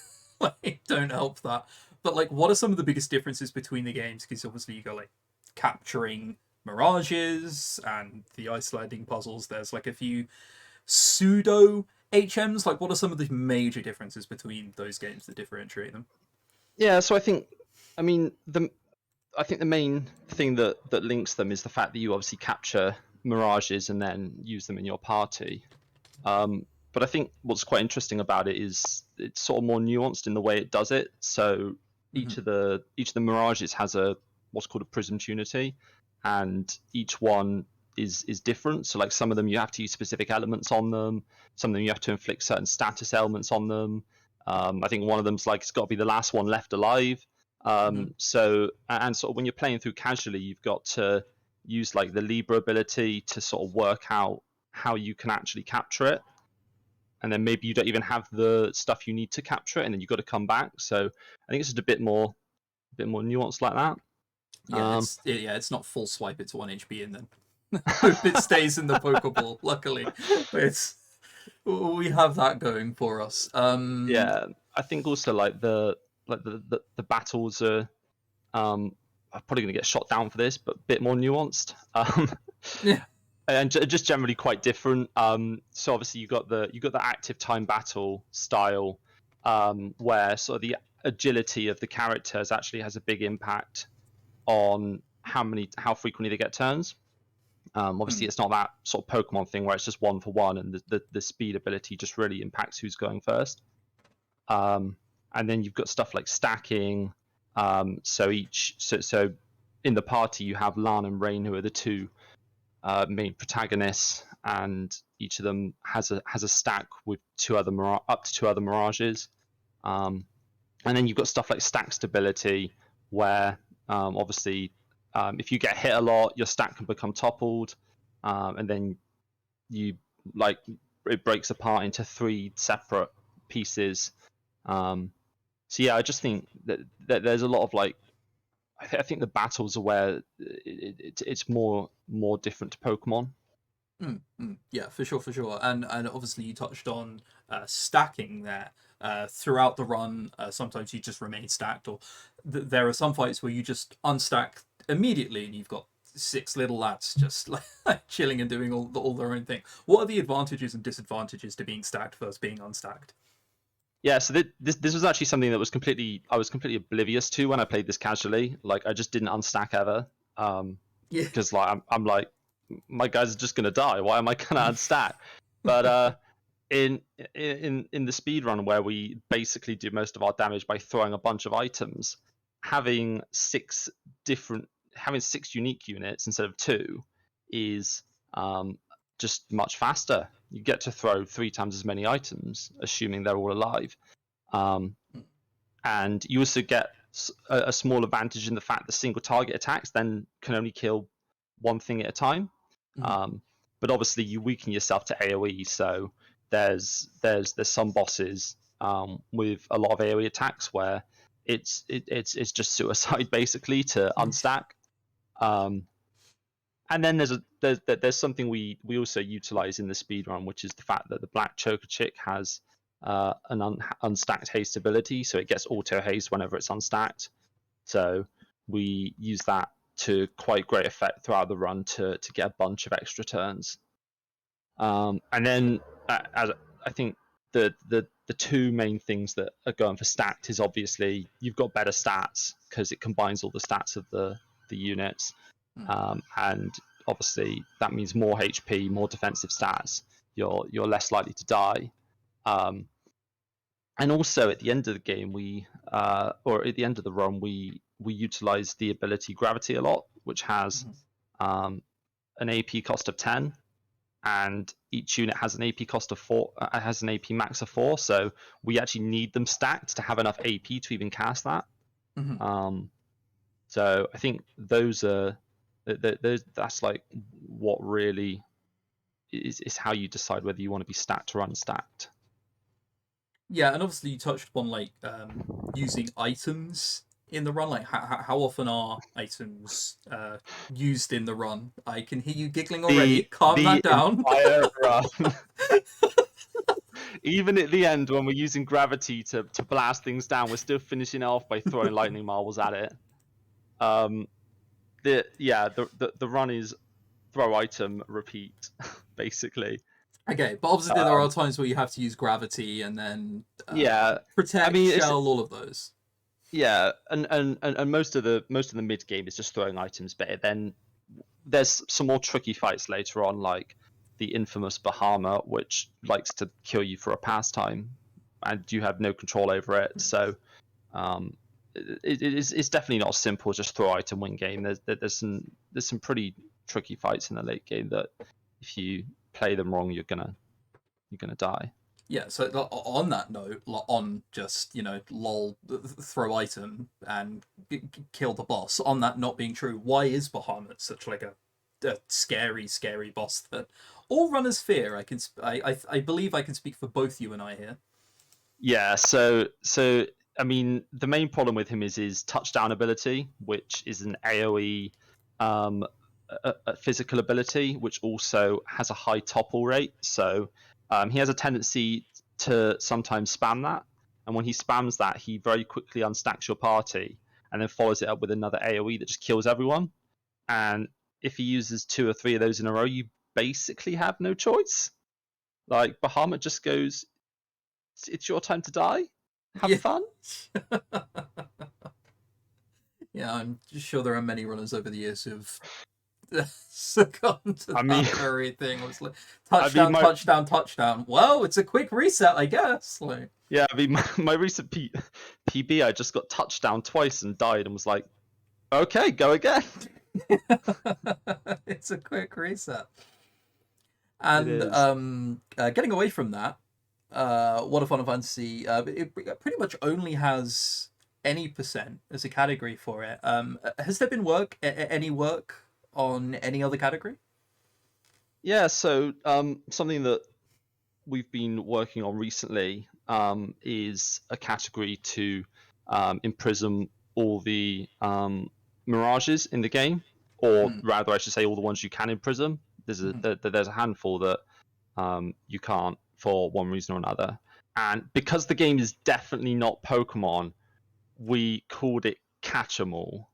don't help that. But, like, what are some of the biggest differences between the games? Because obviously you go, like, capturing mirages and the ice landing puzzles. There's like a few pseudo HMs. Like, what are some of the major differences between those games that differentiate them? Yeah, so I think the main thing that links them is the fact that you obviously capture mirages and then use them in your party. But I think what's quite interesting about it is it's sort of more nuanced in the way it does it. So each of the mirages has what's called a prism tunity, and each one is different. So like some of them you have to use specific elements on them, some of them you have to inflict certain status elements on them. I think one of them's like it's got to be the last one left alive. So and sort of when you're playing through casually, you've got to use like the Libra ability to sort of work out how you can actually capture it, and then maybe you don't even have the stuff you need to capture it, and then you've got to come back. So I think it's just a bit more nuanced like that. Yeah, it's not full swipe. It's 1 HP and then hope it stays in the Pokeball. Luckily, we have that going for us. Yeah, I think also like the battles are I'm probably going to get shot down for this, but a bit more nuanced. Yeah. And just generally quite different. So obviously you got the active time battle style, where sort of the agility of the characters actually has a big impact on how frequently they get turns. Obviously it's not that sort of Pokemon thing where it's just 1 for 1, and the speed ability just really impacts who's going first. And then you've got stuff like stacking. So in the party you have Lan and Rain, who are the two main protagonists, and each of them has a stack with up to 2 other mirages. And then you've got stuff like stack stability, where obviously if you get hit a lot, your stack can become toppled, and then it breaks apart into 3 separate pieces. So yeah, I just think that there's a lot of like I think the battles are where it's more different to Pokemon. Yeah, for sure. And obviously you touched on stacking there. Throughout the run, sometimes you just remain stacked, or there are some fights where you just unstack immediately and you've got 6 little lads just like chilling and doing all their own thing. What are the advantages and disadvantages to being stacked versus being unstacked? Yeah, so this was actually something that I was completely oblivious to when I played this casually. Like I just didn't unstack ever, because like I'm like, my guys are just gonna die. Why am I gonna unstack? But in the speed run where we basically do most of our damage by throwing a bunch of items, having 6 unique units instead of 2 is just much faster. You get to throw 3 times as many items, assuming they're all alive. And you also get a small advantage in the fact that single target attacks then can only kill 1 thing at a time. But obviously you weaken yourself to AoE, so there's some bosses with a lot of AoE attacks where it's just suicide basically to unstack. And then there's something we also utilize in the speedrun, which is the fact that the black Choco Chick has an unstacked haste ability, so it gets auto haste whenever it's unstacked. So we use that to quite great effect throughout the run to get a bunch of extra turns. And then as I think the 2 main things that are going for stacked is obviously you've got better stats because it combines all the stats of the units. And obviously that means more HP, more defensive stats. You're less likely to die. And also at the end of the game, or at the end of the run, we utilize the ability Gravity a lot, which has an AP cost of 10, and each unit has an AP cost of 4. Has an AP max of 4, so we actually need them stacked to have enough AP to even cast that. So I think those are. That's like what really is how you decide whether you want to be stacked or unstacked. Yeah, and obviously you touched upon like using items in the run. Like how often are items used in the run? I can hear you giggling already. Calm that down. Even at the end when we're using Gravity to blast things down, we're still finishing off by throwing lightning marbles at it. the run is throw item, repeat, basically. Okay, but obviously there are times where you have to use gravity and then protect, shell, all of those. Yeah, and most of the mid game is just throwing items, but then there's some more tricky fights later on, like the infamous Bahamut, which likes to kill you for a pastime, and you have no control over it. So it's definitely not simple just throw item win game. There's some pretty tricky fights in the late game that if you play them wrong, you're gonna die. Yeah, so on that note, on just, lol, throw item and kill the boss, on that not being true, why is Bahamut such like a scary, scary boss that all runners fear? I believe I can speak for both you and I here. Yeah, so I mean, the main problem with him is his touchdown ability, which is an AoE a physical ability, which also has a high topple rate. So he has a tendency to sometimes spam that, and when he spams that, he very quickly unstacks your party and then follows it up with another AoE that just kills everyone. And if he uses 2 or 3 of those in a row, you basically have no choice. Like, Bahamut just goes, it's your time to die. Have fun. Yeah, I'm sure there are many runners over the years who've succumbed to that very thing. It was like, touchdown. Well, it's a quick reset, I guess. Like... Yeah, I mean, my recent PB, I just got touchdown twice and died and was like, okay, go again. It's a quick reset. And getting away from that, What a Final Fantasy, it pretty much only has any percent as a category for it. Has there been any work on any other category? Yeah, so something that we've been working on recently is a category to imprison all the mirages in the game, or rather I should say all the ones you can imprison. There's a handful that you can't for one reason or another. And because the game is definitely not Pokemon, we called it Catch 'em All.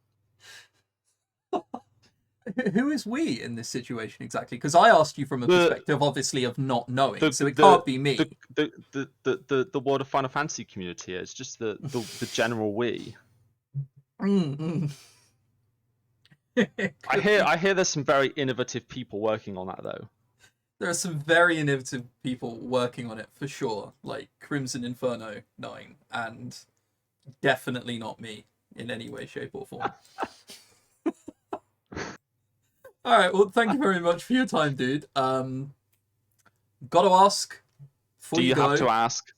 Who is we in this situation exactly? Because I asked you from a perspective, obviously, of not knowing, so it can't be me. The World of Final Fantasy community is just the general we. I hear there's some very innovative people working on that though. There are some very innovative people working on it for sure, like Crimson Inferno 9, and definitely not me in any way, shape, or form. All right, well, thank you very much for your time, dude. Gotta ask. Do you have to ask?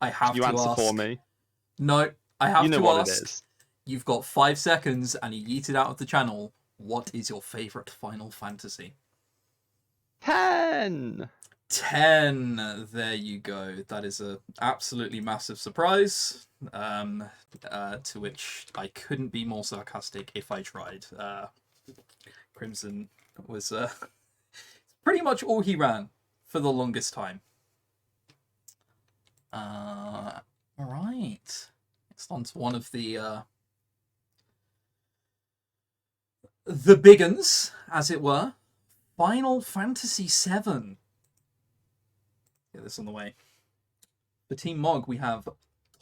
I have to ask. You answer for me. No, I have to ask. You know what it is. You've got 5 seconds, and you yeet it out of the channel. What is your favorite Final Fantasy? 10. 10. There you go. That is a absolutely massive surprise. To which I couldn't be more sarcastic if I tried. Crimson was pretty much all he ran for the longest time. All right. Next on to one of the big uns, as it were. Final Fantasy VII. Get this on the way. For Team Mog, we have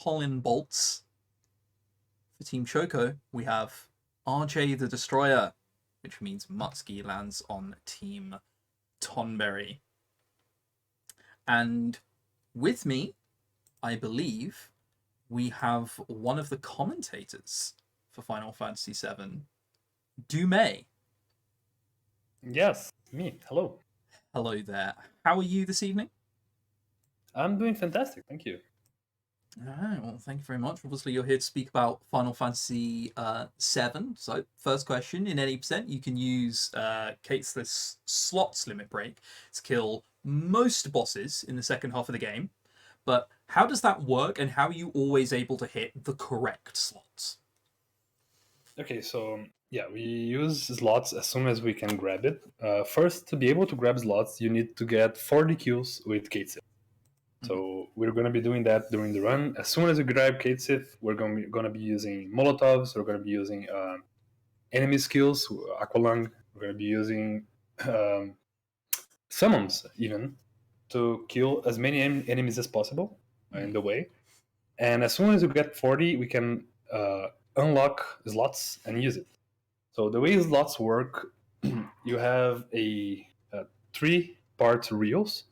Colin Bolts. For Team Choco, we have RJ the Destroyer, which means Mutski lands on Team Tonberry. And with me, I believe, we have one of the commentators for Final Fantasy VII, Dumay. Yes, me. Hello. Hello there. How are you this evening? I'm doing fantastic, thank you. All right, well, thank you very much. Obviously, you're here to speak about Final Fantasy VII. So, first question, in any percent, you can use Kate's slots limit break to kill most bosses in the second half of the game. But how does that work, and how are you always able to hit the correct slots? Okay, so yeah, we use slots as soon as we can grab it. First, to be able to grab slots, you need to get 40 kills with Kate Sith. So we're going to be doing that during the run. As soon as we grab Kate Sith, we're going to be using Molotovs. We're going to be using enemy skills, Aqualung. We're going to be using summons even to kill as many enemies as possible in the way. And as soon as we get 40, we can unlock slots and use it. So the way slots work, you have a 3-part reels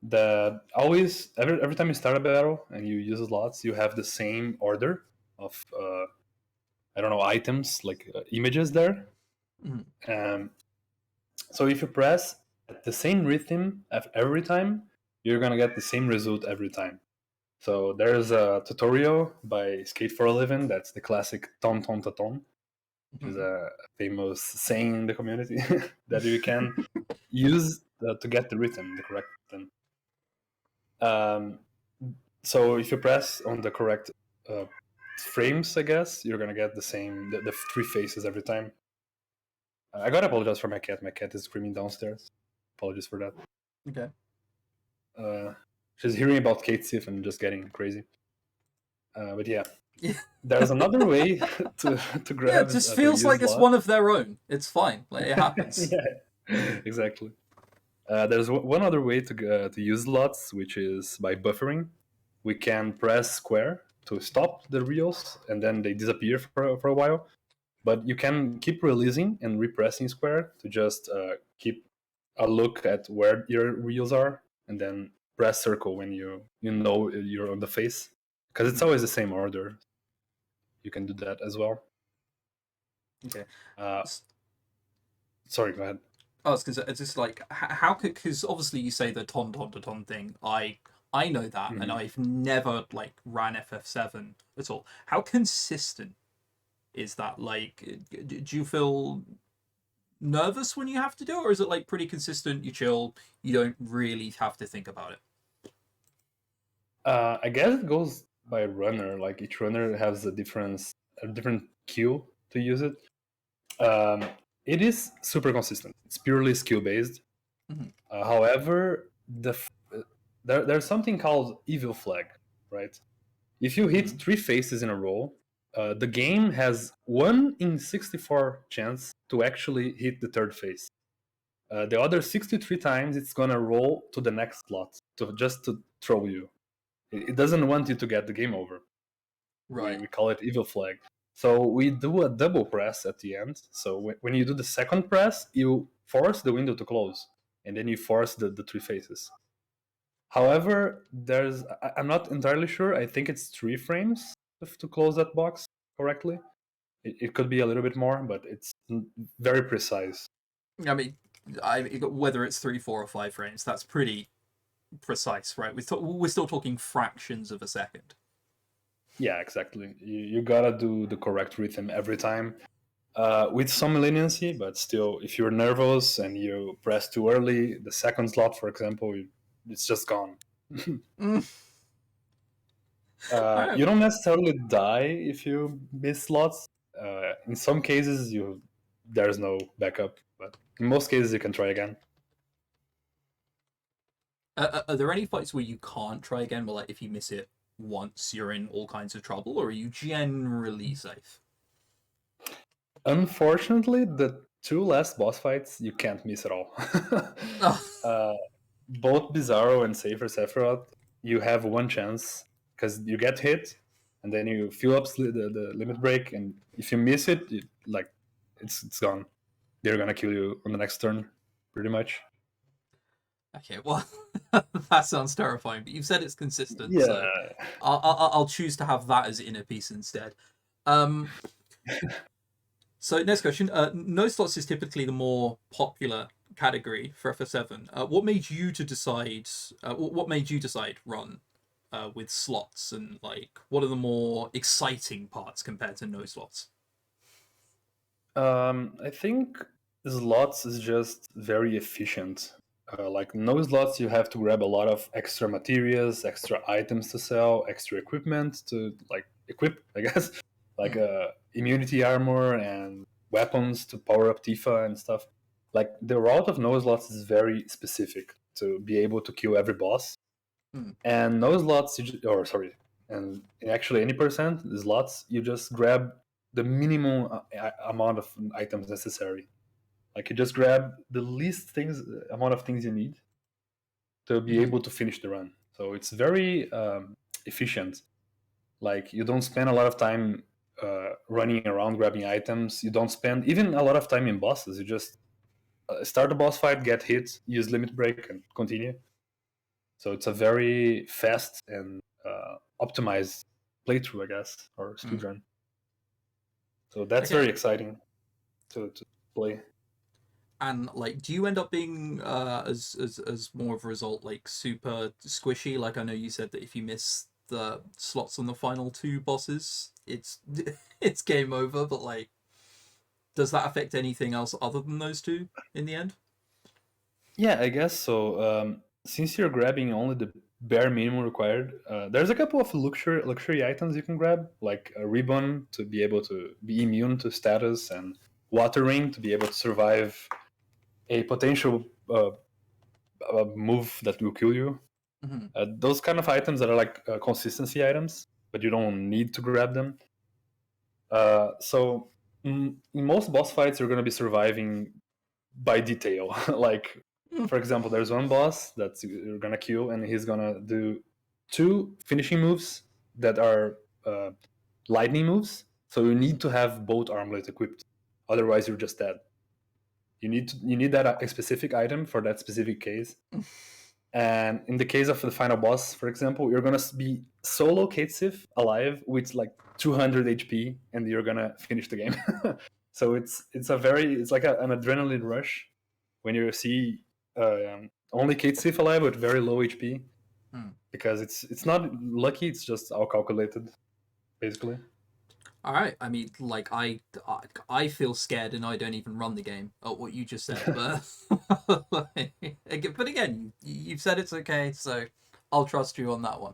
that always, every time you start a battle and you use slots, you have the same order of items like images there. So if you press at the same rhythm every time, you're gonna get the same result every time. So there's a tutorial by Skate for a Living. That's the classic ton ton ta ton, which is a famous saying in the community that you can use to get the rhythm, the correct rhythm. So if you press on the correct frames, I guess you're gonna get the same the 3 faces every time. I gotta apologize for my cat. My cat is screaming downstairs. Apologies for that. Okay. She's hearing about Kate Sif and just getting crazy. But yeah, there's another way to grab. Yeah, it just feels like it's one of their own. It's fine. Like, it happens. Yeah, exactly. There's one other way to use slots, which is by buffering. We can press square to stop the reels, and then they disappear for a while. But you can keep releasing and repressing square to just keep a look at where your reels are, and then press circle when you know you're on the face, because it's always the same order. You can do that as well. Okay. Sorry, go ahead. Oh, it's because it's just like how could, because obviously you say the ton ton to ton thing. I know that, and I've never like ran FF7 at all. How consistent is that? Like, do you feel nervous when you have to do it, or is it like pretty consistent? You chill, you don't really have to think about it. I guess it goes by runner. Like each runner has a different queue to use it. It is super consistent. It's purely skill based. However, there's something called evil flag, right? If you hit 3 faces in a row, the game has 1 in 64 chance to actually hit the 3rd face. The other 63 times, it's gonna roll to the next slot just to throw you. It doesn't want you to get the game over. Right. We call it evil flag. So we do a double press at the end. So when you do the second press, you force the window to close, and then you force the 3 faces. However, I'm not entirely sure. I think it's 3 frames to close that box correctly. It could be a little bit more, but it's very precise. I mean, whether it's 3, 4, or 5 frames, that's pretty precise, right? We're still talking fractions of a second. Yeah, exactly. You gotta do the correct rhythm every time, with some leniency, but still, if you're nervous and you press too early, the second slot, for example, it's just gone. You don't necessarily die if you miss slots. In some cases, there's no backup, but in most cases, you can try again. Are there any fights where you can't try again, but like if you miss it once, you're in all kinds of trouble, or are you generally safe? Unfortunately, the 2 last boss fights you can't miss at all. Both Bizarro and Safer Sephiroth, you have 1 chance because you get hit, and then you fill up the limit break, and if you miss it, it's gone. They're gonna kill you on the next turn, pretty much. Okay, well, that sounds terrifying, but you've said it's consistent, Yeah. so I'll choose to have that as inner peace instead. So next question. No slots is typically the more popular category for FF7. What made you decide run with slots, and like what are the more exciting parts compared to no slots? I think slots is just very efficient. Like no slots, you have to grab a lot of extra materials, extra items to sell, extra equipment to like equip, I guess, like immunity armor and weapons to power up Tifa and stuff. Like the route of no slots is very specific to be able to kill every boss. And no slots, and actually any percent slots, you just grab the minimum amount of items necessary. Like you just grab the least amount of things you need to be able to finish the run. So it's very efficient. Like you don't spend a lot of time running around grabbing items. You don't spend even a lot of time in bosses. You just start the boss fight, get hit, use limit break, and continue. So it's a very fast and optimized playthrough, I guess, or speedrun. So that's very exciting to play. And like, do you end up being as more of a result like super squishy? Like I know you said that if you miss the slots on the final 2 bosses, it's it's game over. But like, does that affect anything else other than those 2 in the end? Yeah, I guess so. Since you're grabbing only the bare minimum required, there's a couple of luxury items you can grab, like a ribbon to be able to be immune to status, and water ring to be able to survive a potential move that will kill you. Those kind of items that are like consistency items, but you don't need to grab them. So in most boss fights, you're going to be surviving by detail. Like, for example, there's one boss that you're going to kill, and he's going to do 2 finishing moves that are lightning moves. So you need to have both armlets equipped. Otherwise, you're just dead. You need that a specific item for that specific case. And in the case of the final boss, for example, you're gonna be solo Katesif alive with like 200 HP, and you're gonna finish the game. So it's like an adrenaline rush when you see only Katesif alive with very low HP, because it's not lucky; it's just all calculated, basically. All right. I mean, like I feel scared, and I don't even run the game. What you just said, but but again, you've said it's okay, so I'll trust you on that one.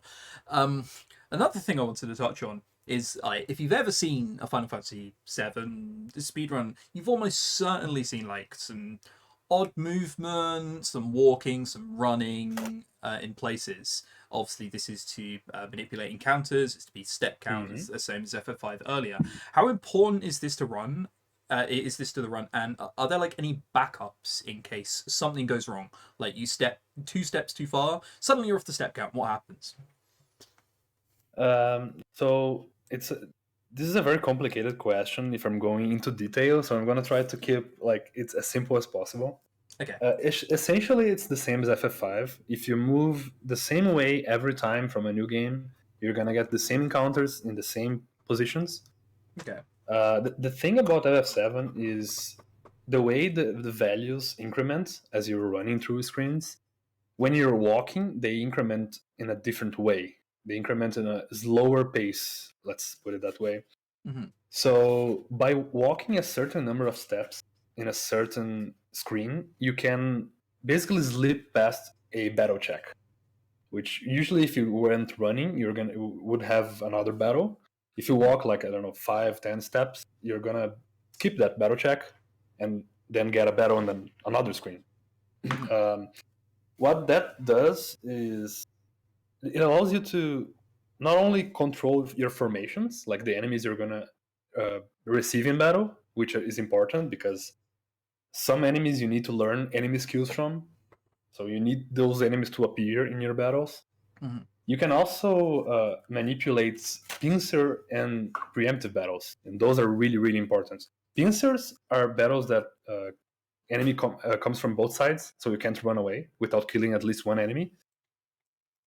Another thing I wanted to touch on is if you've ever seen a Final Fantasy VII speedrun, you've almost certainly seen like some odd movement, some walking, some running in places. Obviously, this is to manipulate encounters. It's to be step count, the same as FF5 earlier. How important is this to run? Is this to the run? And are there like any backups in case something goes wrong? Like you step 2 steps too far, suddenly you're off the step count. What happens? So this is a very complicated question if I'm going into detail. So I'm gonna try to keep like it's as simple as possible. Okay. Essentially, it's the same as FF5. If you move the same way every time from a new game, you're gonna get the same encounters in the same positions. Okay. The thing about FF7 is the way the values increment as you're running through screens. When you're walking, they increment in a different way. They increment in a slower pace, let's put it that way. So by walking a certain number of steps in a certain screen, you can basically slip past a battle check, which usually if you weren't running, would have another battle. If you walk like, I don't know, 5-10 steps, you're gonna skip that battle check and then get a battle on then another screen. What that does is it allows you to not only control your formations, like the enemies you're gonna receive in battle, which is important because some enemies you need to learn enemy skills from, so you need those enemies to appear in your battles. You can also manipulate pincer and preemptive battles, and those are really, really important. Pincers are battles that enemy comes from both sides, so you can't run away without killing at least one enemy.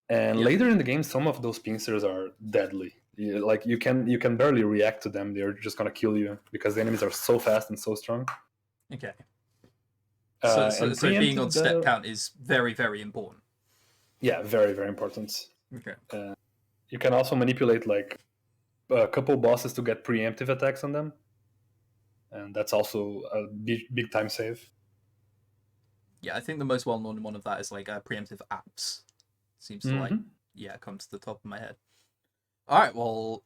And later in the game, some of those pincers are deadly. Like you can barely react to them; they're just gonna kill you because the enemies are so fast and so strong. Okay. So being on step count is very, very important. Yeah, very, very important. Okay. You can also manipulate like a couple bosses to get preemptive attacks on them, and that's also a big time save. Yeah, I think the most well-known one of that is like preemptive apps. Seems to like, come to the top of my head. All right, well,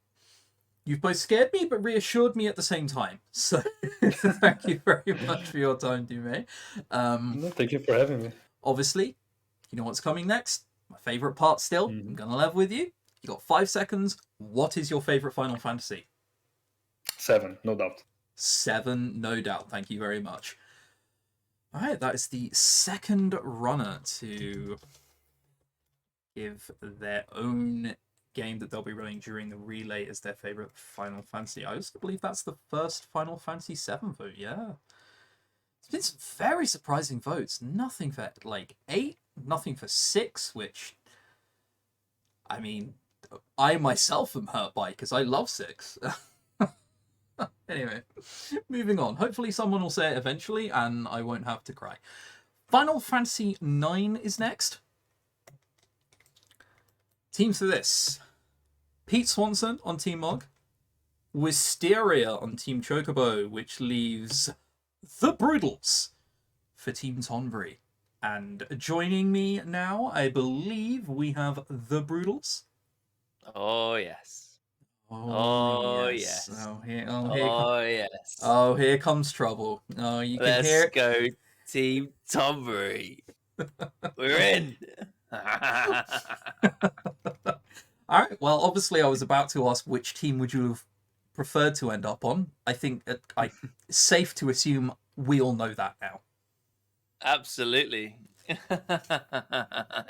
you've both scared me but reassured me at the same time. So thank you very much for your time, Dume. No, thank you for having me. Obviously, you know what's coming next. My favorite part still. I'm gonna level with you. You got 5 seconds. What is your favorite Final Fantasy? 7, no doubt. 7, no doubt. Thank you very much. All right, that is the second runner to give their own game that they'll be running during the relay as their favorite Final Fantasy. I also believe that's the first Final Fantasy VII vote. Yeah, it's been some very surprising votes. Nothing for like 8, nothing for 6, which, I mean, I myself am hurt by because I love 6. Anyway, moving on. Hopefully someone will say it eventually and I won't have to cry. Final Fantasy IX is next. Teams for this: Pete Swanson on Team Mog, Wisteria on Team Chocobo, which leaves the Brutals for Team Tonbury. And joining me now, I believe we have the Brutals. Oh, yes. Oh, yes. Here comes trouble. Oh, you can hear it. Let's go, Team Tonbury. We're in. All right. Well, obviously, I was about to ask which team would you have preferred to end up on. I think it's safe to assume we all know that now. Absolutely.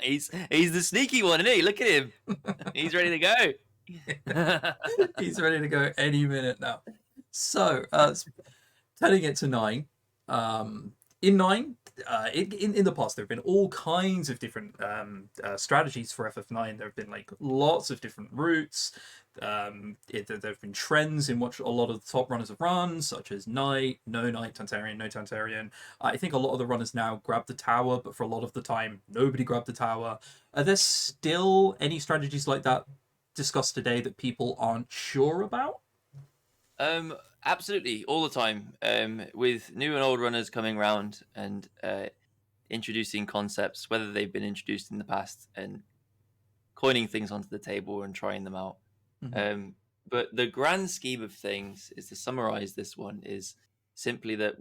He's the sneaky one, isn't he? Look at him. He's ready to go. He's ready to go any minute now. So, turning it to 9. In 9, in the past, there have been all kinds of different strategies for FF9. There have been like lots of different routes. There have been trends in what a lot of the top runners have run, such as Knight, no Knight, Tantarian, no Tantarian. I think a lot of the runners now grab the tower, but for a lot of the time, nobody grabbed the tower. Are there still any strategies like that discussed today that people aren't sure about? Absolutely, all the time. With new and old runners coming around and introducing concepts, whether they've been introduced in the past, and coining things onto the table and trying them out. Mm-hmm. But the grand scheme of things, is to summarize this one, is simply that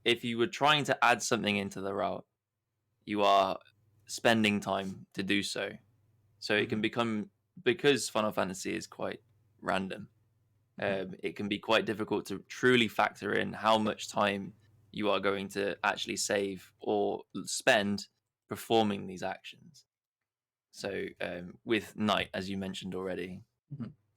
if you were trying to add something into the route, you are spending time to do so. So it can become, because Final Fantasy is quite random, it can be quite difficult to truly factor in how much time you are going to actually save or spend performing these actions. So with Knight, as you mentioned already,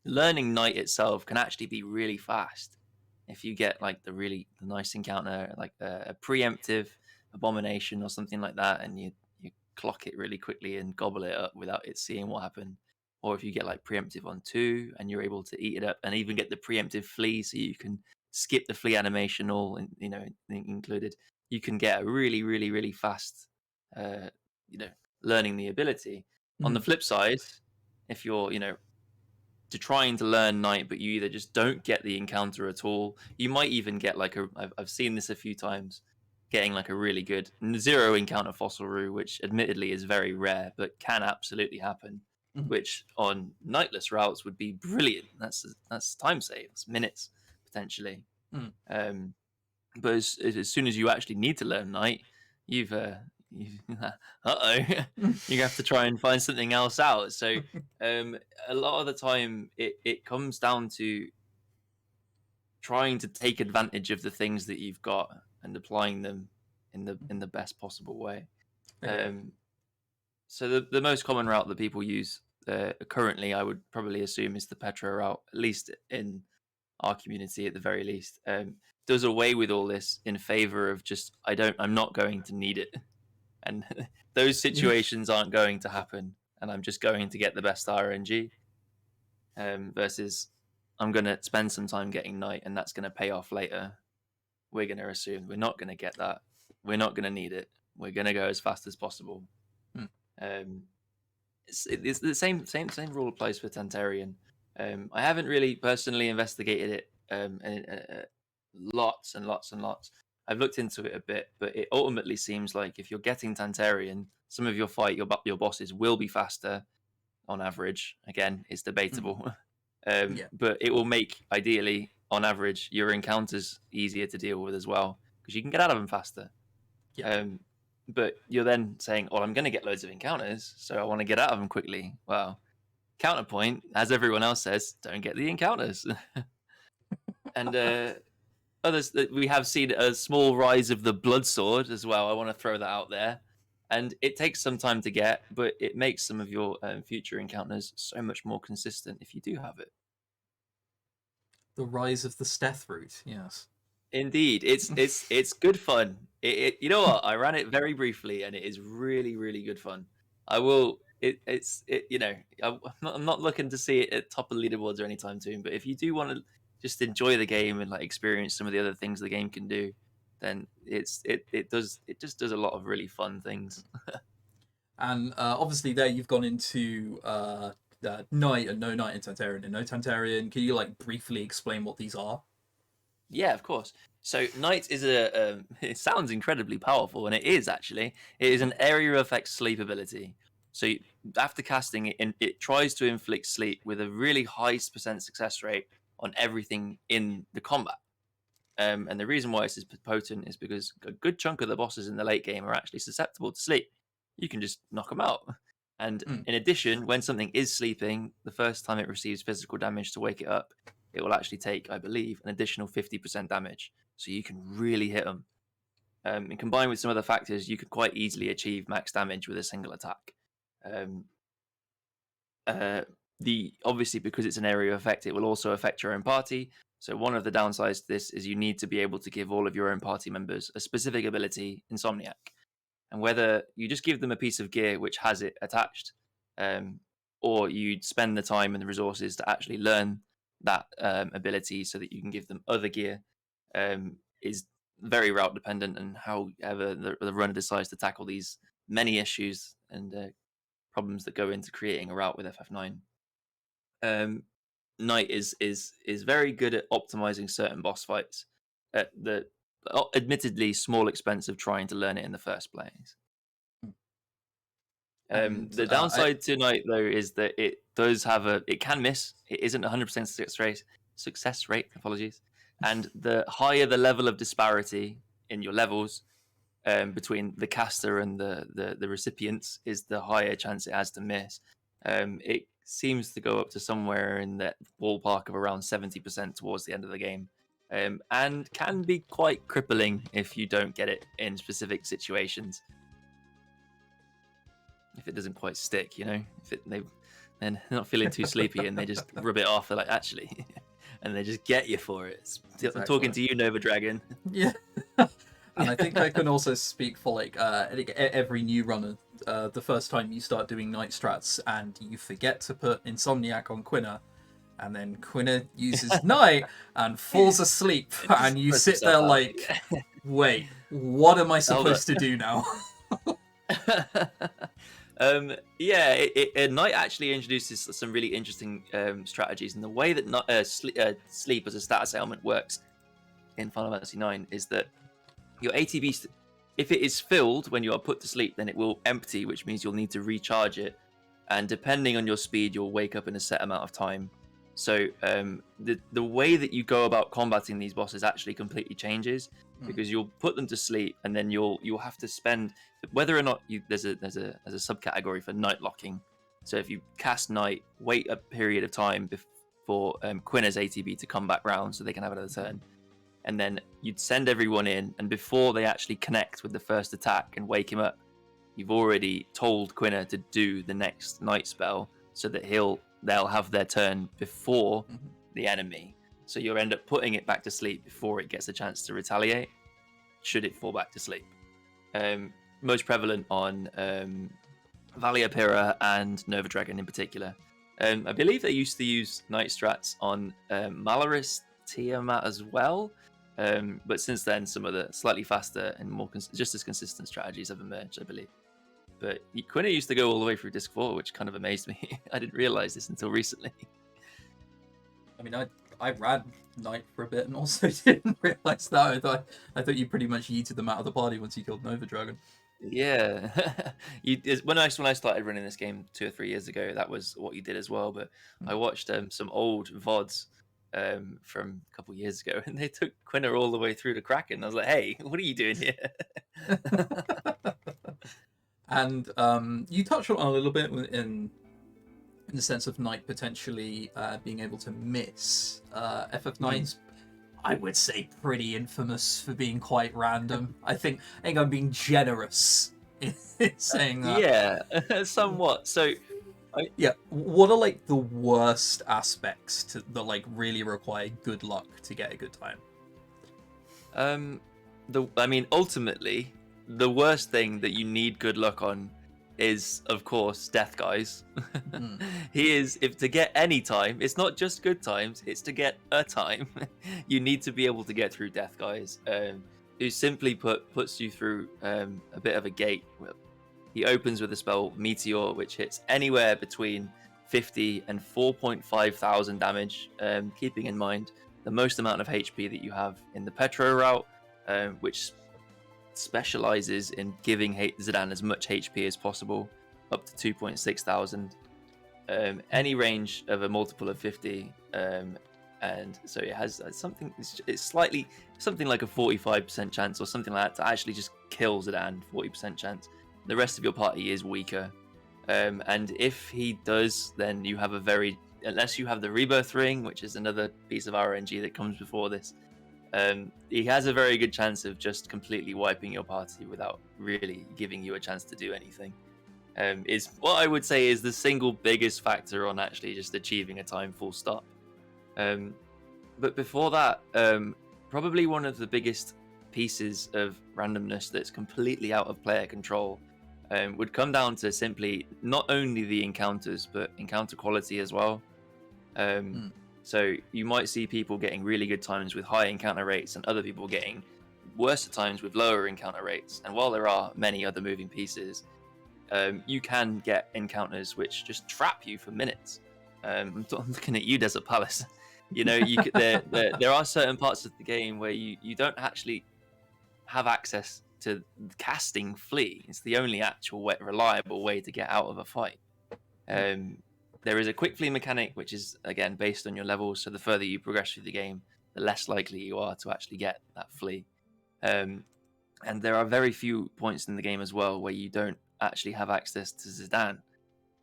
learning Knight itself can actually be really fast. If you get like the nice encounter, like a preemptive abomination or something like that, and you clock it really quickly and gobble it up without it seeing what happened. Or if you get like preemptive on 2 and you're able to eat it up, and even get the preemptive flee, so you can skip the flee animation all, included, you can get a really, really, really fast, learning the ability. On the flip side, if you're, trying to learn Knight, but you either just don't get the encounter at all, you might even get like I've seen this a few times, getting like a really good 0 encounter fossil rue, which admittedly is very rare, but can absolutely happen. Which on Knightless routes would be brilliant. That's time save. It's minutes potentially. But as soon as you actually need to learn Knight, you have to try and find something else out. So a lot of the time it comes down to trying to take advantage of the things that you've got and applying them in the best possible way. So the most common route that people use currently, I would probably assume, is the Petra route, at least in our community, at the very least. Does away with all this in favor of just, I'm not going to need it. And those situations aren't going to happen. And I'm just going to get the best RNG. Versus, I'm going to spend some time getting Knight, and that's going to pay off later. We're going to assume we're not going to get that. We're not going to need it. We're going to go as fast as possible. It's the same rule applies for Tantarian. I haven't really personally investigated it lots and lots and lots. I've looked into it a bit, but it ultimately seems like if you're getting Tantarian, some of your your bosses will be faster on average. Again, it's debatable. But it will make, ideally, on average, your encounters easier to deal with as well, because you can get out of them faster. But you're then saying, I'm going to get loads of encounters, so I want to get out of them quickly. Well, counterpoint, as everyone else says, don't get the encounters. And others that we have seen a small rise of the blood sword as well. I want to throw that out there. And it takes some time to get, but it makes some of your future encounters so much more consistent if you do have it. The rise of the Steth route, yes. Indeed, it's good fun. You know what? I ran it very briefly, and it is really, really good fun. I will. It's you know, I'm not looking to see it at top of the leaderboards or anytime soon. But if you do want to just enjoy the game and like experience some of the other things the game can do, then it just does a lot of really fun things. And obviously, there you've gone into Knight and No Knight in Tantarian and No Tantarian. Can you like briefly explain what these are? Yeah, of course. So Knight is it sounds incredibly powerful, and it is actually. It is an area effect sleep ability. So after casting it, it tries to inflict sleep with a really high percent success rate on everything in the combat. And the reason why it's is potent is because a good chunk of the bosses in the late game are actually susceptible to sleep. You can just knock them out. And in addition, when something is sleeping, the first time it receives physical damage to wake it up, it will actually take, I believe, an additional 50% damage. So you can really hit them. And combined with some other factors, you could quite easily achieve max damage with a single attack. Obviously, because it's an area effect, it will also affect your own party. So one of the downsides to this is you need to be able to give all of your own party members a specific ability, Insomniac. And whether you just give them a piece of gear which has it attached, or you spend the time and the resources to actually learn that ability so that you can give them other gear, is very route dependent, and however the runner decides to tackle these many issues and problems that go into creating a route with FF9. Knight is very good at optimizing certain boss fights at the admittedly small expense of trying to learn it in the first place. The downside to Knight though is that it does have it can miss. It isn't 100% success rate. Apologies. And the higher the level of disparity in your levels between the caster and the recipients, is the higher chance it has to miss. It seems to go up to somewhere in that ballpark of around 70% towards the end of the game, and can be quite crippling if you don't get it in specific situations. If it doesn't quite stick, you know, they're not feeling too sleepy and they just rub it off, they're like, actually, and they just get you for it. Exactly. I'm talking to you, Nova Dragon. Yeah. And I think I can also speak for like every new runner. The first time you start doing Knight strats and you forget to put Insomniac on Quina, and then Quina uses Knight and falls asleep, and you sit there like, wait, what am I supposed to do now? Knight actually introduces some really interesting strategies, and the way that sleep as a status element works in Final Fantasy IX is that your ATB, if it is filled when you are put to sleep, then it will empty, which means you'll need to recharge it. And depending on your speed, you'll wake up in a set amount of time. So the way that you go about combating these bosses actually completely changes, because you'll put them to sleep, and then you'll have to spend, whether or not there's a subcategory for night locking. So if you cast Night, wait a period of time for Quina's ATB to come back round so they can have another turn. And then you'd send everyone in, and before they actually connect with the first attack and wake him up, you've already told Quina to do the next Night spell so that they'll have their turn before the enemy. So you'll end up putting it back to sleep before it gets a chance to retaliate, should it fall back to sleep. Most prevalent on Valia Pyrrha and Nova Dragon in particular. I believe they used to use Night strats on Malaris Tiamat as well. But since then, some of the slightly faster and more just as consistent strategies have emerged, I believe. But Quina used to go all the way through Disc 4, which kind of amazed me. I didn't realize this until recently. I mean, I ran Knight for a bit and also didn't realize that. I thought you pretty much yeeted them out of the party once you killed Nova Dragon. Yeah. When I started running this game 2 or 3 years ago, that was what you did as well. But I watched some old VODs from a couple of years ago, and they took Quina all the way through to Kraken. I was like, hey, what are you doing here? And you touched on it a little bit in the sense of Knight potentially being able to miss. FF9's I would say pretty infamous for being quite random. I think I'm being generous in saying that. Yeah, somewhat. So, Yeah, what are like the worst aspects that like really require good luck to get a good time? I mean, ultimately, the worst thing that you need good luck on is, of course, death guys. If to get any time, it's not just good times, it's to get a time. You need to be able to get through death guys, who simply puts you through a bit of a gate. He opens with the spell Meteor, which hits anywhere between 50 and 4.5 thousand damage, keeping in mind the most amount of HP that you have in the Petro route, which specializes in giving Zidane as much HP as possible, up to 2.6 thousand. Any range of a multiple of 50, and so it has something. It's slightly something like a 45% chance or something like that to actually just kill Zidane. 40% chance. The rest of your party is weaker, and if he does, then you have unless you have the Rebirth Ring, which is another piece of RNG that comes before this. He has a very good chance of just completely wiping your party without really giving you a chance to do anything. Is what I would say is the single biggest factor on actually just achieving a time full stop. But before that, probably one of the biggest pieces of randomness that's completely out of player control would come down to simply not only the encounters, but encounter quality as well. So you might see people getting really good times with high encounter rates and other people getting worse times with lower encounter rates. And while there are many other moving pieces, you can get encounters which just trap you for minutes. I'm looking at you, Desert Palace. You know, there are certain parts of the game where you don't actually have access to casting Flee. It's the only actual reliable way to get out of a fight. There is a quick flee mechanic, which is, again, based on your levels. So the further you progress through the game, the less likely you are to actually get that flee. And there are very few points in the game as well where you don't actually have access to Zidane.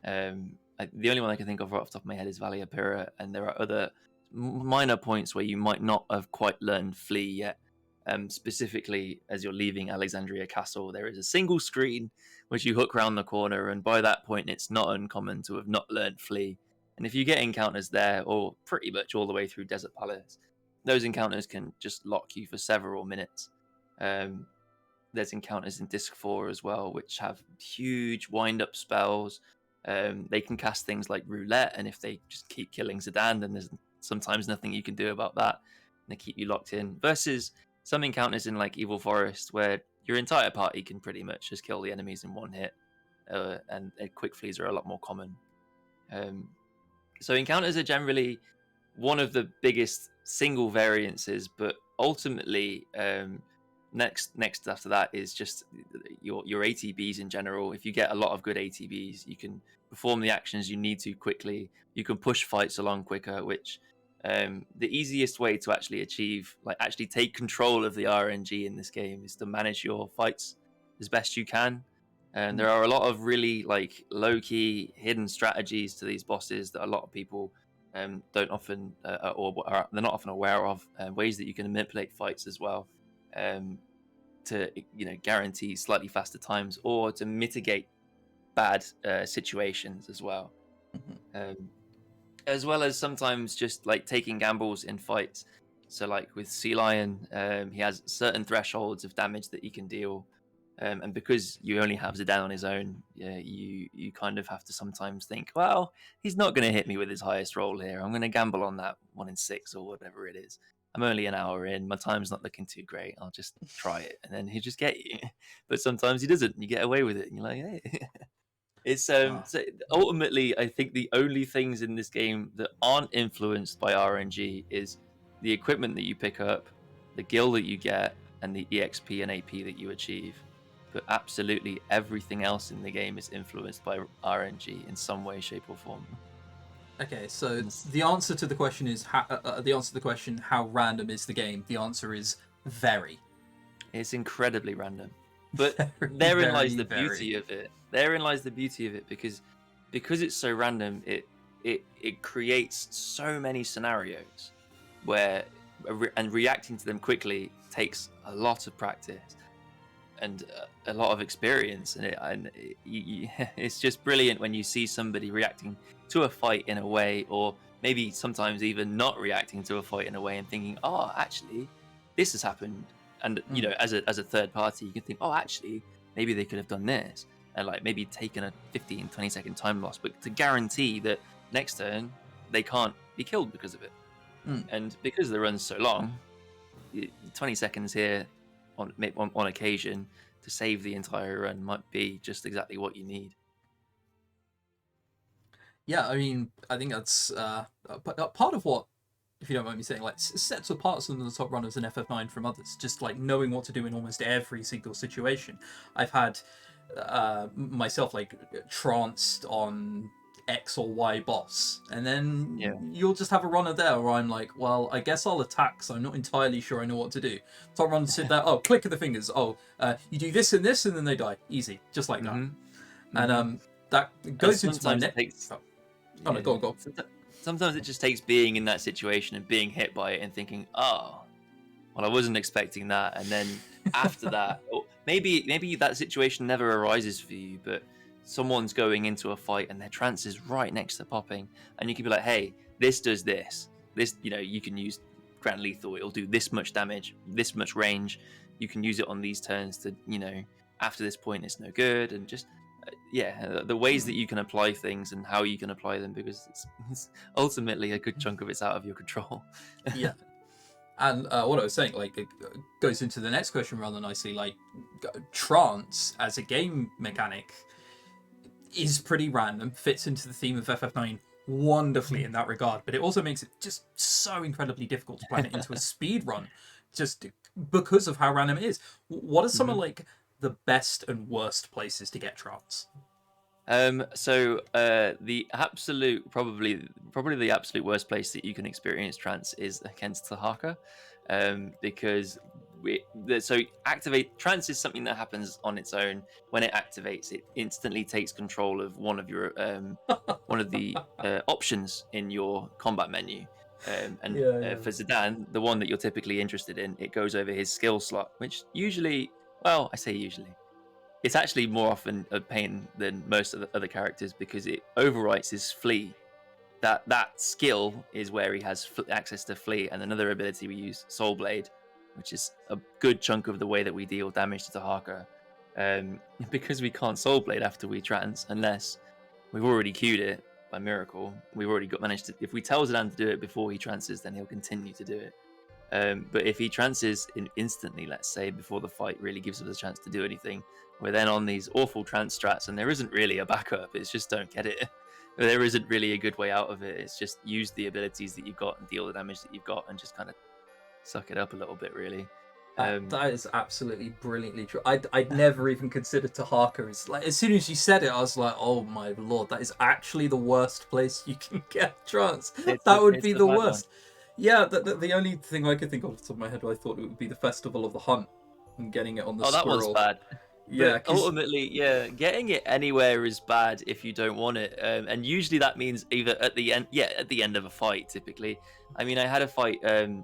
The only one I can think of right off the top of my head is Valia Pira, and there are other minor points where you might not have quite learned flee yet. Specifically, as you're leaving Alexandria Castle, there is a single screen which you hook round the corner, and by that point it's not uncommon to have not learned flee. And if you get encounters there, or pretty much all the way through Desert Palace, those encounters can just lock you for several minutes. There's encounters in Disc 4 as well, which have huge wind-up spells. They can cast things like Roulette, and if they just keep killing Zidane, then there's sometimes nothing you can do about that. And they keep you locked in. Versus some encounters in like Evil Forest, where your entire party can pretty much just kill the enemies in one hit, and quick flees are a lot more common. So encounters are generally one of the biggest single variances, but ultimately, next after that is just your ATBs in general. If you get a lot of good ATBs, you can perform the actions you need to quickly. You can push fights along quicker, which the easiest way to actually achieve, actually take control of the RNG in this game is to manage your fights as best you can. And there are a lot of really low-key hidden strategies to these bosses that a lot of people don't often they're not often aware of, ways that you can manipulate fights as well, to guarantee slightly faster times or to mitigate bad situations as well. As well as sometimes just taking gambles in fights. So with Sea Lion, he has certain thresholds of damage that he can deal, and because you only have Zidane on his own, you kind of have to sometimes think, well, he's not going to hit me with his highest roll here. I'm going to gamble on that 1 in 6 or whatever it is. I'm only an hour in, my time's not looking too great, I'll just try it, and then he'll just get you. But sometimes he doesn't, and you get away with it, and you're like, hey. It's so ultimately, I think the only things in this game that aren't influenced by RNG is the equipment that you pick up, the gil that you get, and the EXP and AP that you achieve. But absolutely everything else in the game is influenced by RNG in some way, shape, or form. Okay, so the answer to the question is how random is the game? The answer is very. It's incredibly random, but therein lies the beauty of it. Therein lies the beauty of it because it's so random. It creates so many scenarios where and reacting to them quickly takes a lot of practice and a lot of experience, and it's just brilliant when you see somebody reacting to a fight in a way, or maybe sometimes even not reacting to a fight in a way and thinking, oh, actually this has happened, and you know, as a third party, you can think, oh, actually maybe they could have done this, and like maybe taken a 15-20 second time loss, but to guarantee that next turn they can't be killed because of it. And because the run's so long, 20 seconds here on occasion to save the entire run might be just exactly what you need. Yeah, I mean, I think that's part of what, if you don't mind me saying, like sets apart some of the top runners in FF9 from others. Just like knowing what to do in almost every single situation. I've had myself like tranced on X or Y boss, and then you'll just have a runner there where I'm like, well, I guess I'll attack because I'm not entirely sure I know what to do. Top runners sit there, oh, click of the fingers, oh, you do this and this, and then they die. Easy, just like that. And that goes into my next... Oh, no, go on. Sometimes it just takes being in that situation and being hit by it and thinking, oh, well, I wasn't expecting that. And then after that, or maybe that situation never arises for you, but someone's going into a fight and their trance is right next to popping, and you can be like, hey, this does this. This, you know, you can use Grand Lethal. It'll do this much damage, this much range. You can use it on these turns to, you know, after this point, it's no good. And just... the ways that you can apply things and how you can apply them, because it's ultimately a good chunk of it's out of your control. Yeah. And what I was saying, like, it goes into the next question rather nicely. Like, trance as a game mechanic is pretty random, fits into the theme of FF9 wonderfully in that regard, but it also makes it just so incredibly difficult to plan it into a speed run, just because of how random it is. What are some of like the best and worst places to get trance? So the absolute, probably the absolute worst place that you can experience trance is against the Haka, because trance is something that happens on its own. When it activates, it instantly takes control of one of your one of the options in your combat menu. For Zidane, the one that you're typically interested in, it goes over his skill slot, which usually, well, I say usually, it's actually more often a pain than most of the other characters, because it overwrites his flee. That skill is where he has access to flee, and another ability we use, Soul Blade, which is a good chunk of the way that we deal damage to Tahaka. Because we can't Soul Blade after we trance, unless we've already queued it by miracle. We've already managed to. If we tell Zidane to do it before he trances, then he'll continue to do it. But if he trances instantly, let's say, before the fight really gives us a chance to do anything, we're then on these awful trance strats, and there isn't really a backup. It's just don't get it. There isn't really a good way out of it. It's just use the abilities that you've got and deal the damage that you've got, and just kind of suck it up a little bit, really. That is absolutely brilliantly true. I'd never even considered Tahaka as, like, as soon as you said it, I was like, oh my lord, that is actually the worst place you can get trance. That would be the worst. Yeah, the only thing I could think of off the top of my head, I thought it would be the Festival of the Hunt and getting it on the squirrel. That one's bad. Yeah, but ultimately, getting it anywhere is bad if you don't want it, and usually that means either at the end of a fight. Typically, I mean, I had a fight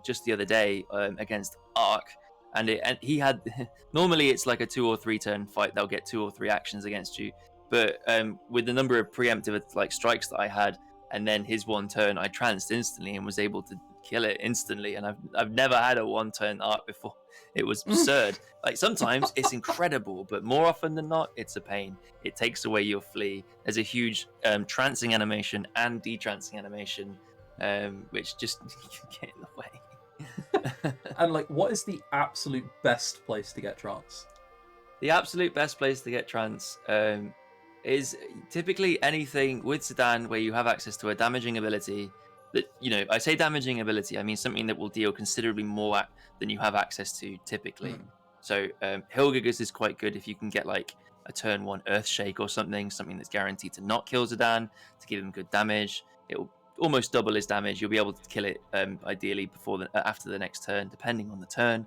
just the other day against Ark, and he had normally it's like a 2 or 3 turn fight. They'll get 2 or 3 actions against you, but with the number of preemptive like strikes that I had, and then his 1 turn, I tranced instantly and was able to kill it instantly. And I've never had a 1 turn Ark before. It was absurd. Like, sometimes it's incredible, but more often than not, it's a pain. It takes away your flee. There's a huge trancing animation and detrancing animation, which just get in the way. And like, what is the absolute best place to get trance? The absolute best place to get trance is typically anything with Zidane where you have access to a damaging ability. That, you know, I say damaging ability, I mean something that will deal considerably more than you have access to typically. So Hilgigus is quite good if you can get like a turn 1 Earthshake or something that's guaranteed to not kill Zidane, to give him good damage. It will almost double his damage. You'll be able to kill it ideally after the next turn, depending on the turn.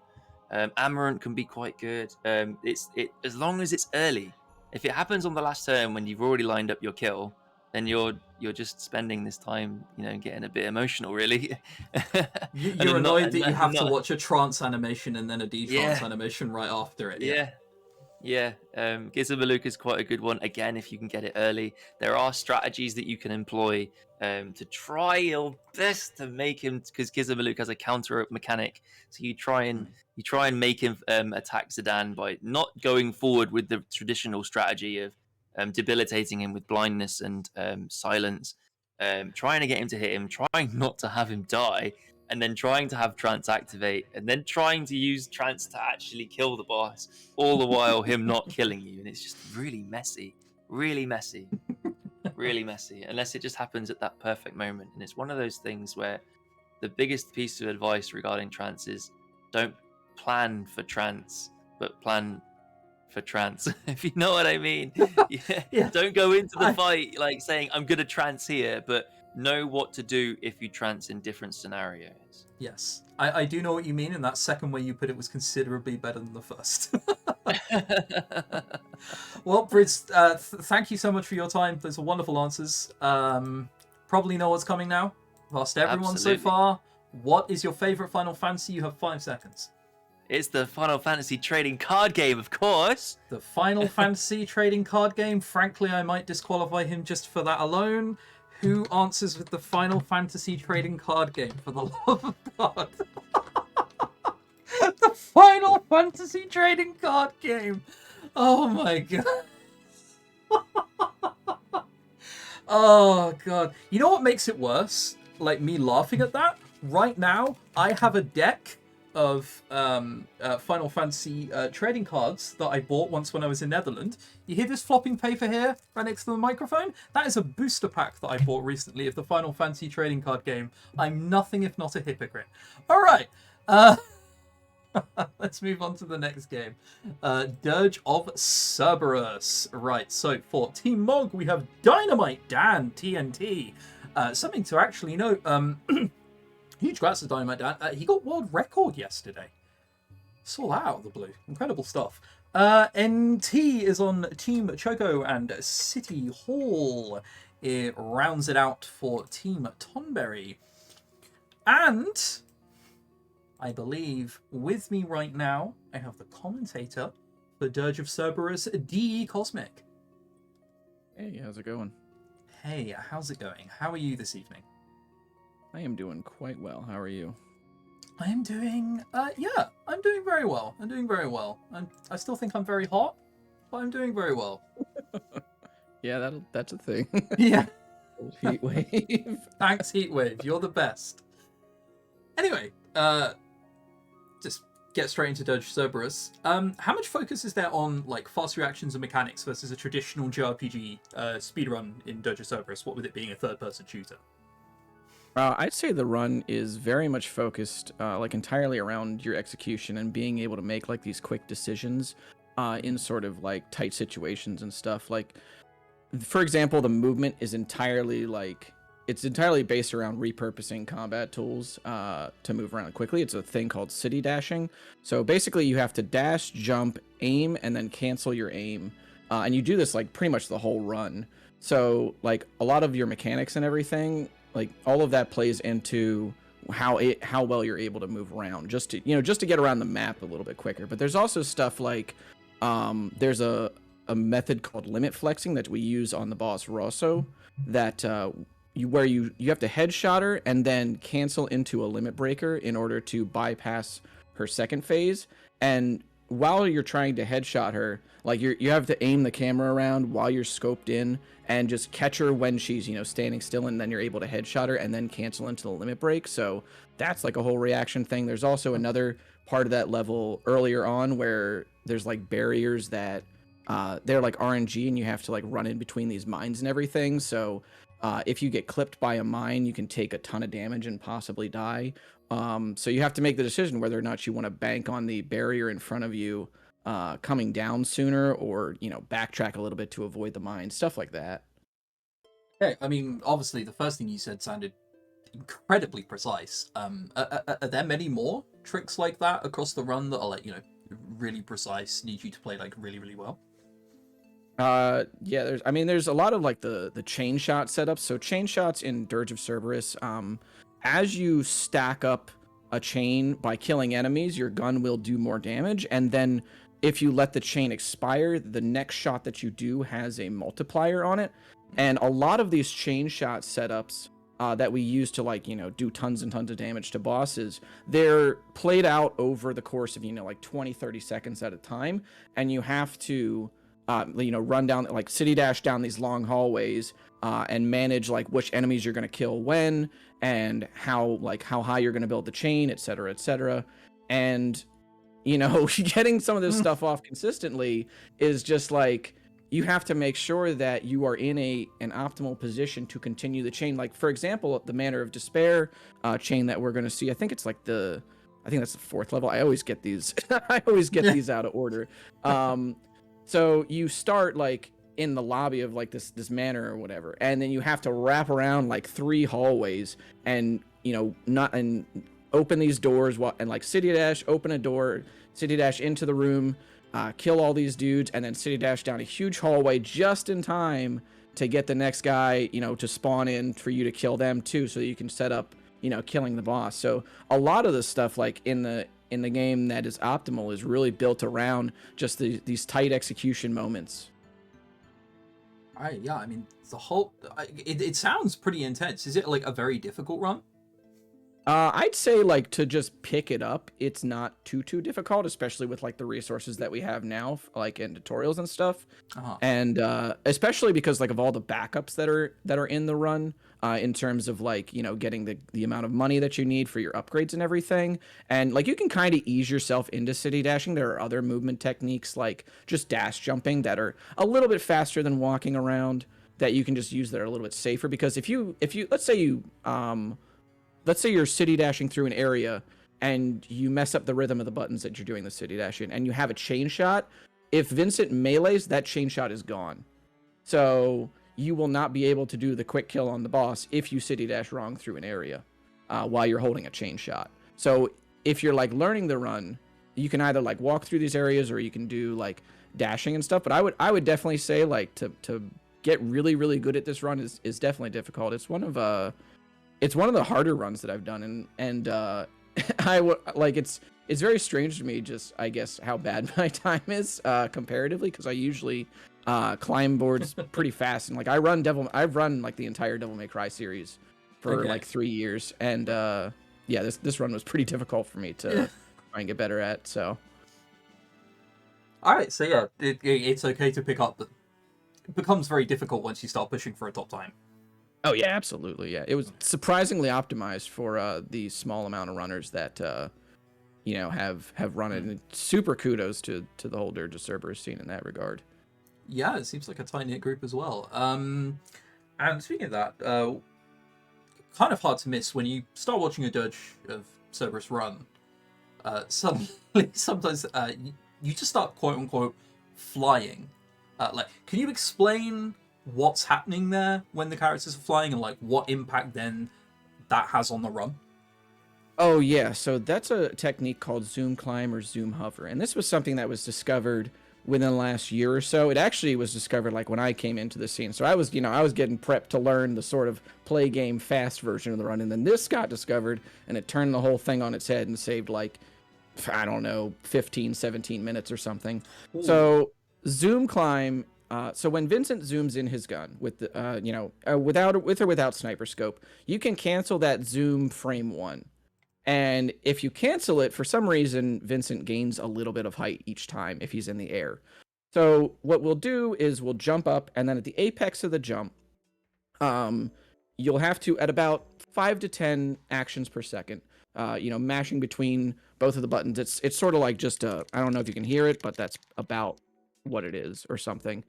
Amarant can be quite good. As long as it's early. If it happens on the last turn when you've already lined up your kill, then you're just spending this time, getting a bit emotional, really. You're annoyed that you have to watch a trance animation and then a de-trance animation right after it. Yeah. Gizmaluka is quite a good one. Again, if you can get it early, there are strategies that you can employ to try your best to make him, because Gizmaluka has a counter mechanic. So you try and make him attack Zidane by not going forward with the traditional strategy of debilitating him with blindness and silence, trying to get him to hit him, trying not to have him die, and then trying to have trance activate, and then trying to use trance to actually kill the boss, all the while him not killing you. And it's just really messy, really messy, really messy, unless it just happens at that perfect moment. And it's one of those things where the biggest piece of advice regarding trance is don't plan for trance, but plan for trance, if you know what I mean. Yeah. Don't go into the fight like saying, I'm going to trance here, but know what to do if you trance in different scenarios. Yes, I do know what you mean, and that second way you put it was considerably better than the first. Well, Brids, thank you so much for your time. Those are wonderful answers. Probably know what's coming now. I've asked everyone so far. What is your favorite Final Fantasy? You have 5 seconds. It's the Final Fantasy trading card game, of course. The Final Fantasy trading card game. Frankly, I might disqualify him just for that alone. Who answers with the Final Fantasy trading card game, for the love of God? The Final Fantasy trading card game. Oh my God. Oh God. You know what makes it worse? Like me laughing at that? Right now, I have a deck of Final Fantasy trading cards that I bought once when I was in Netherlands. You hear this flopping paper here right next to the microphone? That is a booster pack that I bought recently of the Final Fantasy trading card game. I'm nothing if not a hypocrite. All right. Let's move on to the next game. Dirge of Cerberus. Right, so for Team Mog, we have Dynamite Dan, TNT. Something to actually note, huge congrats to Dynamite Dan. He got world record yesterday. Saw that out of the blue. Incredible stuff. NT is on Team Choco and City Hall. It rounds it out for Team Tonberry. And I believe with me right now, I have the commentator for Dirge of Cerberus, DE Cosmic. Hey, how's it going? Hey, how's it going? How are you this evening? I am doing quite well. How are you? I am doing, I'm doing very well. I still think I'm very hot, but I'm doing very well. Yeah, that's a thing. Yeah. Heat wave. Thanks, Heatwave. You're the best. Anyway, just get straight into Dirge of Cerberus. How much focus is there on like fast reactions and mechanics versus a traditional JRPG speedrun in Dirge of Cerberus? What with it being a third-person shooter? I'd say the run is very much focused, like entirely around your execution and being able to make like these quick decisions in sort of like tight situations and stuff. Like, for example, the movement is entirely based around repurposing combat tools to move around quickly. It's a thing called city dashing. So basically, you have to dash, jump, aim, and then cancel your aim, and you do this like pretty much the whole run. So like a lot of your mechanics and everything, like all of that plays into how well you're able to move around, just to get around the map a little bit quicker. But there's also stuff like there's a method called limit flexing that we use on the boss Rosso that where you have to headshot her and then cancel into a limit breaker in order to bypass her second phase. And while you're trying to headshot her, like you have to aim the camera around while you're scoped in and just catch her when she's standing still, and then you're able to headshot her and then cancel into the limit break. So that's like a whole reaction thing. There's also another part of that level earlier on where there's like barriers that they're like RNG, and you have to like run in between these mines and everything. So if you get clipped by a mine, you can take a ton of damage and possibly die. So you have to make the decision whether or not you want to bank on the barrier in front of you coming down sooner, or backtrack a little bit to avoid the mine, stuff like that. Okay, I mean, obviously the first thing you said sounded incredibly precise. Are there many more tricks like that across the run that are like really precise, need you to play like really, really well? Yeah, there's a lot of like the chain shot setups. So chain shots in Dirge of Cerberus, as you stack up a chain by killing enemies, your gun will do more damage, and then if you let the chain expire, the next shot that you do has a multiplier on it. And a lot of these chain shot setups that we use to like, do tons and tons of damage to bosses, they're played out over the course of, like 20, 30 seconds at a time. And you have to, run down, like city dash down these long hallways and manage like which enemies you're going to kill when, and how high you're going to build the chain, et cetera, et cetera. And, getting some of this stuff off consistently is just like, you have to make sure that you are in an optimal position to continue the chain. Like, for example, the Manor of Despair chain that we're going to see, I think that's the 4th level. I always get these, these out of order. So you start like in the lobby of like this manor or whatever, and then you have to wrap around like 3 hallways and, open these doors and like city dash, open a door, city dash into the room, kill all these dudes, and then city dash down a huge hallway just in time to get the next guy, to spawn in for you to kill them too, so that you can set up, killing the boss. So a lot of the stuff like in the game that is optimal is really built around just these tight execution moments. Yeah, I mean, the whole it sounds pretty intense. Is it like a very difficult run? I'd say like to just pick it up, it's not too difficult, especially with like the resources that we have now, like in tutorials and stuff. And especially because like of all the backups that are in the run, in terms of like, getting the amount of money that you need for your upgrades and everything. And like you can kind of ease yourself into city dashing. There are other movement techniques like just dash jumping that are a little bit faster than walking around, that you can just use that are a little bit safer. Because if you let's say you're city dashing through an area and you mess up the rhythm of the buttons that you're doing the city dash in, and you have a chain shot, if Vincent melees, that chain shot is gone. So you will not be able to do the quick kill on the boss if you city dash wrong through an area while you're holding a chain shot. So if you're like learning the run, you can either like walk through these areas or you can do like dashing and stuff. But I would definitely say like to get really, really good at this run is definitely difficult. It's one of the harder runs that I've done, and it's very strange to me, just I guess how bad my time is comparatively, because I usually climb boards pretty fast, and like I've run like the entire Devil May Cry series for like 3 years, and this run was pretty difficult for me to try and get better at. So all right, so yeah, it's okay to pick up, but it becomes very difficult once you start pushing for a top time. Oh yeah, absolutely. Yeah, it was surprisingly optimized for the small amount of runners that have run it. And super kudos to the whole Dirge of Cerberus scene in that regard. Yeah, it seems like a tight knit group as well. And speaking of that, kind of hard to miss when you start watching a Dirge of Cerberus run. Sometimes you just start quote unquote flying. Can you explain what's happening there when the characters are flying, and like what impact then that has on the run? Oh yeah, so that's a technique called zoom climb or zoom hover, and this was something that was discovered within the last year or so. It actually was discovered like when I came into the scene, so I was getting prepped to learn the sort of play game fast version of the run, and then this got discovered and it turned the whole thing on its head and saved like, I don't know, 15-17 minutes or something. Ooh. So zoom climb. So when Vincent zooms in his gun with the, with or without sniper scope, you can cancel that zoom frame 1. And if you cancel it, for some reason, Vincent gains a little bit of height each time if he's in the air. So what we'll do is we'll jump up, and then at the apex of the jump, you'll have to, at about 5 to 10 actions per second, mashing between both of the buttons. It's sort of like just I don't know if you can hear it, but that's about what it is or something.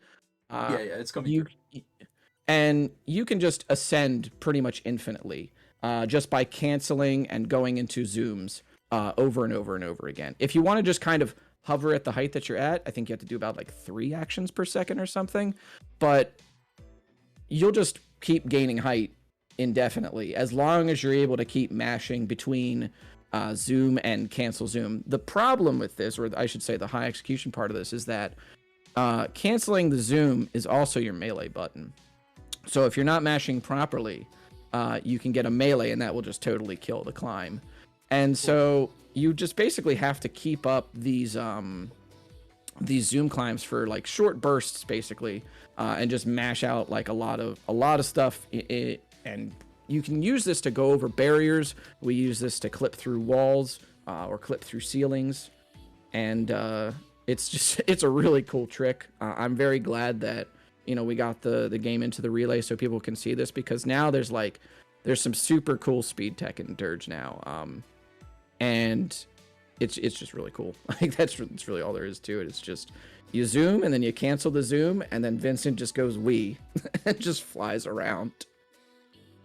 It's coming through. And you can just ascend pretty much infinitely just by canceling and going into zooms over and over and over again. If you want to just kind of hover at the height that you're at, I think you have to do about like 3 actions per second or something, but you'll just keep gaining height indefinitely as long as you're able to keep mashing between zoom and cancel zoom. The problem with this, or I should say the high execution part of this, is that canceling the zoom is also your melee button. So if you're not mashing properly, you can get a melee, and that will just totally kill the climb. And so you just basically have to keep up these zoom climbs for like short bursts, basically, and just mash out like a lot of stuff. And you can use this to go over barriers. We use this to clip through walls or clip through ceilings, and it's a really cool trick. I'm very glad that we got the game into the relay so people can see this, because now there's some super cool speed tech in Dirge now, and it's just really cool. Like that's really all there is to it. It's just you zoom and then you cancel the zoom, and then Vincent just goes wee and just flies around.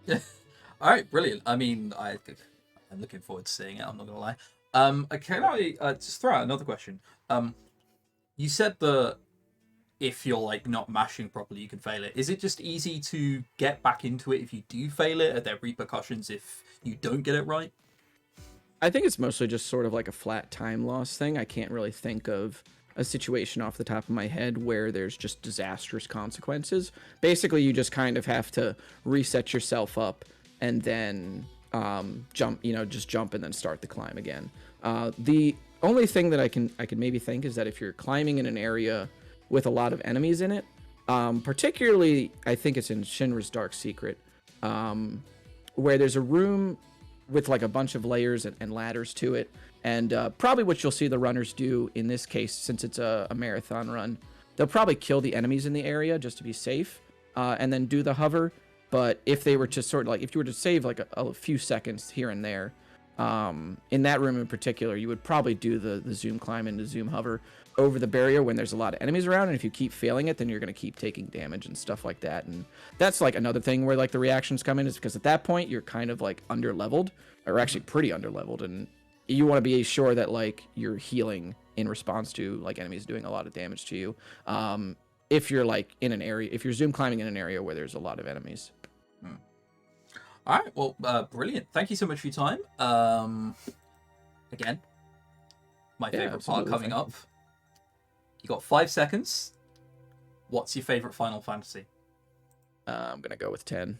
Yeah. All right, brilliant. I mean, I'm looking forward to seeing it. I'm not gonna lie. Can I just throw out another question? You said that if you're like not mashing properly, you can fail it. Is it just easy to get back into it if you do fail it? Are there repercussions if you don't get it right? I think it's mostly just sort of like a flat time loss thing. I can't really think of a situation off the top of my head where there's just disastrous consequences. Basically, you just kind of have to reset yourself up and then jump and then start the climb again. The only thing that I can maybe think is that if you're climbing in an area with a lot of enemies in it, particularly I think it's in Shinra's Dark Secret, where there's a room with like a bunch of layers and ladders to it, and probably what you'll see the runners do in this case, since it's a marathon run, they'll probably kill the enemies in the area just to be safe, and then do the hover. But if they were to sort of like, if you were to save like a few seconds here and there, in that room in particular, you would probably do the zoom climb and the zoom hover over the barrier when there's a lot of enemies around, and if you keep failing it, then you're going to keep taking damage and stuff like that. And that's like another thing where like the reactions come in, is because at that point you're kind of like under leveled, or actually pretty under leveled, and you want to be sure that like you're healing in response to like enemies doing a lot of damage to you. If you're like in an area, if you're zoom climbing in an area where there's a lot of enemies. All right, well, brilliant. Thank you so much for your time. Again, my favorite part coming up. You got 5 seconds. What's your favorite Final Fantasy? I'm gonna go with 10.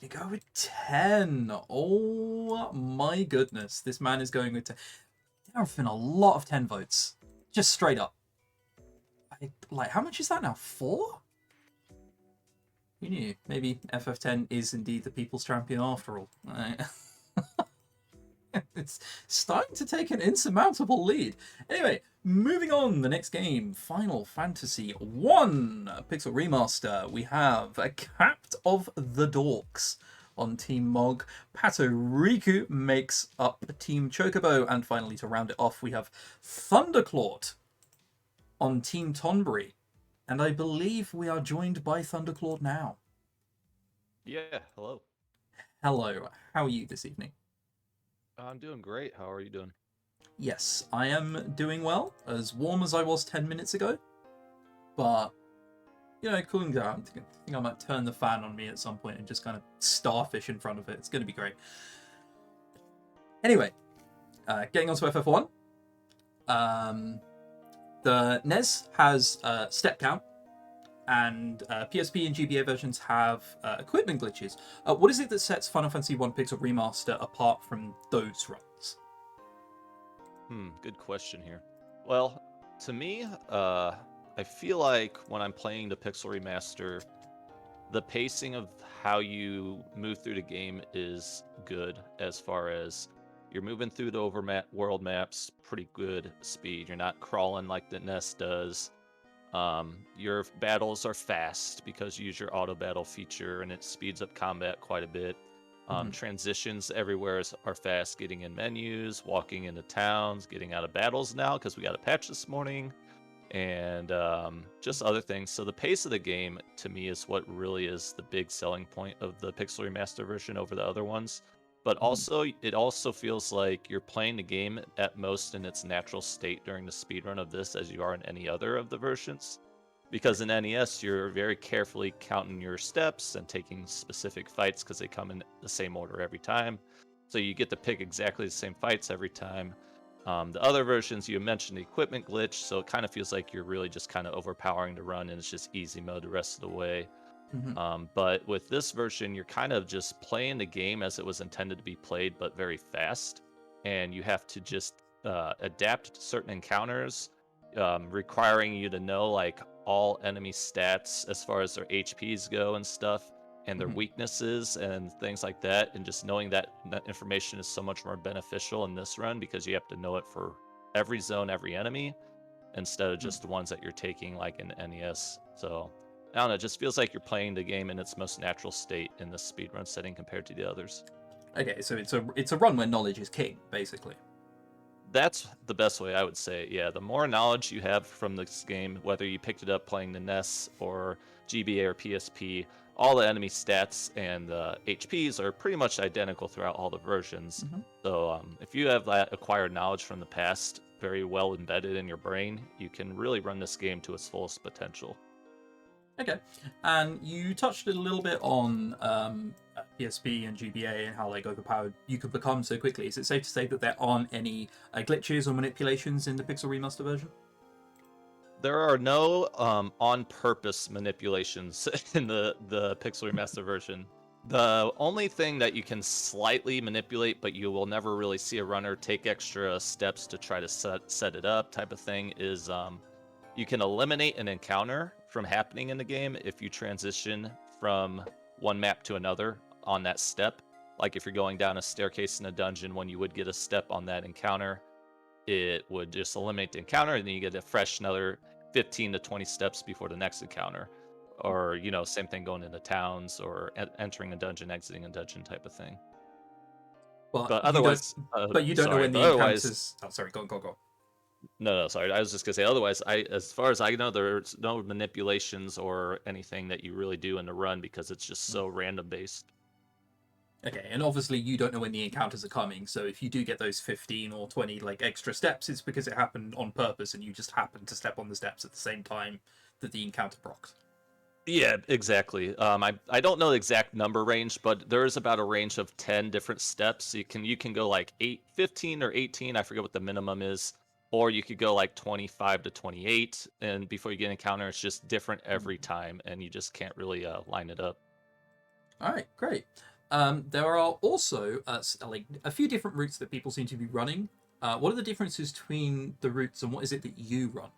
You go with 10. Oh my goodness, this man is going with 10. There have been a lot of 10 votes, just straight up. Like, how much is that now? 4? Who knew? Maybe FF10 is indeed the people's champion after all. It's starting to take an insurmountable lead. Anyway, moving on. The next game, Final Fantasy 1 Pixel Remaster. We have a Capt of the Dorks on Team Mog. Pato Riku makes up Team Chocobo. And finally, to round it off, we have Thunderclawed on Team Tonberry. And I believe we are joined by Thunderclawed now. Yeah, hello. Hello. How are you this evening? I'm doing great. How are you doing? Yes, I am doing well. As warm as I was 10 minutes ago. But, cooling down. I think I might turn the fan on me at some point and just kind of starfish in front of it. It's going to be great. Anyway, getting on to FF1. The NES has step count, and PSP and GBA versions have equipment glitches. What is it that sets Final Fantasy 1 Pixel Remaster apart from those runs? Good question here. Well, to me, I feel like when I'm playing the Pixel Remaster, the pacing of how you move through the game is good, as far as you're moving through the world maps, pretty good speed. You're not crawling like the NES does. Your battles are fast because you use your auto battle feature, and it speeds up combat quite a bit. Transitions everywhere are fast, getting in menus, walking into towns, getting out of battles now because we got a patch this morning, and just other things. So the pace of the game, to me, is what really is the big selling point of the Pixel Remaster version over the other ones. But also, it also feels like you're playing the game at most in its natural state during the speedrun of this as you are in any other of the versions. Because in NES, you're very carefully counting your steps and taking specific fights because they come in the same order every time. So you get to pick exactly the same fights every time. The other versions, you mentioned the equipment glitch, so it kind of feels like you're really just kind of overpowering to run, and it's just easy mode the rest of the way. But with this version, you're kind of just playing the game as it was intended to be played, but very fast. And you have to just adapt to certain encounters, requiring you to know like all enemy stats as far as their HPs go and stuff, and their weaknesses and things like that. And just knowing that information is so much more beneficial in this run because you have to know it for every zone, every enemy, instead of just the ones that you're taking like in NES. So I don't know, it just feels like you're playing the game in its most natural state in the speedrun setting compared to the others. Okay, so it's a run where knowledge is king, basically. That's the best way I would say it. Yeah, the more knowledge you have from this game, whether you picked it up playing the NES or GBA or PSP, all the enemy stats and HPs are pretty much identical throughout all the versions. So if you have that acquired knowledge from the past very well embedded in your brain, you can really run this game to its fullest potential. Okay, and you touched a little bit on PSP and GBA and how like overpowered you could become so quickly. Is it safe to say that there aren't any glitches or manipulations in the Pixel Remaster version? There are no on-purpose manipulations in the Pixel Remaster version. The only thing that you can slightly manipulate, but you will never really see a runner take extra steps to try to set it up type of thing, is you can eliminate an encounter from happening in the game if you transition from one map to another on that step. Like if you're going down a staircase in a dungeon, when you would get a step on that encounter, it would just eliminate the encounter, and then you get a fresh another 15 to 20 steps before the next encounter. Or, you know, same thing going into towns or entering a dungeon, exiting a dungeon type of thing. But otherwise, you don't know when the encounters. Oh, sorry, go. No, sorry. I was just gonna say. Otherwise, as far as I know, there's no manipulations or anything that you really do in the run because it's just so random based. Okay, and obviously you don't know when the encounters are coming, so if you do get those 15 or 20 like extra steps, it's because it happened on purpose and you just happened to step on the steps at the same time that the encounter procs. Yeah, exactly. I don't know the exact number range, but there is about a range of 10 different steps. You can go like 15 or 18, I forget what the minimum is, or you could go like 25 to 28, and before you get an encounter, it's just different every time, and you just can't really line it up. All right, great. There are also like a few different routes that people seem to be running. What are the differences between the routes, and what is it that you run?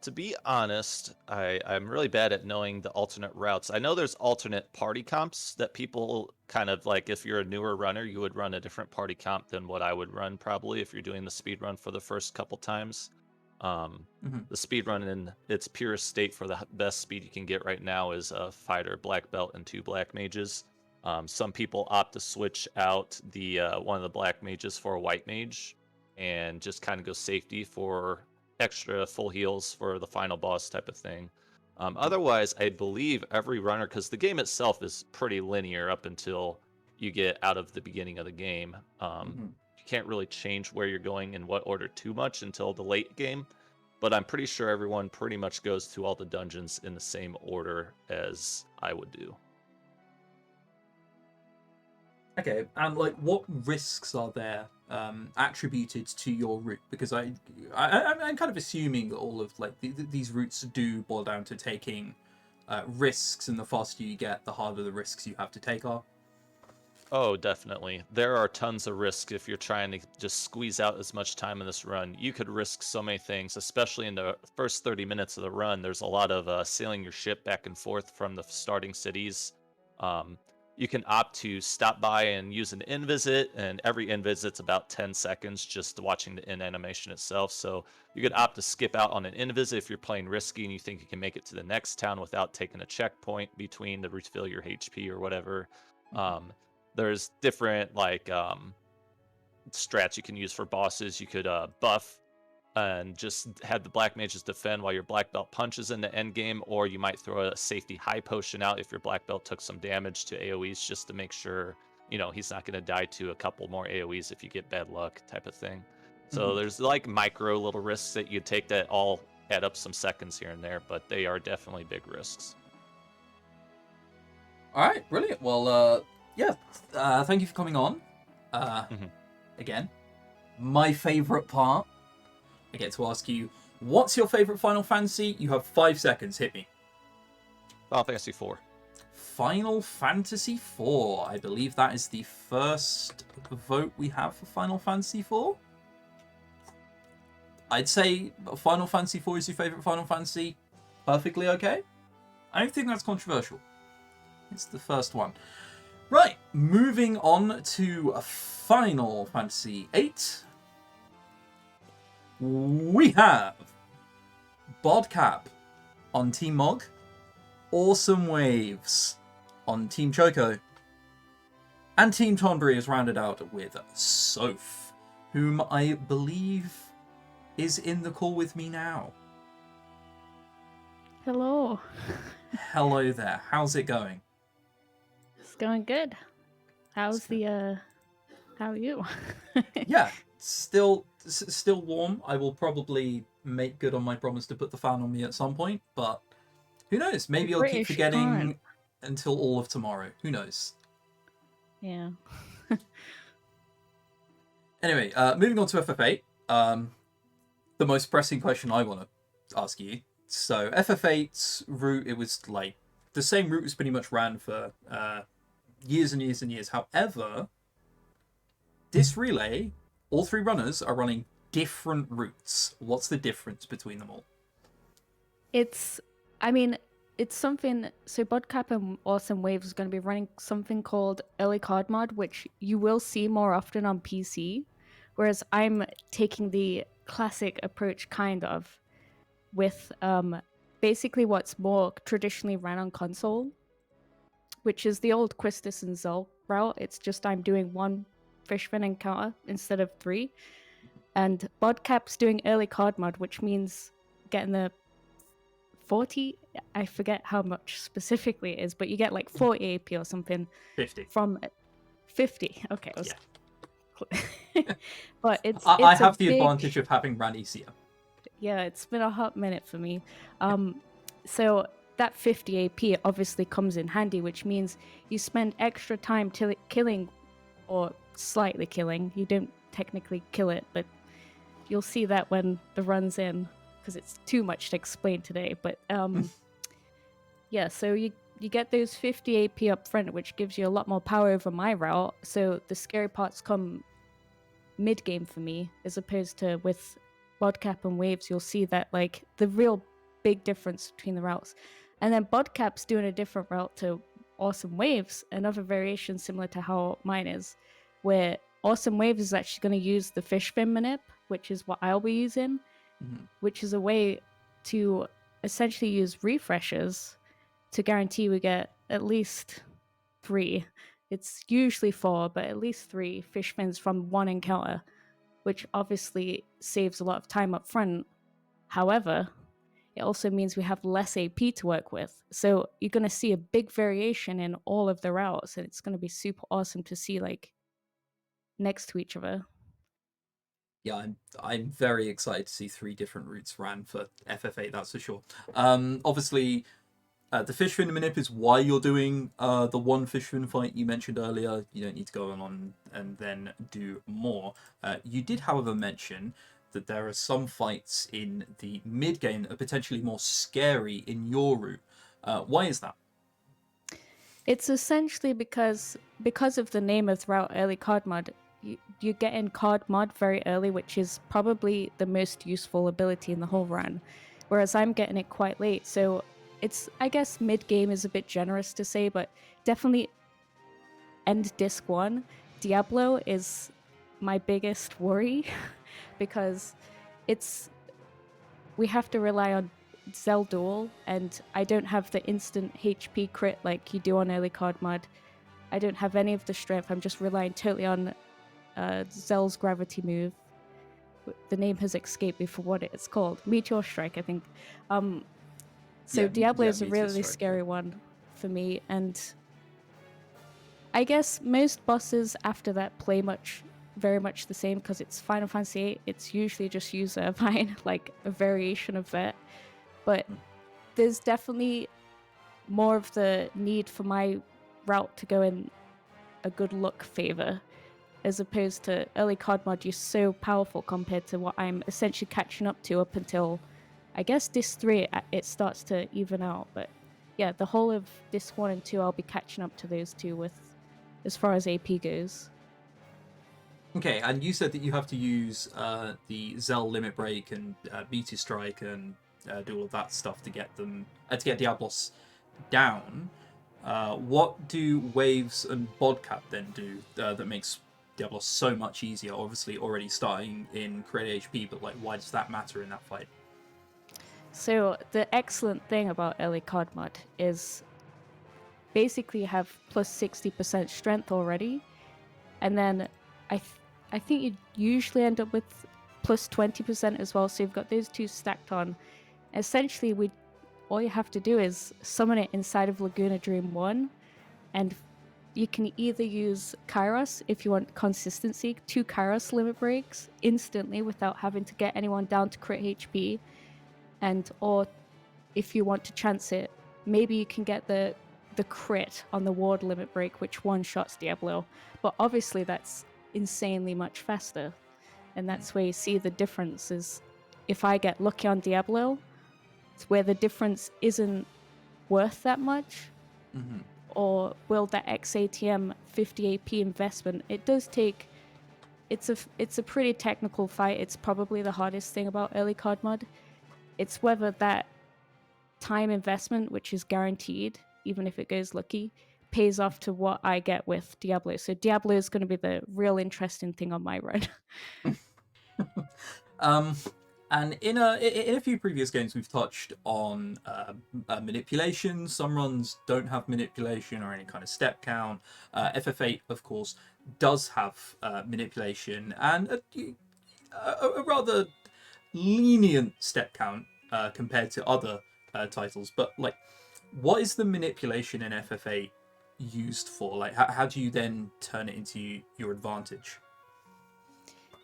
To be honest, I'm really bad at knowing the alternate routes. I know there's alternate party comps that people kind of like. If you're a newer runner, you would run a different party comp than what I would run probably if you're doing the speed run for the first couple times. The speed run in its purest state for the best speed you can get right now is a fighter, black belt, and 2 black mages. Some people opt to switch out the one of the black mages for a white mage and just kind of go safety for extra full heals for the final boss type of thing. Otherwise, I believe every runner, because the game itself is pretty linear up until you get out of the beginning of the game. You can't really change where you're going in what order too much until the late game, but I'm pretty sure everyone pretty much goes to all the dungeons in the same order as I would do. Okay, and like, what risks are there attributed to your route? Because I'm kind of assuming that all of like these routes do boil down to taking risks, and the faster you get, the harder the risks you have to take are. Oh, definitely. There are tons of risks if you're trying to just squeeze out as much time in this run. You could risk so many things, especially in the first 30 minutes of the run. There's a lot of sailing your ship back and forth from the starting cities. You can opt to stop by and use an in-visit, and every in-visit's about 10 seconds just watching the in-animation itself. So you could opt to skip out on an in-visit if you're playing risky and you think you can make it to the next town without taking a checkpoint between to refill your HP or whatever. There's different like strats you can use for bosses. You could buff and just have the black mages defend while your black belt punches in the end game, or you might throw a safety high potion out if your black belt took some damage to AoEs just to make sure, you know, he's not going to die to a couple more AoEs if you get bad luck type of thing. So there's like micro little risks that you take that all add up some seconds here and there, but they are definitely big risks. All right, brilliant. Well, yeah, thank you for coming on again. my favorite part. I get to ask you, what's your favorite Final Fantasy? You have 5 seconds. Hit me. Final Fantasy IV. Final Fantasy IV. I believe that is the first vote we have for Final Fantasy IV. I'd say Final Fantasy IV is your favorite Final Fantasy. Perfectly okay. I don't think that's controversial. It's the first one. Right, moving on to Final Fantasy VIII. We have Bodcap on Team Mog, Awesome Waves on Team Choco, and Team Tonberry is rounded out with Soph, whom I believe is in the call with me now. Hello. Hello there. How's it going? It's going good. How's the how are you? Yeah, still warm. I will probably make good on my promise to put the fan on me at some point, but who knows? Maybe I'll keep British forgetting can't. until all of tomorrow. Who knows? Yeah. Anyway, moving on to FF8. The most pressing question I want to ask you. So FF8's route, it was like the same route was pretty much ran for years and years and years. However, this relay, all 3 runners are running different routes. What's the difference between them all? It's something. So Bodcap and Awesome Waves is going to be running something called early card mod, which you will see more often on PC, whereas I'm taking the classic approach, kind of, with basically what's more traditionally ran on console, which is the old Quistis and Zol route. It's just I'm doing 1 Fishfin encounter instead of 3. And Bodcap's doing early card mod, which means getting the 40, I forget how much specifically it is, but you get like 40 AP or something. 50. From 50. Okay. But it's I it's have a the big... advantage of having ran ECM. Yeah, it's been a hot minute for me. So that 50 AP obviously comes in handy, which means you spend extra time killing, or slightly killing. You don't technically kill it, but you'll see that when the run's in, because it's too much to explain today. But yeah, so you get those 50 AP up front, which gives you a lot more power over my route. So the scary parts come mid-game for me, as opposed to with Bodcap and Waves. You'll see that like the real big difference between the routes. And then Bodcap's doing a different route to Awesome Waves, another variation similar to how mine is, where Awesome Waves is actually going to use the Fishfin manip, which is what I'll be using, which is a way to essentially use refreshes to guarantee we get at least 3. It's usually 4, but at least 3 Fishfins from 1 encounter, which obviously saves a lot of time up front. However, it also means we have less AP to work with. So you're going to see a big variation in all of the routes, and it's going to be super awesome to see like next to each other. Yeah, I'm very excited to see 3 different routes ran for FF8, that's for sure. Obviously, the Fishfin manip is why you're doing the 1 Fishfin fight you mentioned earlier. You don't need to go on and then do more. You did, however, mention that there are some fights in the mid-game that are potentially more scary in your route. Why is that? It's essentially because of the name of the route, early card mod. You get in card mod very early, which is probably the most useful ability in the whole run, whereas I'm getting it quite late. So it's, I guess mid-game is a bit generous to say, but definitely end disc 1. Diablo is my biggest worry because we have to rely on Zell Duel, and I don't have the instant HP crit like you do on early card mod. I don't have any of the strength. I'm just relying totally on Zell's gravity move. The name has escaped me for what it's called. Meteor Strike, I think. So Diablo is a really scary one for me, and I guess most bosses after that play very much the same because it's Final Fantasy VIII. It's usually just use Irvine, like a variation of that. But there's definitely more of the need for my route to go in a good luck favor, as opposed to early card mod, you're so powerful compared to what I'm essentially catching up to up until, I guess, Disc 3, it starts to even out. But yeah, the whole of Disc 1 and 2, I'll be catching up to those two with, as far as AP goes. Okay, and you said that you have to use the Zell Limit Break and Beauty Strike and do all of that stuff to get them to get Diablos down. What do Waves and Bodcap then do that makes Diablos so much easier? Obviously, already starting in crit HP, but like, why does that matter in that fight? So the excellent thing about early card mod is basically you have plus 60% strength already, and then I think you usually end up with plus 20% as well. So you've got those two stacked on. Essentially, all you have to do is summon it inside of Laguna Dream 1, and you can either use Kairos if you want consistency, 2 Kairos limit breaks instantly without having to get anyone down to crit HP, or if you want to chance it, maybe you can get the crit on the ward limit break, which one-shots Diablo. But obviously that's insanely much faster, and that's where you see the difference is if I get lucky on Diablo, it's where the difference isn't worth that much. Mm-hmm. Or will that XATM 50 AP investment, it does take, it's a pretty technical fight. It's probably the hardest thing about early card mod. It's whether that time investment, which is guaranteed even if it goes lucky, pays off to what I get with Diablo. So Diablo is going to be the real interesting thing on my run. And in a few previous games, we've touched on manipulation. Some runs don't have manipulation or any kind of step count. FF8, of course, does have manipulation and a rather lenient step count compared to other titles. But like, what is the manipulation in FF8 used for? Like, how do you then turn it into your advantage?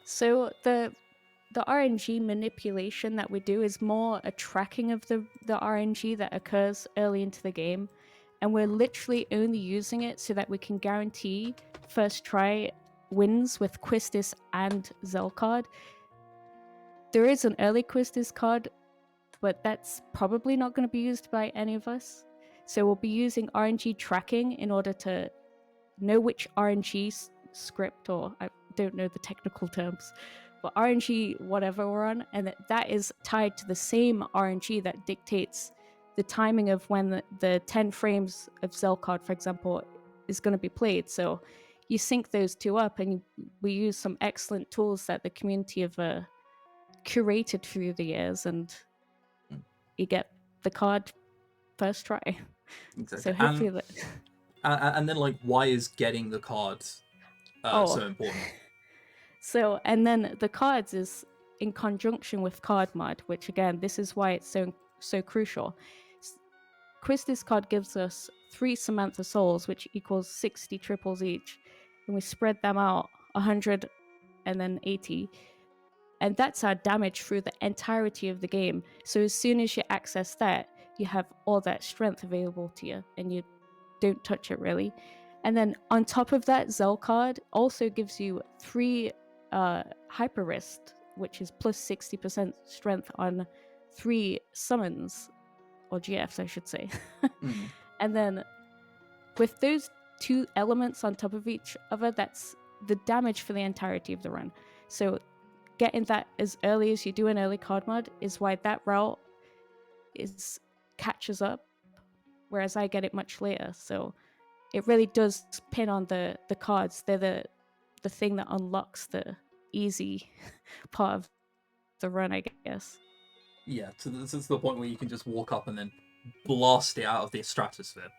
So the RNG manipulation that we do is more a tracking of the RNG that occurs early into the game, and we're literally only using it so that we can guarantee first try wins with Quistis and Zell card. There is an early Quistis card, but that's probably not going to be used by any of us. So we'll be using RNG tracking in order to know which RNG script, or I don't know the technical terms, but RNG whatever we're on, and that is tied to the same RNG that dictates the timing of when the 10 frames of Zell card, for example, is going to be played. So you sync those two up, and we use some excellent tools that the community have curated through the years, and you get the card first try. Exactly. So hopefully and then, like, why is getting the card so important? So, and then the cards is in conjunction with card mod, which again, this is why it's so crucial. Quistis card gives us 3 Samantha souls, which equals 60 triples each, and we spread them out 100 and then 80. And that's our damage through the entirety of the game. So as soon as you access that, you have all that strength available to you, and you don't touch it really. And then on top of that, Zell card also gives you 3 Hyper Wrist, which is plus 60% strength on 3 summons, or GFs I should say. And then with those 2 elements on top of each other, that's the damage for the entirety of the run. So getting that as early as you do in early card mod is why that route catches up, whereas I get it much later. So it really does pin on the cards. They're the thing that unlocks the easy part of the run, I guess. Yeah, to the point where you can just walk up and then blast it out of the stratosphere.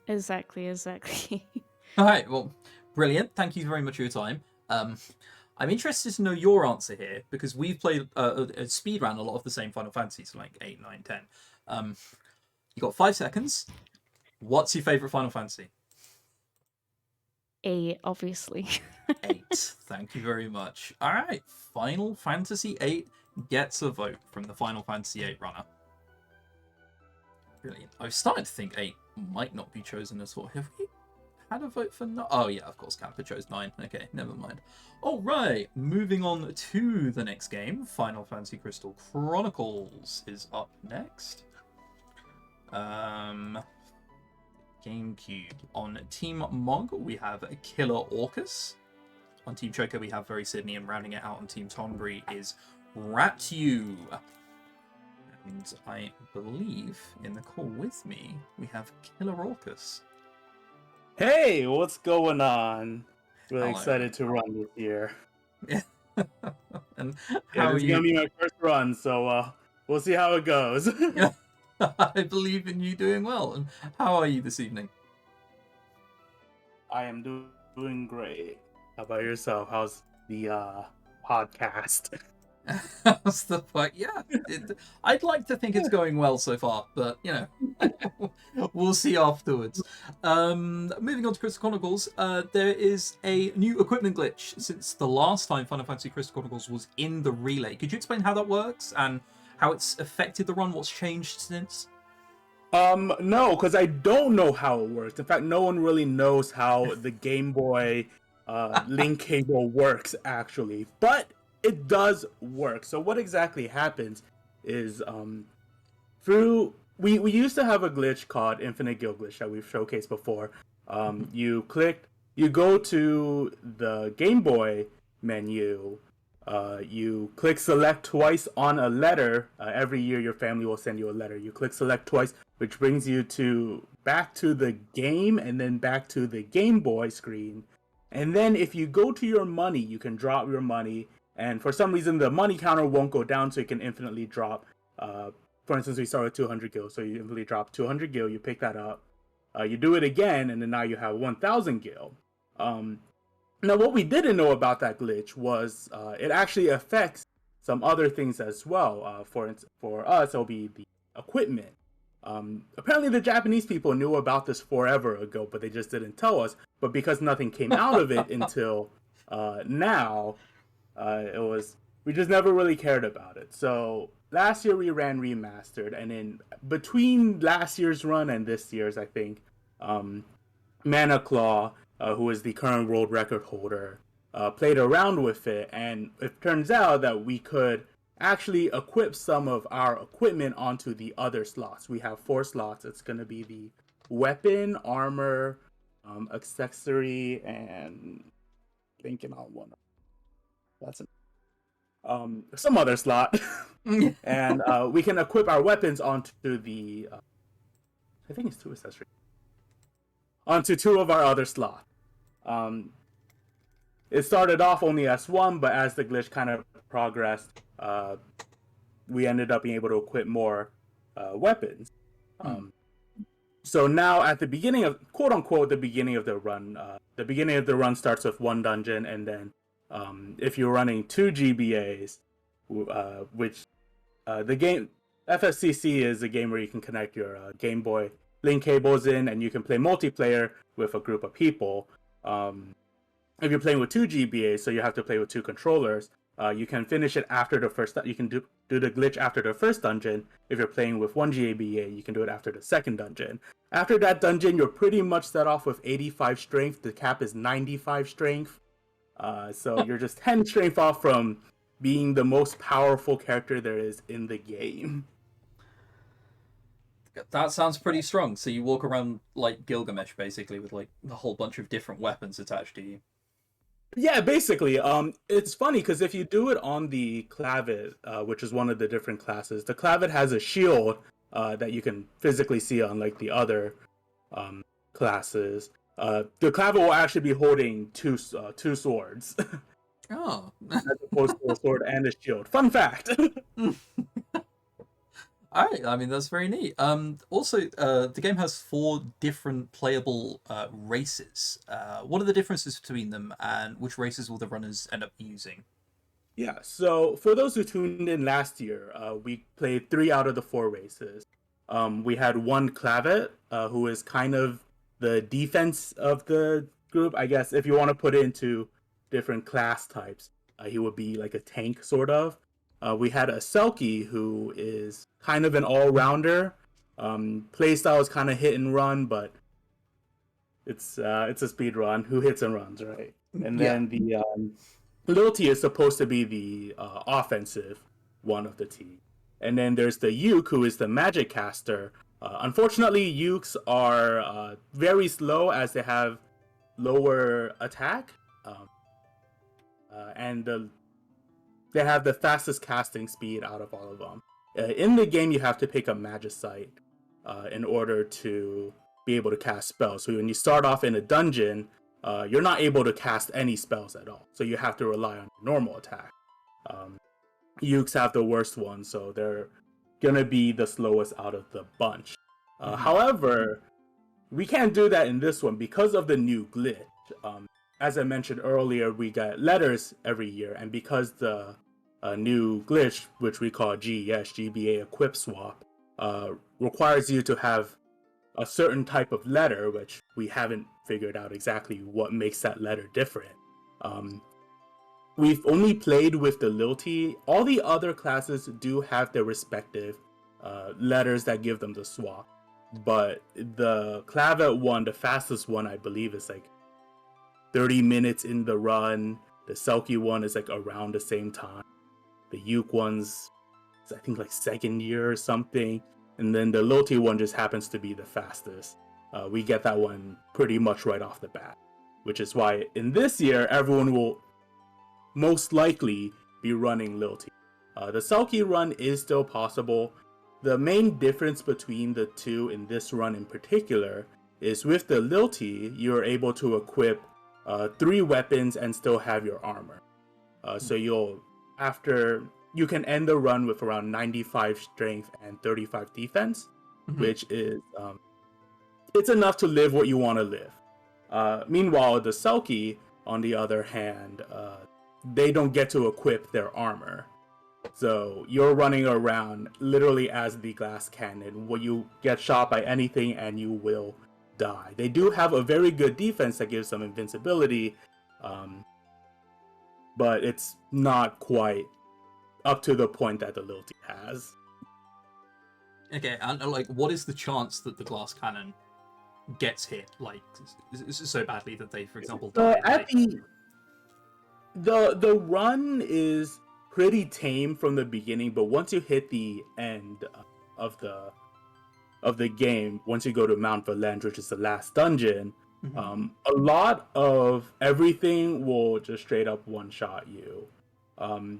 Exactly. All right, well, brilliant. Thank you very much for your time. I'm interested to know your answer here, because we've played a speedrun a lot of the same Final Fantasies, like 8, 9, 10. You got 5 seconds. What's your favorite Final Fantasy? 8, obviously. 8. Thank you very much. All right, Final Fantasy 8 gets a vote from the Final Fantasy 8 runner. Brilliant. I've started to think 8 might not be chosen at all. Have had a vote for no. Oh yeah, of course, Kappa chose 9. Okay, never mind. All right, moving on to the next game. Final Fantasy Crystal Chronicles is up next. GameCube. On Team Mog, we have Killer Orcus. On Team Choco, we have Very Sydney, and rounding it out on Team Tonbury is Ratu. And I believe in the call with me, we have Killer Orcus. Hey, what's going on? Really Hello. excited to run this year. And Yeah, how this are is gonna you? be my first run, so we'll see how it goes. I believe in you doing well. And how are you this evening? I am doing great. How about yourself? How's the podcast? How's the fight? Yeah, I'd like to think it's going well so far, but you know, we'll see afterwards. Moving on to Crystal Chronicles, there is a new equipment glitch since the last time Final Fantasy Crystal Chronicles was in the relay. Could you explain how that works and how it's affected the run? What's changed since? No, because I don't know how it works. In fact, no one really knows how the Game Boy link cable works actually, but it does work. So what exactly happens is through we used to have a glitch called Infinite Guild Glitch that we've showcased before. You go to the Game Boy menu, you click select twice on a letter. Every year your family will send you a letter. You click select twice, which brings you back to the game and then back to the Game Boy screen. And then if you go to your money, you can drop your money. And for some reason, the money counter won't go down, so you can infinitely drop. For instance, we start with 200 gil, so you infinitely drop 200 gil, you pick that up. You do it again, and then now you have 1,000 gil. Now, what we didn't know about that glitch was it actually affects some other things as well. For us, it'll be the equipment. Apparently, the Japanese people knew about this forever ago, but they just didn't tell us. But because nothing came out of it until now, we just never really cared about it. So last year we ran remastered, and in between last year's run and this year's, I think, Mana Claw, who is the current world record holder, played around with it, and it turns out that we could actually equip some of our equipment onto the other slots. We have 4 slots. It's going to be the weapon, armor, accessory, and thinking on one. That's some other slot. And we can equip our weapons onto the I think it's 2 accessories. Onto 2 of our other slots. It started off only as 1, but as the glitch kind of progressed, we ended up being able to equip more weapons. So now at the beginning of, quote unquote, the beginning of the run starts with 1 dungeon, and then if you're running 2 GBAs, which the game FFCC is a game where you can connect your Game Boy link cables in, and you can play multiplayer with a group of people. If you're playing with 2 GBAs, so you have to play with 2 controllers, you can finish it after the first. You can do the glitch after the first dungeon. If you're playing with 1 GBA, you can do it after the second dungeon. After that dungeon, you're pretty much set off with 85 strength. The cap is 95 strength. So you're just 10 strength off from being the most powerful character there is in the game. That sounds pretty strong. So you walk around like Gilgamesh, basically, with like a whole bunch of different weapons attached to you. Yeah, basically. It's funny because if you do it on the Clavet, which is one of the different classes, the Clavet has a shield that you can physically see on like the other classes. The Clavet will actually be holding two swords. Oh. As opposed to a sword and a shield. Fun fact. Alright, I mean, that's very neat. Also, the game has 4 different playable races. What are the differences between them, and which races will the runners end up using? Yeah, so for those who tuned in last year, we played 3 out of the 4 races. We had 1 Clavet, who is kind of the defense of the group. I guess if you want to put it into different class types, he would be like a tank, sort of. We had a Selkie, who is kind of an all-rounder. Playstyle is kind of hit and run, but It's a speed run. Who hits and runs, right? And Yeah. then the Lilty is supposed to be the offensive one of the team. And then there's the Yuke, who is the magic caster. Unfortunately, Yukes are very slow as they have lower attack. And they have the fastest casting speed out of all of them. In the game, you have to pick a Magicite in order to be able to cast spells. So when you start off in a dungeon, you're not able to cast any spells at all. So you have to rely on your normal attack. Ukes have the worst one, so they're gonna be the slowest out of the bunch. However, we can't do that in this one because of the new glitch. As I mentioned earlier, we get letters every year, and because the new glitch, which we call GBA Equip Swap, requires you to have a certain type of letter, which we haven't figured out exactly what makes that letter different. We've only played with the Lilty. All the other classes do have their respective letters that give them the swap, but the Clavet one, the fastest one, I believe, is like 30 minutes in the run. The Selkie one is like around the same time. The Uke one's, I think, like second year or something. And then the Lilty one just happens to be the fastest. We get that one pretty much right off the bat, which is why in this year, everyone will most likely be running Lilty. The Selkie run is still possible. The main difference between the two in this run in particular is with the Lilty, you're able to equip 3 weapons and still have your armor. So you can end the run with around 95 strength and 35 defense, which is it's enough to live what you want to live. Meanwhile, the Selkie, on the other hand, they don't get to equip their armor. So you're running around literally as the glass cannon, where you get shot by anything and you will die. They do have a very good defense that gives them invincibility, but it's not quite up to the point that the Lilty has. Okay, and like, what is the chance that the glass cannon gets hit, like, so badly that they, for example, die? The run is pretty tame from the beginning, but once you hit the end of the game, once you go to Mount Valenge, which is the last dungeon, a lot of everything will just straight up one-shot you.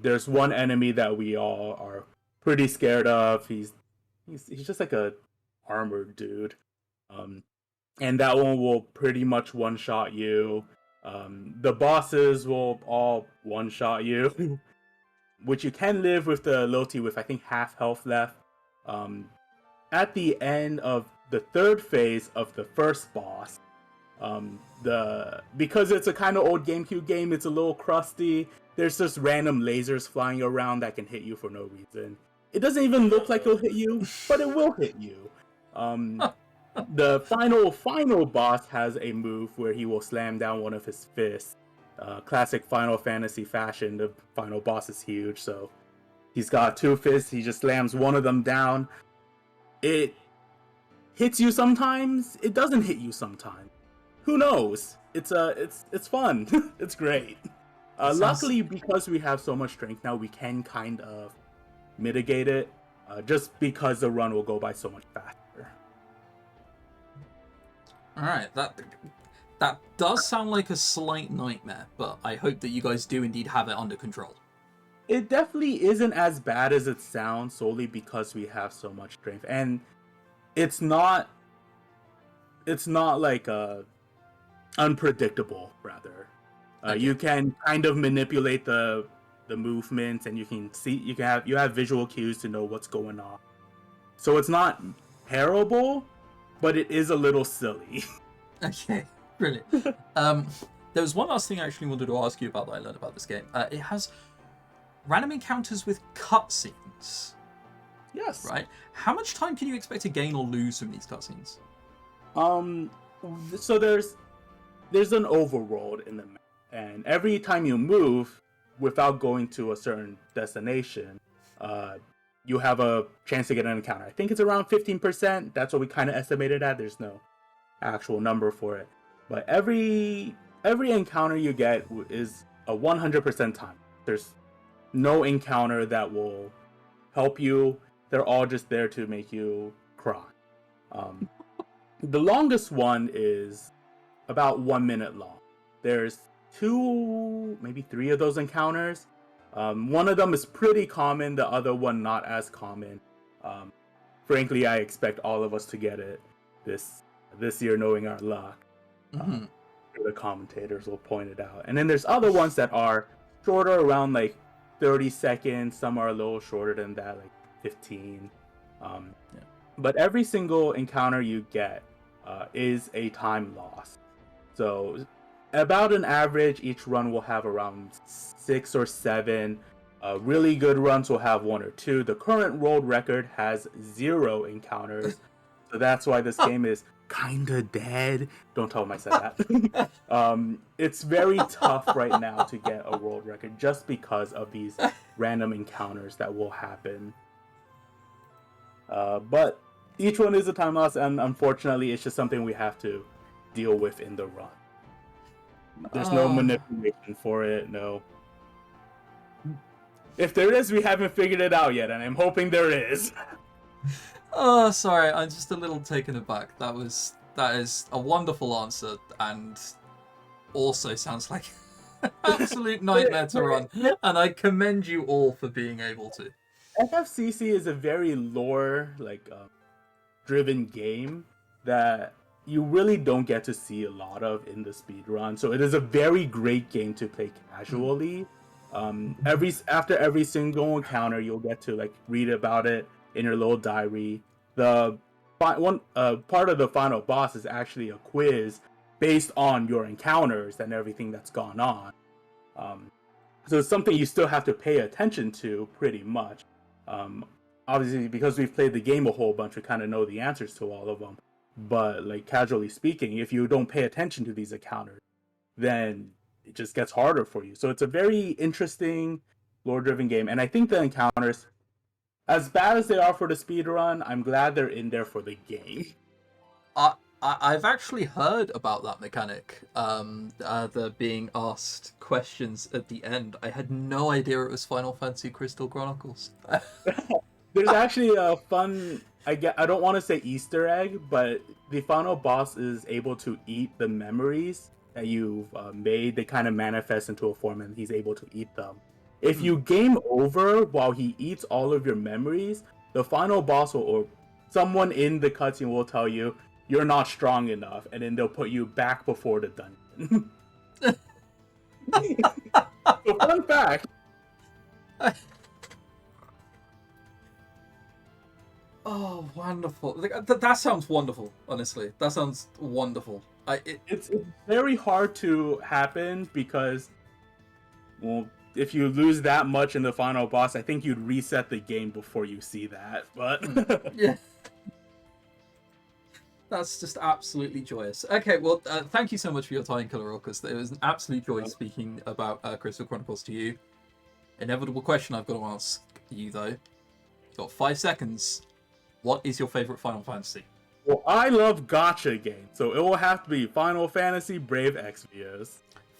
There's one enemy that we all are pretty scared of. He's just like a armored dude, and that one will pretty much one-shot you. The bosses will all one-shot you, which you can live with the Lilty with, I think, half health left. At the end of the 3rd phase of the first boss, because it's a kind of old GameCube game, it's a little crusty. There's just random lasers flying around that can hit you for no reason. It doesn't even look like it'll hit you, but it will hit you. The final boss has a move where he will slam down one of his fists. Classic Final Fantasy fashion, the final boss is huge, so he's got 2 fists, he just slams one of them down. It hits you sometimes, it doesn't hit you sometimes. Who knows? It's fun. It's great. Luckily, because we have so much strength now, we can kind of mitigate it, just because the run will go by so much faster. Alright, that does sound like a slight nightmare, but I hope that you guys do indeed have it under control. It definitely isn't as bad as it sounds, solely because we have so much strength, and it's not like unpredictable, rather. You can kind of manipulate the movements, and you have visual cues to know what's going on. So it's not terrible, but it is a little silly. Okay, brilliant. There was one last thing I actually wanted to ask you about that I learned about this game. It has random encounters with cutscenes. Yes. Right? How much time can you expect to gain or lose from these cutscenes? So there's an overworld in the map, and every time you move without going to a certain destination, you have a chance to get an encounter. I think it's around 15%. That's what we kind of estimated at. There's no actual number for it. but every encounter you get is a 100% time. There's no encounter that will help you. They're all just there to make you cry. The longest one is about 1 minute long. There's 2, maybe 3 of those encounters. One of them is pretty common, the other one not as common. Frankly, I expect all of us to get it this year, knowing our luck. The commentators will point it out. And then there's other ones that are shorter, around like 30 seconds. Some are a little shorter than that, like 15. But every single encounter you get is a time loss. So about an average, each run will have around 6 or 7. Really good runs will have 1 or 2. The current world record has 0 encounters. So that's why this game is kinda dead. Don't tell him I said that. It's very tough right now to get a world record just because of these random encounters that will happen. But each one is a time loss, and unfortunately, it's just something we have to deal with in the run. There's no manipulation for it, no. If there is, we haven't figured it out yet, and I'm hoping there is. Oh, sorry, I'm just a little taken aback. That is a wonderful answer, and also sounds like an absolute nightmare to run. And I commend you all for being able to. FFCC is a very lore driven game that you really don't get to see a lot of in the speedrun. So it is a very great game to play casually. After every single encounter, you'll get to read about it in your little diary. The one part of the final boss is actually a quiz based on your encounters and everything that's gone on. So it's something you still have to pay attention to pretty much. Obviously, because we've played the game a whole bunch, we kind of know the answers to all of them. But casually speaking, if you don't pay attention to these encounters, then it just gets harder for you. So it's a very interesting lore-driven game, and I think the encounters, as bad as they are for the speedrun, I'm glad they're in there for the game. I've actually heard about that mechanic, the being asked questions at the end. I had no idea it was Final Fantasy Crystal Chronicles. There's actually a fun, I don't want to say Easter egg, but the final boss is able to eat the memories that you've made. They kind of manifest into a form, and he's able to eat them. If you game over while he eats all of your memories, the final boss or someone in the cutscene will tell you, you're not strong enough, and then they'll put you back before the dungeon. So fun fact. Oh, wonderful. That sounds wonderful, honestly. That sounds wonderful. It's very hard to happen because, well, if you lose that much in the final boss, I think you'd reset the game before you see that. But yeah. That's just absolutely joyous. Okay, well, thank you so much for your time, Killer Orcus. It was an absolute joy speaking about Crystal Chronicles to you. Inevitable question I've got to ask you, though. You've got 5 seconds. What is your favorite Final Fantasy? Well, I love gacha games, so it will have to be Final Fantasy Brave Exvius.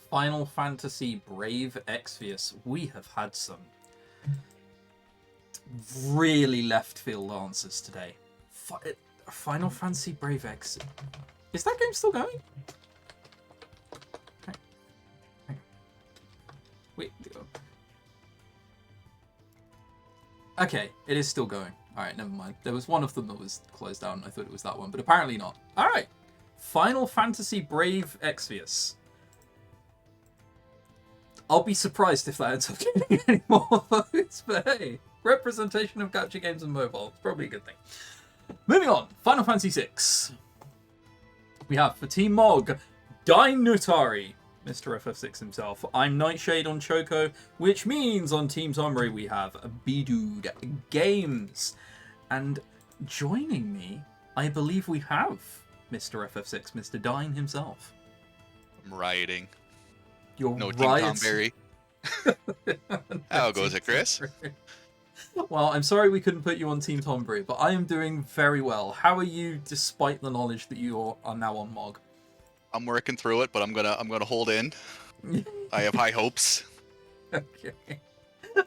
Final Fantasy Brave Exvius. We have had some really left field answers today. Final Fantasy Brave Exvius. Is that game still going? Wait. Okay, it is still going. Alright, never mind. There was one of them that was closed down. I thought it was that one, but apparently not. Alright. Final Fantasy Brave Exvius. I'll be surprised if that ends up getting any more votes, but hey, representation of gacha games and mobile. It's probably a good thing. Moving on. Final Fantasy VI. We have for Team Mog, Dine Nutari, Mr. FF6 himself. I'm Nightshade on Choco, which means on Team Tomry we have Bidude Games. And joining me, I believe we have Mr. FF6, Mr. Dine himself. I'm rioting. You're no Team Tomberry. How goes it, Chris? Well, I'm sorry we couldn't put you on Team Tombury, but I am doing very well. How are you, despite the knowledge that you are now on Mog? I'm working through it, but I'm gonna hold in. I have high hopes. Okay.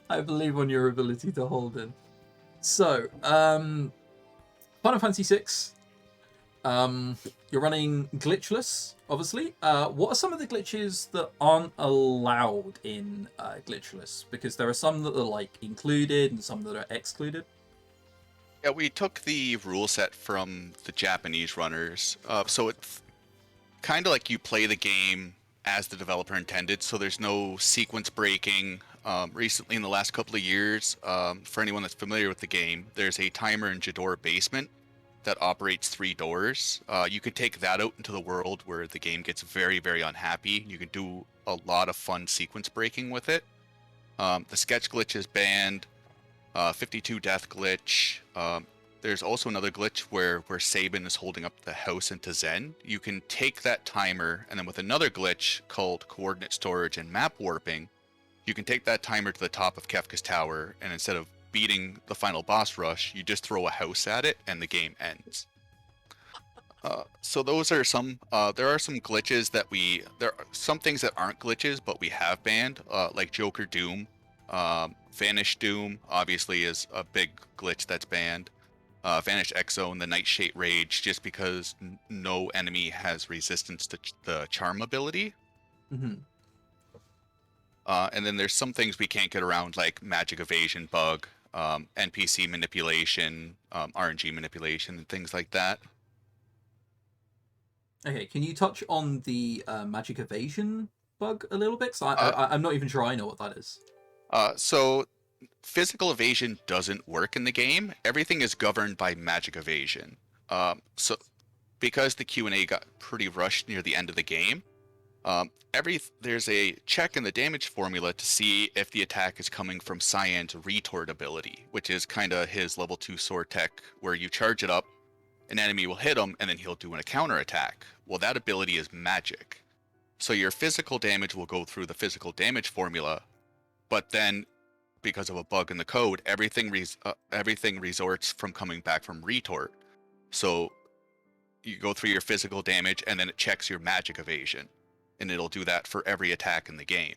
I believe on your ability to hold in. So, Final Fantasy VI. You're running glitchless, obviously. What are some of the glitches that aren't allowed in glitchless? Because there are some that are like included and some that are excluded. Yeah, we took the rule set from the Japanese runners, so it's kind of like you play the game as the developer intended. So there's no sequence breaking. Recently, in the last couple of years, for anyone that's familiar with the game, there's a timer in Jador Basement that operates 3 doors. You could take that out into the world where the game gets very, very unhappy. You can do a lot of fun sequence breaking with it. The sketch glitch is banned. 52 death glitch. There's also another glitch where Sabin is holding up the house into Zen. You can take that timer, and then with another glitch called coordinate storage and map warping, you can take that timer to the top of Kefka's tower, and instead of beating the final boss rush, you just throw a house at it, and the game ends. So those are some. There are some glitches that there are some things that aren't glitches, but we have banned, like Joker Doom. Vanish Doom obviously is a big glitch that's banned. Vanish Exo and the Nightshade Rage, just because no enemy has resistance to the charm ability. Mm-hmm. And then there's some things we can't get around, like magic evasion bug, NPC manipulation, RNG manipulation, and things like that. Okay, can you touch on the magic evasion bug a little bit? So I'm not even sure I know what that is. So physical evasion doesn't work in the game. Everything is governed by magic evasion. So because the Q&A got pretty rushed near the end of the game, there's a check in the damage formula to see if the attack is coming from Cyan's retort ability, which is kind of his level 2 sword tech, where you charge it up, an enemy will hit him, and then he'll do a counter attack. Well, that ability is magic. So your physical damage will go through the physical damage formula, but then because of a bug in the code, everything resorts from coming back from retort. So you go through your physical damage, and then it checks your magic evasion, and it'll do that for every attack in the game.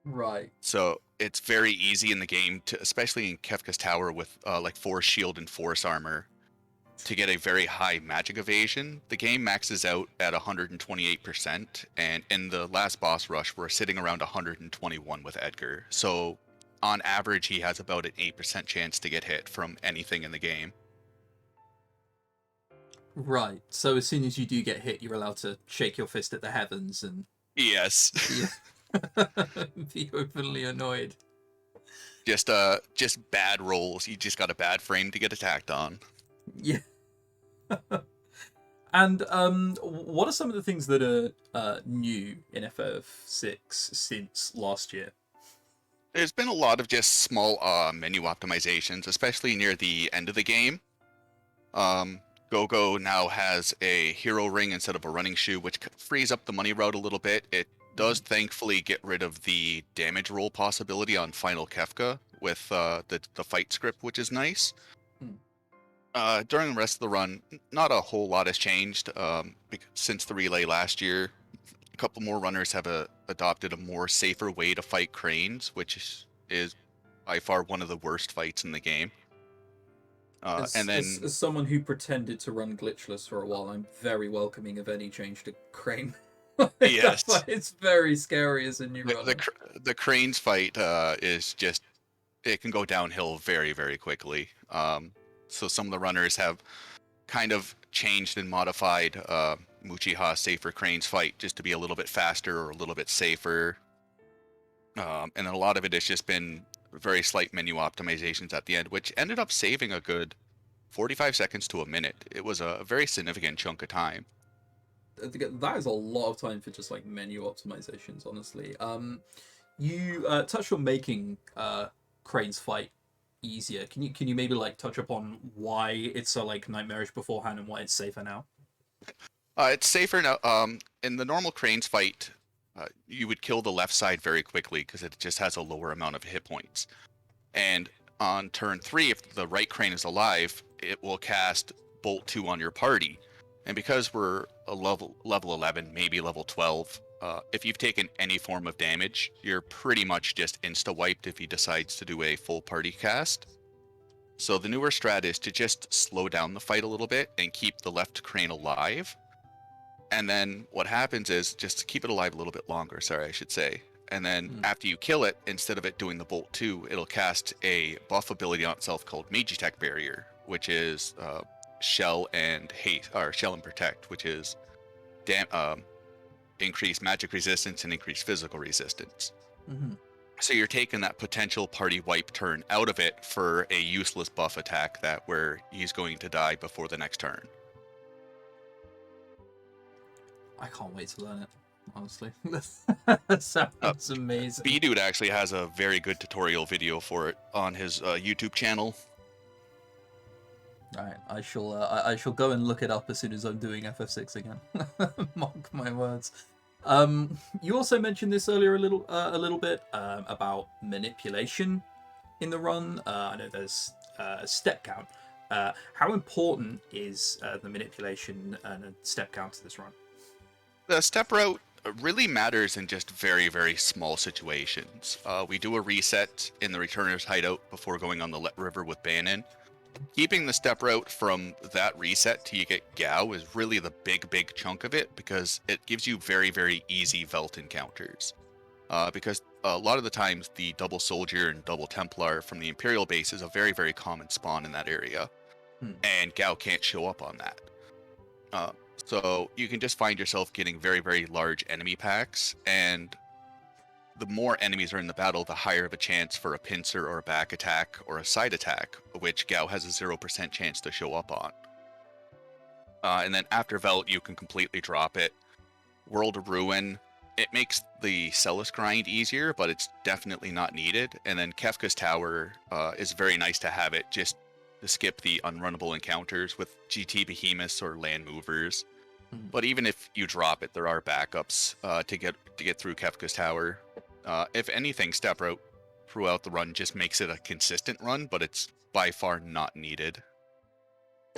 Right. So it's very easy in the game, especially in Kefka's Tower with like Force Shield and Force Armor, to get a very high magic evasion. The game maxes out at 128%, and in the last boss rush, we're sitting around 121 with Edgar. So on average, he has about an 8% chance to get hit from anything in the game. Right. So as soon as you do get hit, you're allowed to shake your fist at the heavens and Yes. be openly annoyed. Just bad rolls. You just got a bad frame to get attacked on. Yeah. And what are some of the things that are new in FF6 since last year? There's been a lot of just small menu optimizations, especially near the end of the game. Go-Go now has a hero ring instead of a running shoe, which frees up the money route a little bit. It does thankfully get rid of the damage roll possibility on Final Kefka with the fight script, which is nice. During the rest of the run, not a whole lot has changed since the relay last year. A couple more runners have adopted a more safer way to fight cranes, which is by far one of the worst fights in the game. As someone who pretended to run glitchless for a while, I'm very welcoming of any change to crane. Yes, it's very scary as a new runner. The cranes fight is just, it can go downhill very, very quickly. So some of the runners have kind of changed and modified Muchiha's safer cranes fight just to be a little bit faster or a little bit safer. And then a lot of it has just been very slight menu optimizations at the end, which ended up saving a good 45 seconds to a minute. It was a very significant chunk of time. That is a lot of time for just like menu optimizations, honestly. You touched on making cranes fight easier. Can you maybe like touch upon why it's so like nightmarish beforehand and why it's safer now? It's safer now. In the normal cranes fight, you would kill the left side very quickly because it just has a lower amount of hit points. And on turn 3, if the right crane is alive, it will cast Bolt 2 on your party. And because we're a level 11, maybe level 12, if you've taken any form of damage, you're pretty much just insta-wiped if he decides to do a full party cast. So the newer strat is to just slow down the fight a little bit and keep the left crane alive. And then what happens is, just to keep it alive a little bit longer, sorry, I should say. And then after you kill it, instead of it doing the Bolt 2, it'll cast a buff ability on itself called Magitech Barrier, which is Shell and Haste, or Shell and Protect, which is increased magic resistance and increased physical resistance. So you're taking that potential party wipe turn out of it for a useless buff attack where he's going to die before the next turn. I can't wait to learn it, honestly. That sounds amazing. B-Dude actually has a very good tutorial video for it on his YouTube channel. Alright, I shall go and look it up as soon as I'm doing FF6 again. Mark my words. You also mentioned this earlier a little bit about manipulation in the run. I know there's a step count. How important is the manipulation and a step count to this run? The step route really matters in just very, very small situations. We do a reset in the Returner's hideout before going on the Let River with Bannon. Keeping the step route from that reset till you get Gao is really the big chunk of it, because it gives you very, very easy Velt encounters. Because a lot of the times the double Soldier and double Templar from the Imperial base is a very, very common spawn in that area. And Gao can't show up on that. So you can just find yourself getting very, very large enemy packs, and the more enemies are in the battle, the higher of a chance for a pincer or a back attack or a side attack, which Gao has a 0% chance to show up on. And then after Velt, you can completely drop it. World of Ruin, it makes the Celis grind easier, but it's definitely not needed. And then Kefka's Tower is very nice to have it just to skip the unrunnable encounters with GT Behemoths or Land Movers. But even if you drop it, there are backups to get through Kefka's Tower. If anything, step route throughout the run just makes it a consistent run, but it's by far not needed.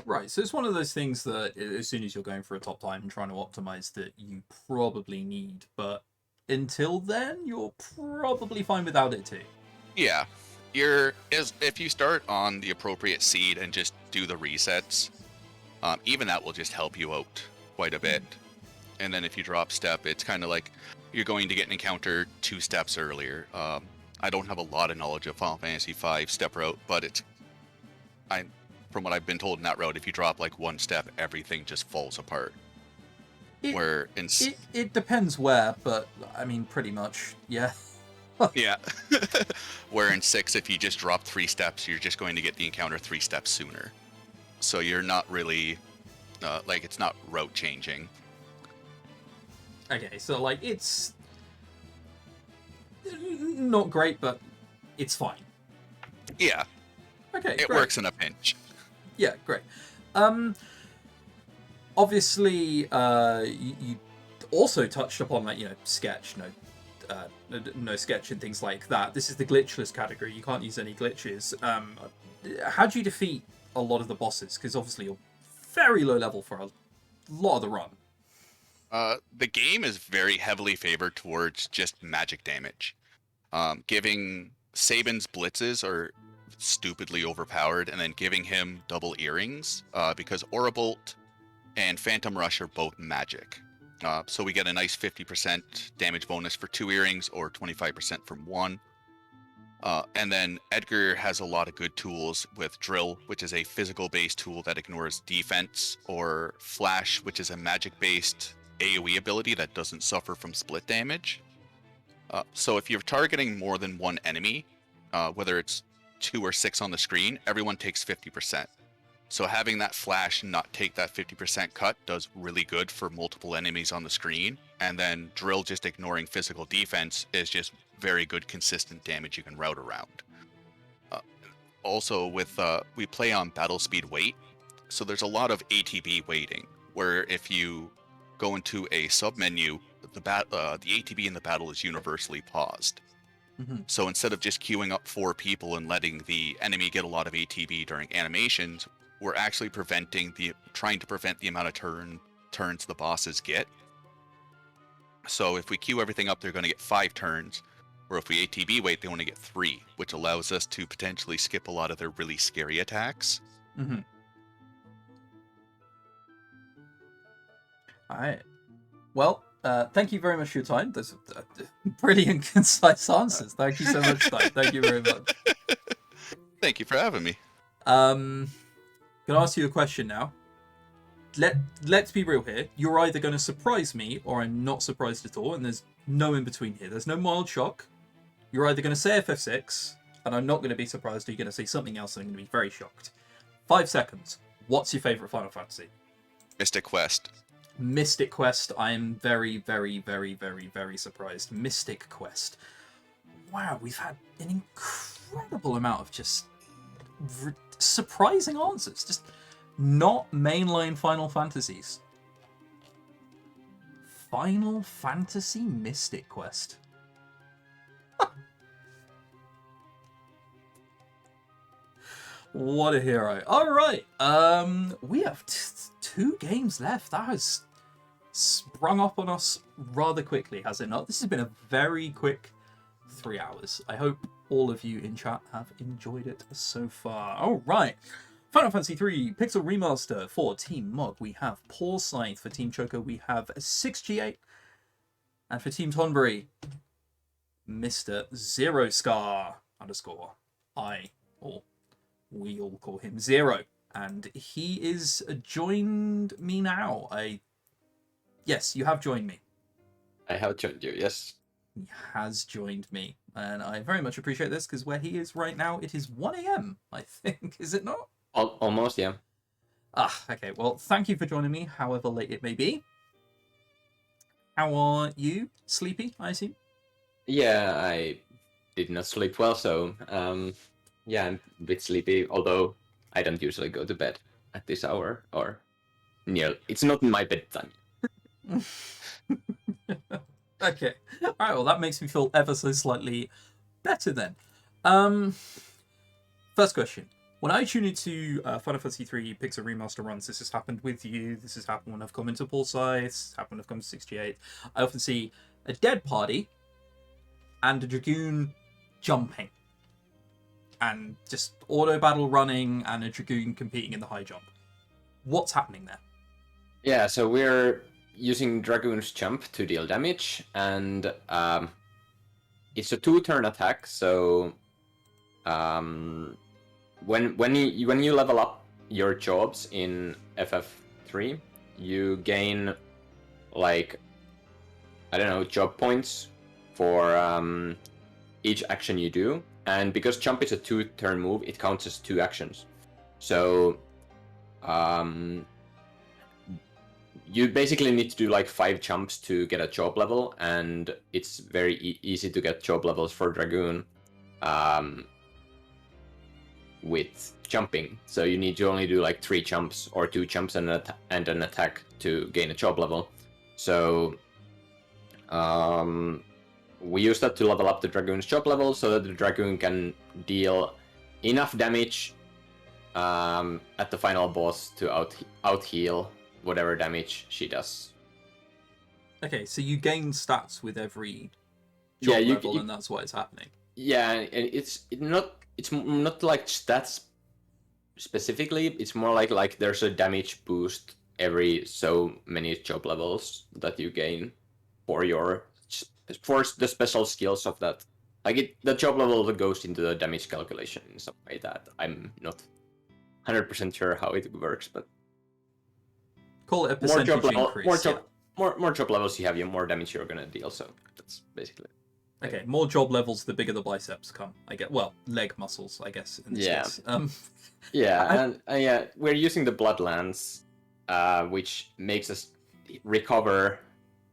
Right, so it's one of those things that as soon as you're going for a top time and trying to optimize, that you probably need, but until then, you're probably fine without it too. Yeah, if you start on the appropriate seed and just do the resets, even that will just help you out quite a bit. And then if you drop step, it's kind of like you're going to get an encounter 2 steps earlier. I don't have a lot of knowledge of Final Fantasy V step route, but from what I've been told in that route, if you drop like 1 step, everything just falls apart. It depends where, but I mean, pretty much, yeah. Yeah. Where in 6, if you just drop 3 steps, you're just going to get the encounter 3 steps sooner. So you're not really, it's not route changing. Okay, so like it's not great, but it's fine. Yeah. Okay, it great. works in a pinch. Yeah, great. Obviously, you also touched upon sketch, no sketch and things like that. This is the glitchless category. You can't use any glitches. How do you defeat a lot of the bosses? Because obviously you're very low level for a lot of the run. The game is very heavily favored towards just magic damage. Giving Sabin's blitzes are stupidly overpowered, and then giving him double earrings, because Aurabolt and Phantom Rush are both magic. So we get a nice 50% damage bonus for 2 earrings or 25% from 1. And then Edgar has a lot of good tools with Drill, which is a physical-based tool that ignores defense, or Flash, which is a magic-based AoE ability that doesn't suffer from split damage. So if you're targeting more than 1 enemy, whether it's 2 or 6 on the screen, everyone takes 50%. So having that Flash not take that 50% cut does really good for multiple enemies on the screen. And then Drill just ignoring physical defense is just very good consistent damage you can route around. Also we play on battle speed wait, so there's a lot of ATB waiting, where if you go into a submenu, the ATB in the battle is universally paused. So instead of just queuing up 4 people and letting the enemy get a lot of ATB during animations, we're actually trying to prevent the amount of turns the bosses get. So if we queue everything up, they're going to get 5 turns, or if we ATB wait, they only get 3, which allows us to potentially skip a lot of their really scary attacks. Mm-hmm. All right. Well, thank you very much for your time. Those are brilliant, concise answers. Thank you so much, Ty. Thank you very much. Thank you for having me. Gonna ask you a question now. Let's be real here. You're either going to surprise me or I'm not surprised at all, and there's no in between here. There's no mild shock. You're either going to say FF6, and I'm not going to be surprised, or you're going to say something else, and I'm going to be very shocked. 5 seconds. What's your favourite Final Fantasy? Mystic Quest. Mystic Quest. I am very, very, very, very, very surprised. Mystic Quest. Wow, we've had an incredible amount of just surprising answers. Just not mainline Final Fantasies. Final Fantasy Mystic Quest. What a hero. Alright, we have 2 games left. That has sprung up on us rather quickly, has it not? This has been a very quick 3 hours. I hope all of you in chat have enjoyed it so far. Alright. Final Fantasy III Pixel Remaster for Team Mog. We have Paul Scythe. For Team Choco, we have 6G8. And for Team Tonbury, Mr. Zero Scar _ I, or we all call him Zero. And he is joined me now. Yes, you have joined me. I have joined you, yes. He has joined me. And I very much appreciate this, because where he is right now, it is 1 AM, I think. Is it not? Almost, yeah. Okay. Well, thank you for joining me, however late it may be. How are you? Sleepy, I assume? Yeah, I did not sleep well, so yeah, I'm a bit sleepy, although I don't usually go to bed at this hour, or near. It's not my bedtime. Okay. Alright, well, that makes me feel ever so slightly better then. First question. When I tune into Final Fantasy III Pixel Remaster runs, this has happened with you, this has happened when I've come into Paul Scythe, this has happened when I've come to 68. I often see a dead party and a Dragoon jumping. And just auto battle running and a Dragoon competing in the high jump. What's happening there? Yeah, so we're using Dragoon's jump to deal damage, and it's a 2-turn attack, so when you level up your jobs in FF3, you gain, like, I don't know, job points for each action you do. And because jump is a 2-turn move, it counts as 2 actions. So you basically need to do like 5 jumps to get a job level, and it's very easy to get job levels for Dragoon with jumping. So you need to only do like 3 jumps or 2 jumps and an attack to gain a job level. So we use that to level up the Dragoon's job level so that the Dragoon can deal enough damage at the final boss to out-heal whatever damage she does. Okay, so you gain stats with every job level, and that's why it's happening. Yeah, and it's not like stats specifically. It's more like there's a damage boost every so many job levels that you gain for the special skills of that. Like the job level goes into the damage calculation in some way that I'm not 100% sure how it works, but call it a percentage increase. More job levels you have, more damage you're gonna deal. So that's basically it. Okay, more job levels, the bigger the biceps come. I get leg muscles, I guess. In this case. Yeah, we're using the Bloodlance, which makes us recover.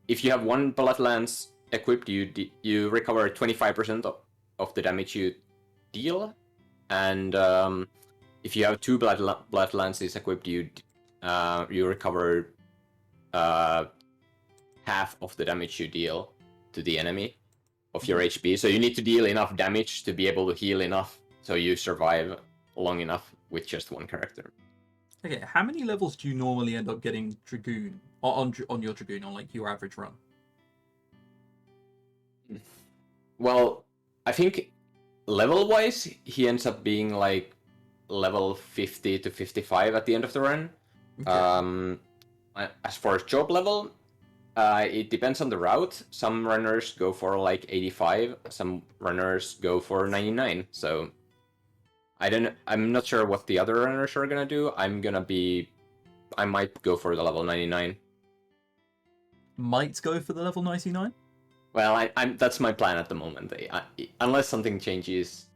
If you have 1 Bloodlance equipped, you recover 25% of the damage you deal, and if you have 2 Bloodlances equipped, you recover half of the damage you deal to the enemy of your HP. So you need to deal enough damage to be able to heal enough, so you survive long enough with just 1 character. Okay, how many levels do you normally end up getting Dragoon on your Dragoon on like your average run? Well, I think level-wise, he ends up being like level 50 to 55 at the end of the run. Okay. As far as job level, it depends on the route. Some runners go for like 85, some runners go for 99. So I'm not sure what the other runners are gonna do. I might go for the level 99. Might go for the level 99? Well, that's my plan at the moment. Unless something changes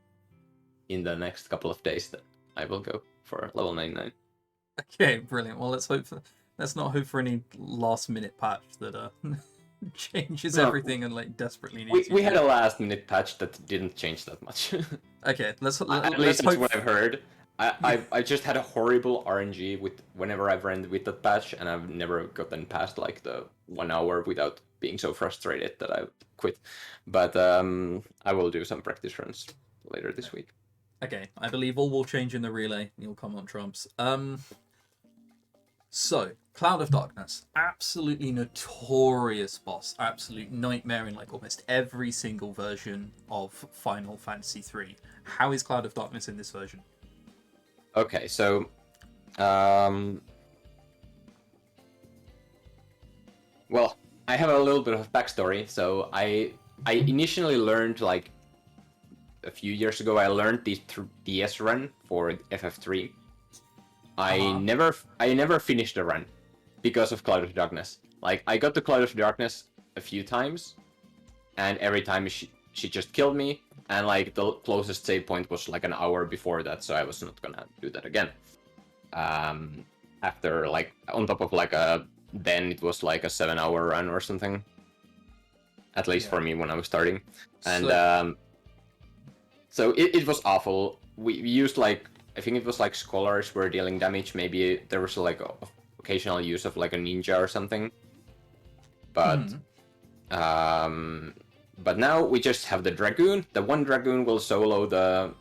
in the next couple of days, then I will go for level 99. Okay, brilliant. Well, let's not hope for any last minute patch that changes No, everything and like desperately needs. We had a last minute patch that didn't change that much. Okay, at least let's that's hope. what I've heard. I just had a horrible RNG with whenever I've ran with that patch, and I've never gotten past like the 1 hour without being so frustrated that I quit. But I will do some practice runs later this week. Okay, I believe all will change in the relay. You'll come on trumps. So, Cloud of Darkness, absolutely notorious boss, absolute nightmare in like almost every single version of Final Fantasy III. How is Cloud of Darkness in this version? Okay, so well, I have a little bit of backstory. So I initially learned like a few years ago. I learned the DS run for FF3. I never finished the run because of Cloud of Darkness. Like I got to Cloud of Darkness a few times, and every time she just killed me. And like the closest save point was like an hour before that, so I was not gonna do that again. After like on top of like then it was like a 7-hour run or something. At least for me when I was starting, and so it was awful. We used like I think it was like scholars were dealing damage. Maybe there was like occasional use of like a ninja or something, but but now we just have the Dragoon. The one Dragoon will solo the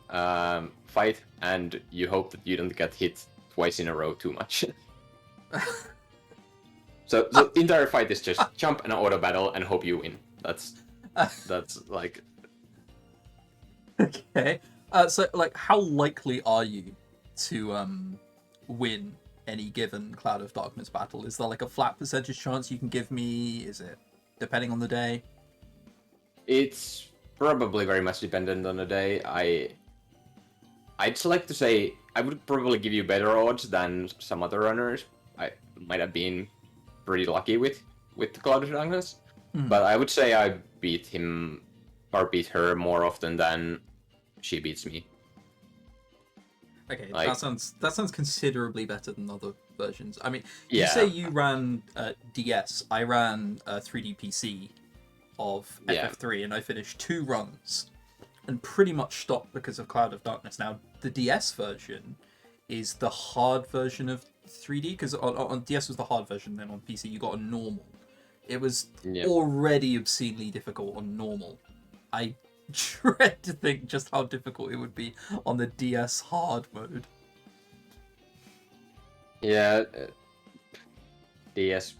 fight, and you hope that you don't get hit twice in a row too much. So the entire fight is just jump and auto battle and hope you win. That's like... Okay. So like how likely are you to win any given Cloud of Darkness battle? Is there like a flat percentage chance you can give me? Is it depending on the day? It's probably very much dependent on the day. I'd like to say I would probably give you better odds than some other runners. I might have been pretty lucky with the Cloud of Darkness, but I would say I beat him or beat her more often than she beats me. Okay, Like, that sounds considerably better than other versions. I mean, you Yeah. say you ran DS. I ran 3D PC of FF3, and I finished 2 runs and pretty much stopped because of Cloud of Darkness. Now, the DS version is the hard version of 3D, because on DS was the hard version, then on PC you got a normal. It was already obscenely difficult on normal. I dread to think just how difficult it would be on the DS hard mode. Yeah, DS.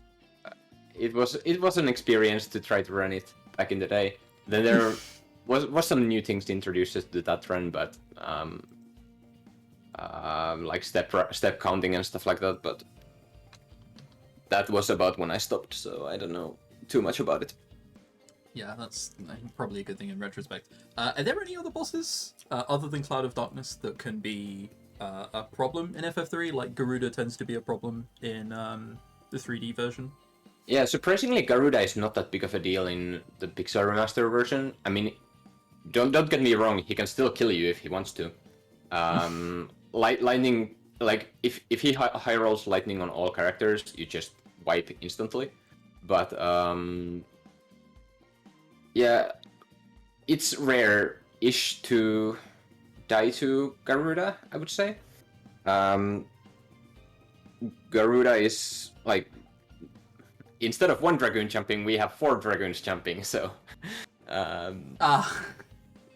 It was an experience to try to run it back in the day. Then there was some new things introduced to that run, but like step counting and stuff like that. But that was about when I stopped, so I don't know too much about it. Yeah, that's probably a good thing in retrospect. Are there any other bosses other than Cloud of Darkness that can be a problem in FF3? Like Garuda tends to be a problem in the 3D version. Yeah, surprisingly, Garuda is not that big of a deal in the Pixel remaster version. I mean, don't get me wrong, he can still kill you if he wants to. Lightning, like if he high rolls lightning on all characters, you just wipe instantly. But yeah, it's rare-ish to die to Garuda, I would say. Garuda is like, instead of 1 Dragoon jumping, we have 4 Dragoons jumping, so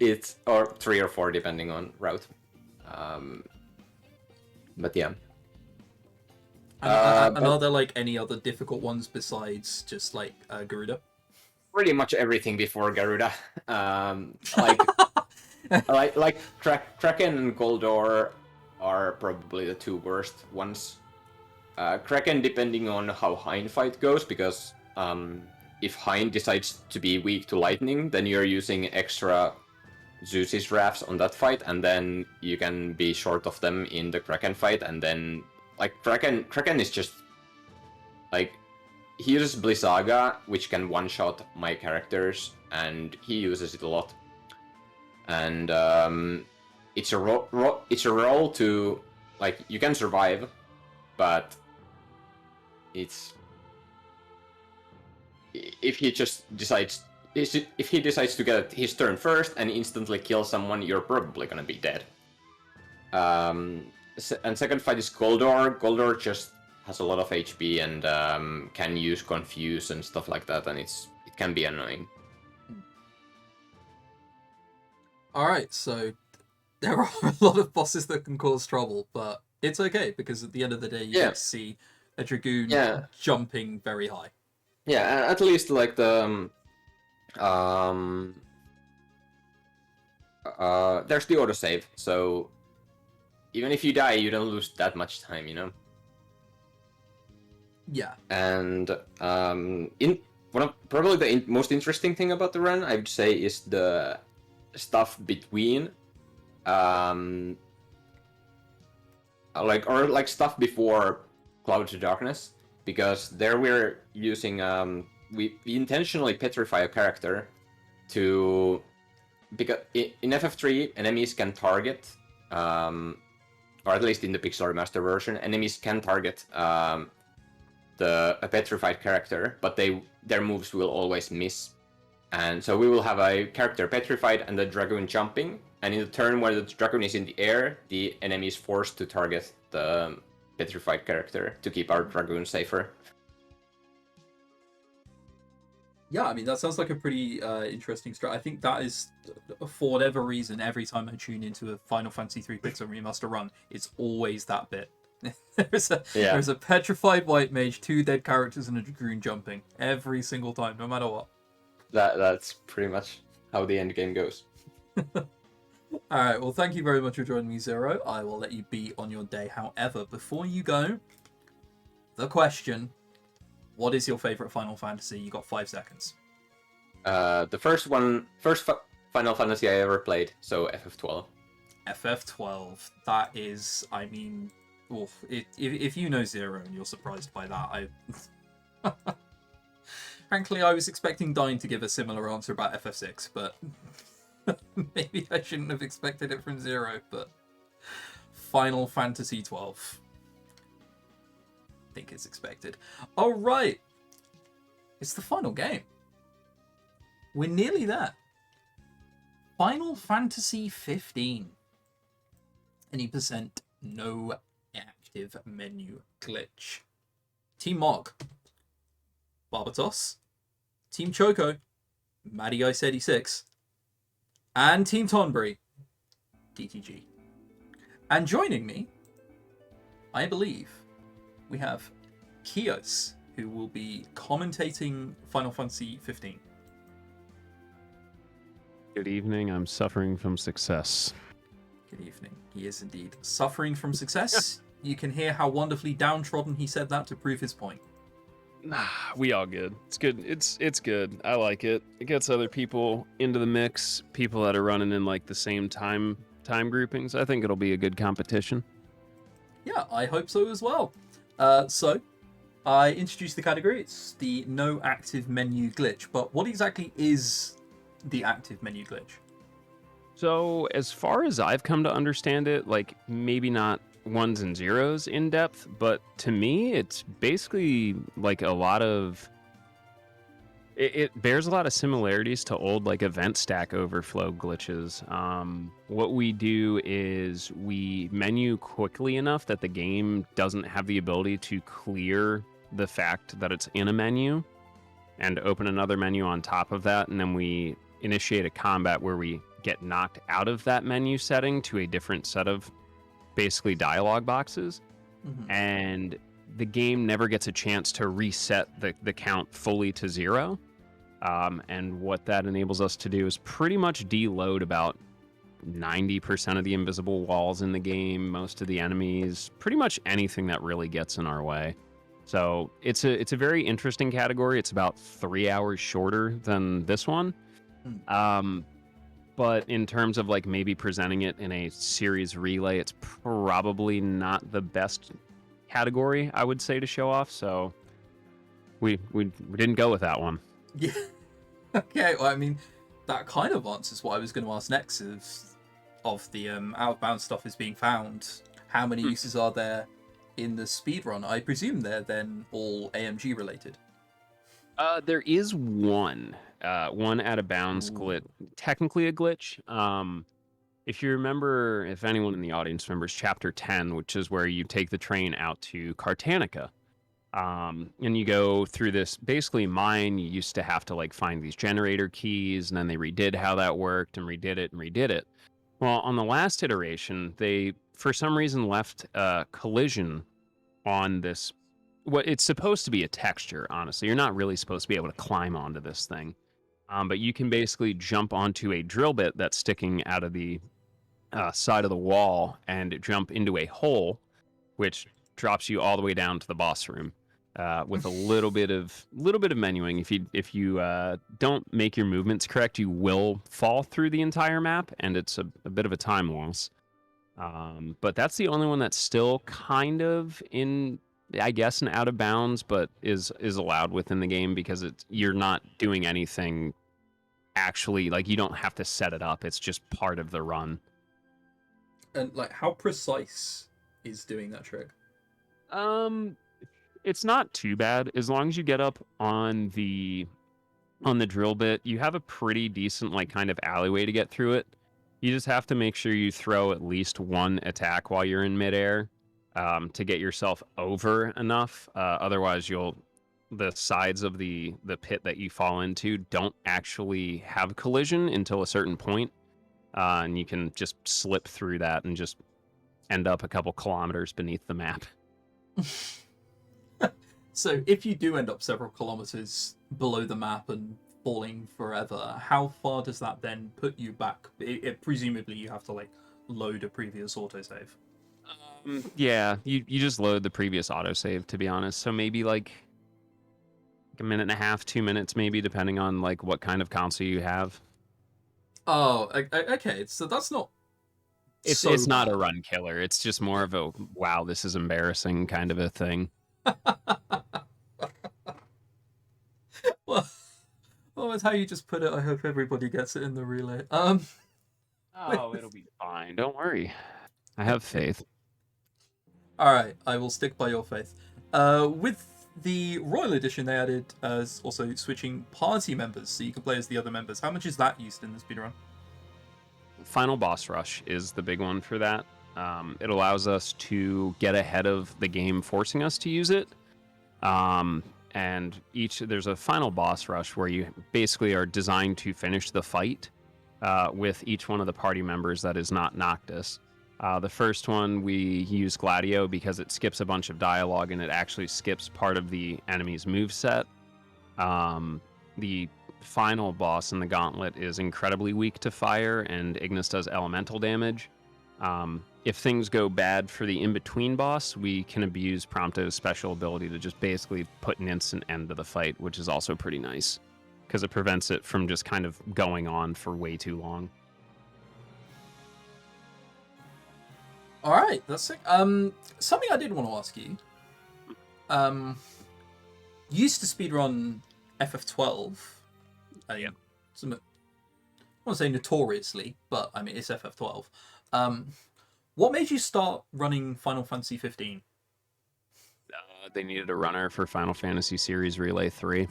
it's or 3 or 4 depending on route. But yeah. And are there like any other difficult ones besides just like Garuda? Pretty much everything before Garuda. Kraken and Goldor are probably the two worst ones. Kraken, depending on how Hein fight goes, because if Hein decides to be weak to lightning, then you're using extra Zeus's Wraths on that fight, and then you can be short of them in the Kraken fight, and then like Kraken is just like, he uses Blizzaga, which can one-shot my characters, and he uses it a lot. And it's a roll to, like, you can survive, but it's, if he decides to get his turn first and instantly kill someone, you're probably gonna be dead. And second fight is Goldor. Goldor just has a lot of HP and can use Confuse and stuff like that, and it can be annoying. Alright, so there are a lot of bosses that can cause trouble, but it's okay, because at the end of the day you get to see a Dragoon jumping very high. Yeah, at least like the there's the autosave, so even if you die, you don't lose that much time, you know? Yeah. And probably the most interesting thing about the run, I would say, is the stuff between stuff before Clouds of Darkness, because there we're using we intentionally petrify a character to, because in FF3 enemies can target or at least in the Pixel Remaster version, enemies can target a petrified character, but their moves will always miss. And so we will have a character petrified and the Dragoon jumping, and in the turn where the Dragoon is in the air, the enemy is forced to target the petrified character to keep our Dragoon safer. Yeah, I mean, that sounds like a pretty interesting strat. I think that is, for whatever reason, every time I tune into a Final Fantasy III Pixel Remaster run, it's always that bit. There's a petrified white mage, 2 dead characters, and a Dragoon jumping. Every single time, no matter what. That's pretty much how the end game goes. Alright, well, thank you very much for joining me, Zero. I will let you be on your day. However, before you go, the question: what is your favorite Final Fantasy? You got 5 seconds. The first Final Fantasy I ever played, so FF12. FF12. That is, I mean, if you know Zero and you're surprised by that, frankly, I was expecting Dine to give a similar answer about FF6, but maybe I shouldn't have expected it from Zero, but Final Fantasy 12. I think it's expected. Alright. It's the final game. We're nearly there. Final Fantasy 15. Any percent, no active menu glitch. Team Mog, Barbatos. Team Choco, Matty Ice 86. And Team Tonbury, DTG. And joining me, I believe, we have Kios, who will be commentating Final Fantasy 15. Good evening. I'm suffering from success. Good evening. He is indeed suffering from success. You can hear how wonderfully downtrodden he said that to prove his point. We all good. It's good. It's good. I like it. It gets other people into the mix, people that are running in like the same time groupings. I think it'll be a good competition. Yeah, I hope so as well. So, I introduced the category. It's the no active menu glitch. But what exactly is the active menu glitch? So, as far as I've come to understand it, like maybe not ones and zeros in depth, but to me, it's basically like a lot of. It bears a lot of similarities to old like event stack overflow glitches. What we do is we menu quickly enough that the game doesn't have the ability to clear the fact that it's in a menu and open another menu on top of that, and then we initiate a combat where we get knocked out of that menu setting to a different set of basically dialogue boxes. Mm-hmm. And the game never gets a chance to reset the count fully to 0. And what that enables us to do is pretty much deload about 90% of the invisible walls in the game, most of the enemies, pretty much anything that really gets in our way. So it's a very interesting category. It's about 3 hours shorter than this one. But in terms of like maybe presenting it in a series relay, it's probably not the best category, I would say, to show off. So we didn't go with that one. Yeah. Okay. Well, I mean, that kind of answers what I was going to ask next. Of the out of bounds stuff is being found. How many uses are there in the speedrun? I presume they're then all AMG related. There is one out of bounds glitch, technically a glitch. If you remember, if anyone in the audience remembers chapter 10, which is where you take the train out to Cartanica. And you go through this basically mine. You used to have to like find these generator keys, and then they redid how that worked and redid it. Well, on the last iteration, they for some reason left a collision on this. What it's supposed to be a texture, honestly. You're not really supposed to be able to climb onto this thing. But you can basically jump onto a drill bit that's sticking out of the side of the wall and jump into a hole, which drops you all the way down to the boss room. With a little bit of menuing. If you don't make your movements correct, you will fall through the entire map, and it's a bit of a time loss. But that's the only one that's still kind of in, I guess, an out of bounds, but is allowed within the game because you're not doing anything actually, like you don't have to set it up. It's just part of the run. And like, how precise is doing that trick? It's not too bad as long as you get up on the drill bit. You have a pretty decent like kind of alleyway to get through it. You just have to make sure you throw at least one attack while you're in midair to get yourself over enough. Otherwise, the sides of the pit that you fall into don't actually have collision until a certain point, and you can just slip through that and just end up a couple kilometers beneath the map. So if you do end up several kilometers below the map and falling forever, how far does that then put you back? Presumably you have to like load a previous autosave. Yeah, you just load the previous autosave, to be honest. So maybe like a minute and a half, 2 minutes maybe, depending on like what kind of console you have. Oh, okay. So that's not... It's not a run killer. It's just more of a, wow, this is embarrassing kind of a thing. Well, that's how you just put it. I hope everybody gets it in the relay. Oh, it'll be fine. Don't worry. I have faith. All right, I will stick by your faith. With the Royal Edition, they added also switching party members, so you can play as the other members. How much is that used in the speedrun? Final boss rush is the big one for that. It allows us to get ahead of the game forcing us to use it. And there's a final boss rush where you basically are designed to finish the fight with each one of the party members that is not Noctis. The first one, we use Gladio because it skips a bunch of dialogue and it actually skips part of the enemy's moveset. The final boss in the gauntlet is incredibly weak to fire, and Ignis does elemental damage. If things go bad for the in-between boss, we can abuse Prompto's special ability to just basically put an instant end to the fight, which is also pretty nice, because it prevents it from just kind of going on for way too long. All right, that's sick. Something I did want to ask you. Used to speedrun FF12. Yeah. I won't say notoriously, but I mean it's FF12. What made you start running Final Fantasy 15? They needed a runner for Final Fantasy Series Relay 3.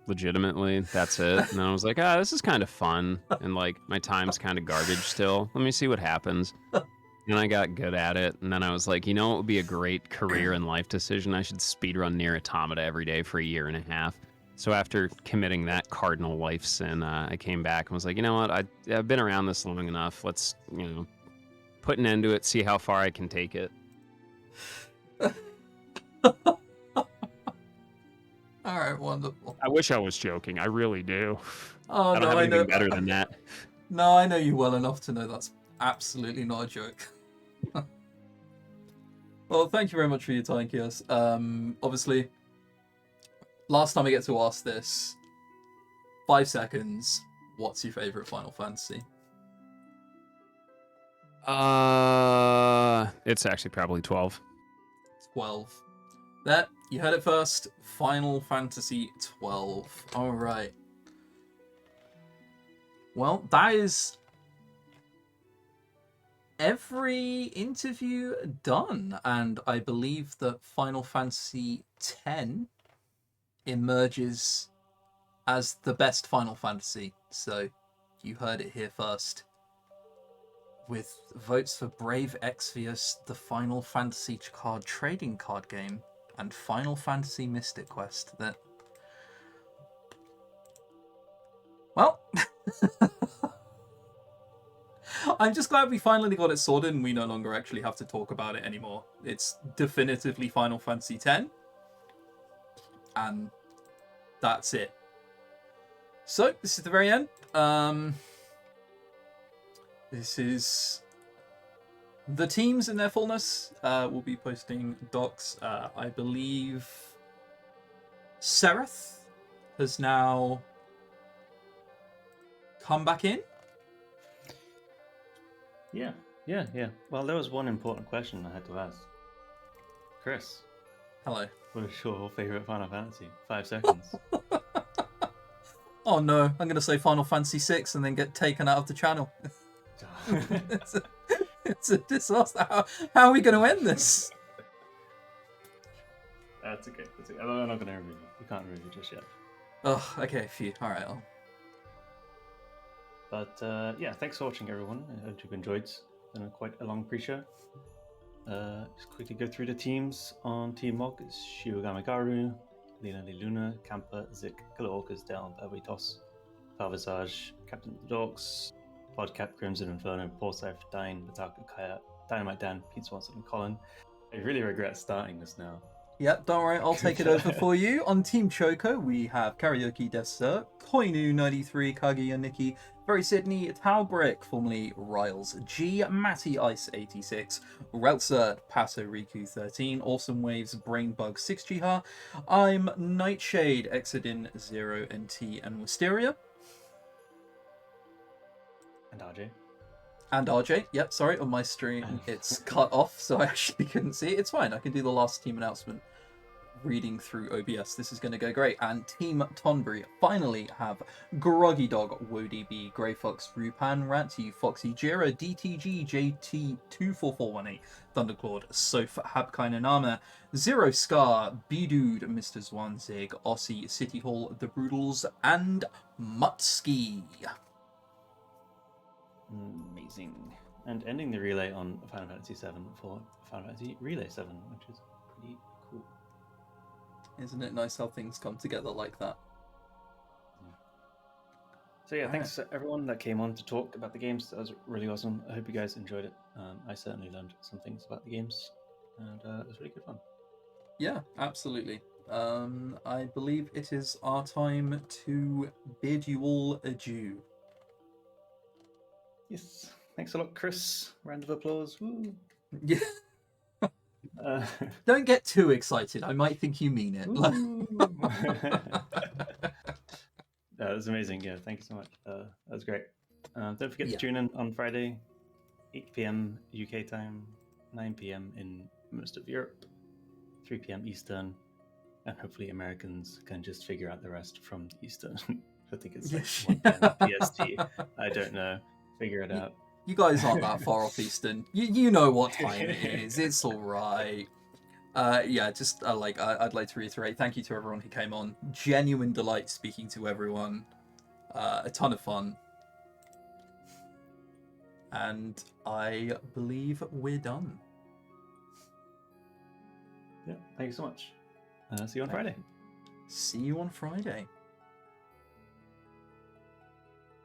Legitimately, that's it. And I was like, this is kind of fun. And like, my time's kind of garbage still. Let me see what happens. And I got good at it. And then I was like, you know what would be a great career and life decision? I should speedrun Nier Automata every day for a year and a half. So after committing that cardinal life sin, I came back and was like, you know what? I've been around this long enough. Let's, put an end to it, see how far I can take it. All right, wonderful. I wish I was joking. I really do. Oh, I don't no, have I anything know. better than that. No, I know you well enough to know that's absolutely not a joke. Well, thank you very much for your time, Kios. Obviously, last time I get to ask this, 5 seconds. What's your favorite Final Fantasy? It's actually probably 12. 12. There, you heard it first. Final Fantasy 12. All right. Well, that is every interview done, and I believe that Final Fantasy X emerges as the best Final Fantasy. So, you heard it here first. With votes for Brave Exvius, the Final Fantasy card trading card game, and Final Fantasy Mystic Quest. That, well, I'm just glad we finally got it sorted and we no longer actually have to talk about it anymore. It's definitively Final Fantasy X, and that's it. So, this is the very end. This is the teams in their fullness. We'll be posting docs. I believe Cereth has now come back in. Yeah. Well, there was one important question I had to ask. Chris. Hello. What is your favorite Final Fantasy? 5 seconds. Oh no, I'm going to say Final Fantasy VI and then get taken out of the channel. It's a disaster. How are we going to end this? That's okay. I'm not going to remove it. We can't remove it just yet. Oh, okay, phew. All right. But yeah, thanks for watching, everyone. I hope you've enjoyed. It's been quite a long pre-show. Just quickly go through the teams. On Team Mog, it's Shiogami Lina Luna, Kampa, Zik, Kalaorcas, Del, Avitos, Palvisage, Captain of the Dogs, Podcap, Crimson Inferno, Porsife, Dine, Bataka, Kaya, Dynamite Dan, Pete Swanson, and Colin. I really regret starting this now. Yep, don't worry, I'll take it over for you. On Team Choco, we have Karaoke Desert, Koinu93, Kaguya Nikki, Very Sydney, Talbrick, formerly Riles G, Matty Ice 86, Reltzer, Paso Riku 13, Awesome Waves, Brainbug 6Gha. I'm Nightshade, Exodin 0 NT, and Wisteria. And RJ. And RJ, yep, sorry, on my stream it's cut off, so I actually couldn't see it. It's fine, I can do the last team announcement reading through OBS. This is going to go great. And Team Tonbury finally have Groggy Dog, WoDB, Grey Fox, Rupan, Rantu, Foxy, Jira, DTG, JT24418, Thunderclawed, Soph, Habkine Nama, Zero Scar, B-Dude, Mr. Zwanzig, Aussie, City Hall, The Broodals, and Mutski. Amazing. And ending the relay on Final Fantasy VII for Final Fantasy Relay 7, which is pretty cool. Isn't it nice how things come together like that? So yeah, thanks to everyone that came on to talk about the games. That was really awesome. I hope you guys enjoyed it. I certainly learned some things about the games, and it was really good fun. Yeah, absolutely. I believe it is our time to bid you all adieu. Yes. Thanks a lot, Chris. Round of applause. Woo. Yeah. Don't get too excited. I might think you mean it. That was amazing. Yeah, thank you so much. That was great. Don't forget to tune in on Friday, 8 p.m. UK time, 9 p.m. in most of Europe, 3 p.m. Eastern, and hopefully Americans can just figure out the rest from the Eastern. I think it's like 1 p.m. PST. I don't know. Figure it out. You guys aren't that far off Eastern. You know what time it is. It's all right. Yeah, just I'd like to reiterate, thank you to everyone who came on. Genuine delight speaking to everyone. A ton of fun. And I believe we're done. Yeah, thank you so much. See you on Friday. See you on Friday.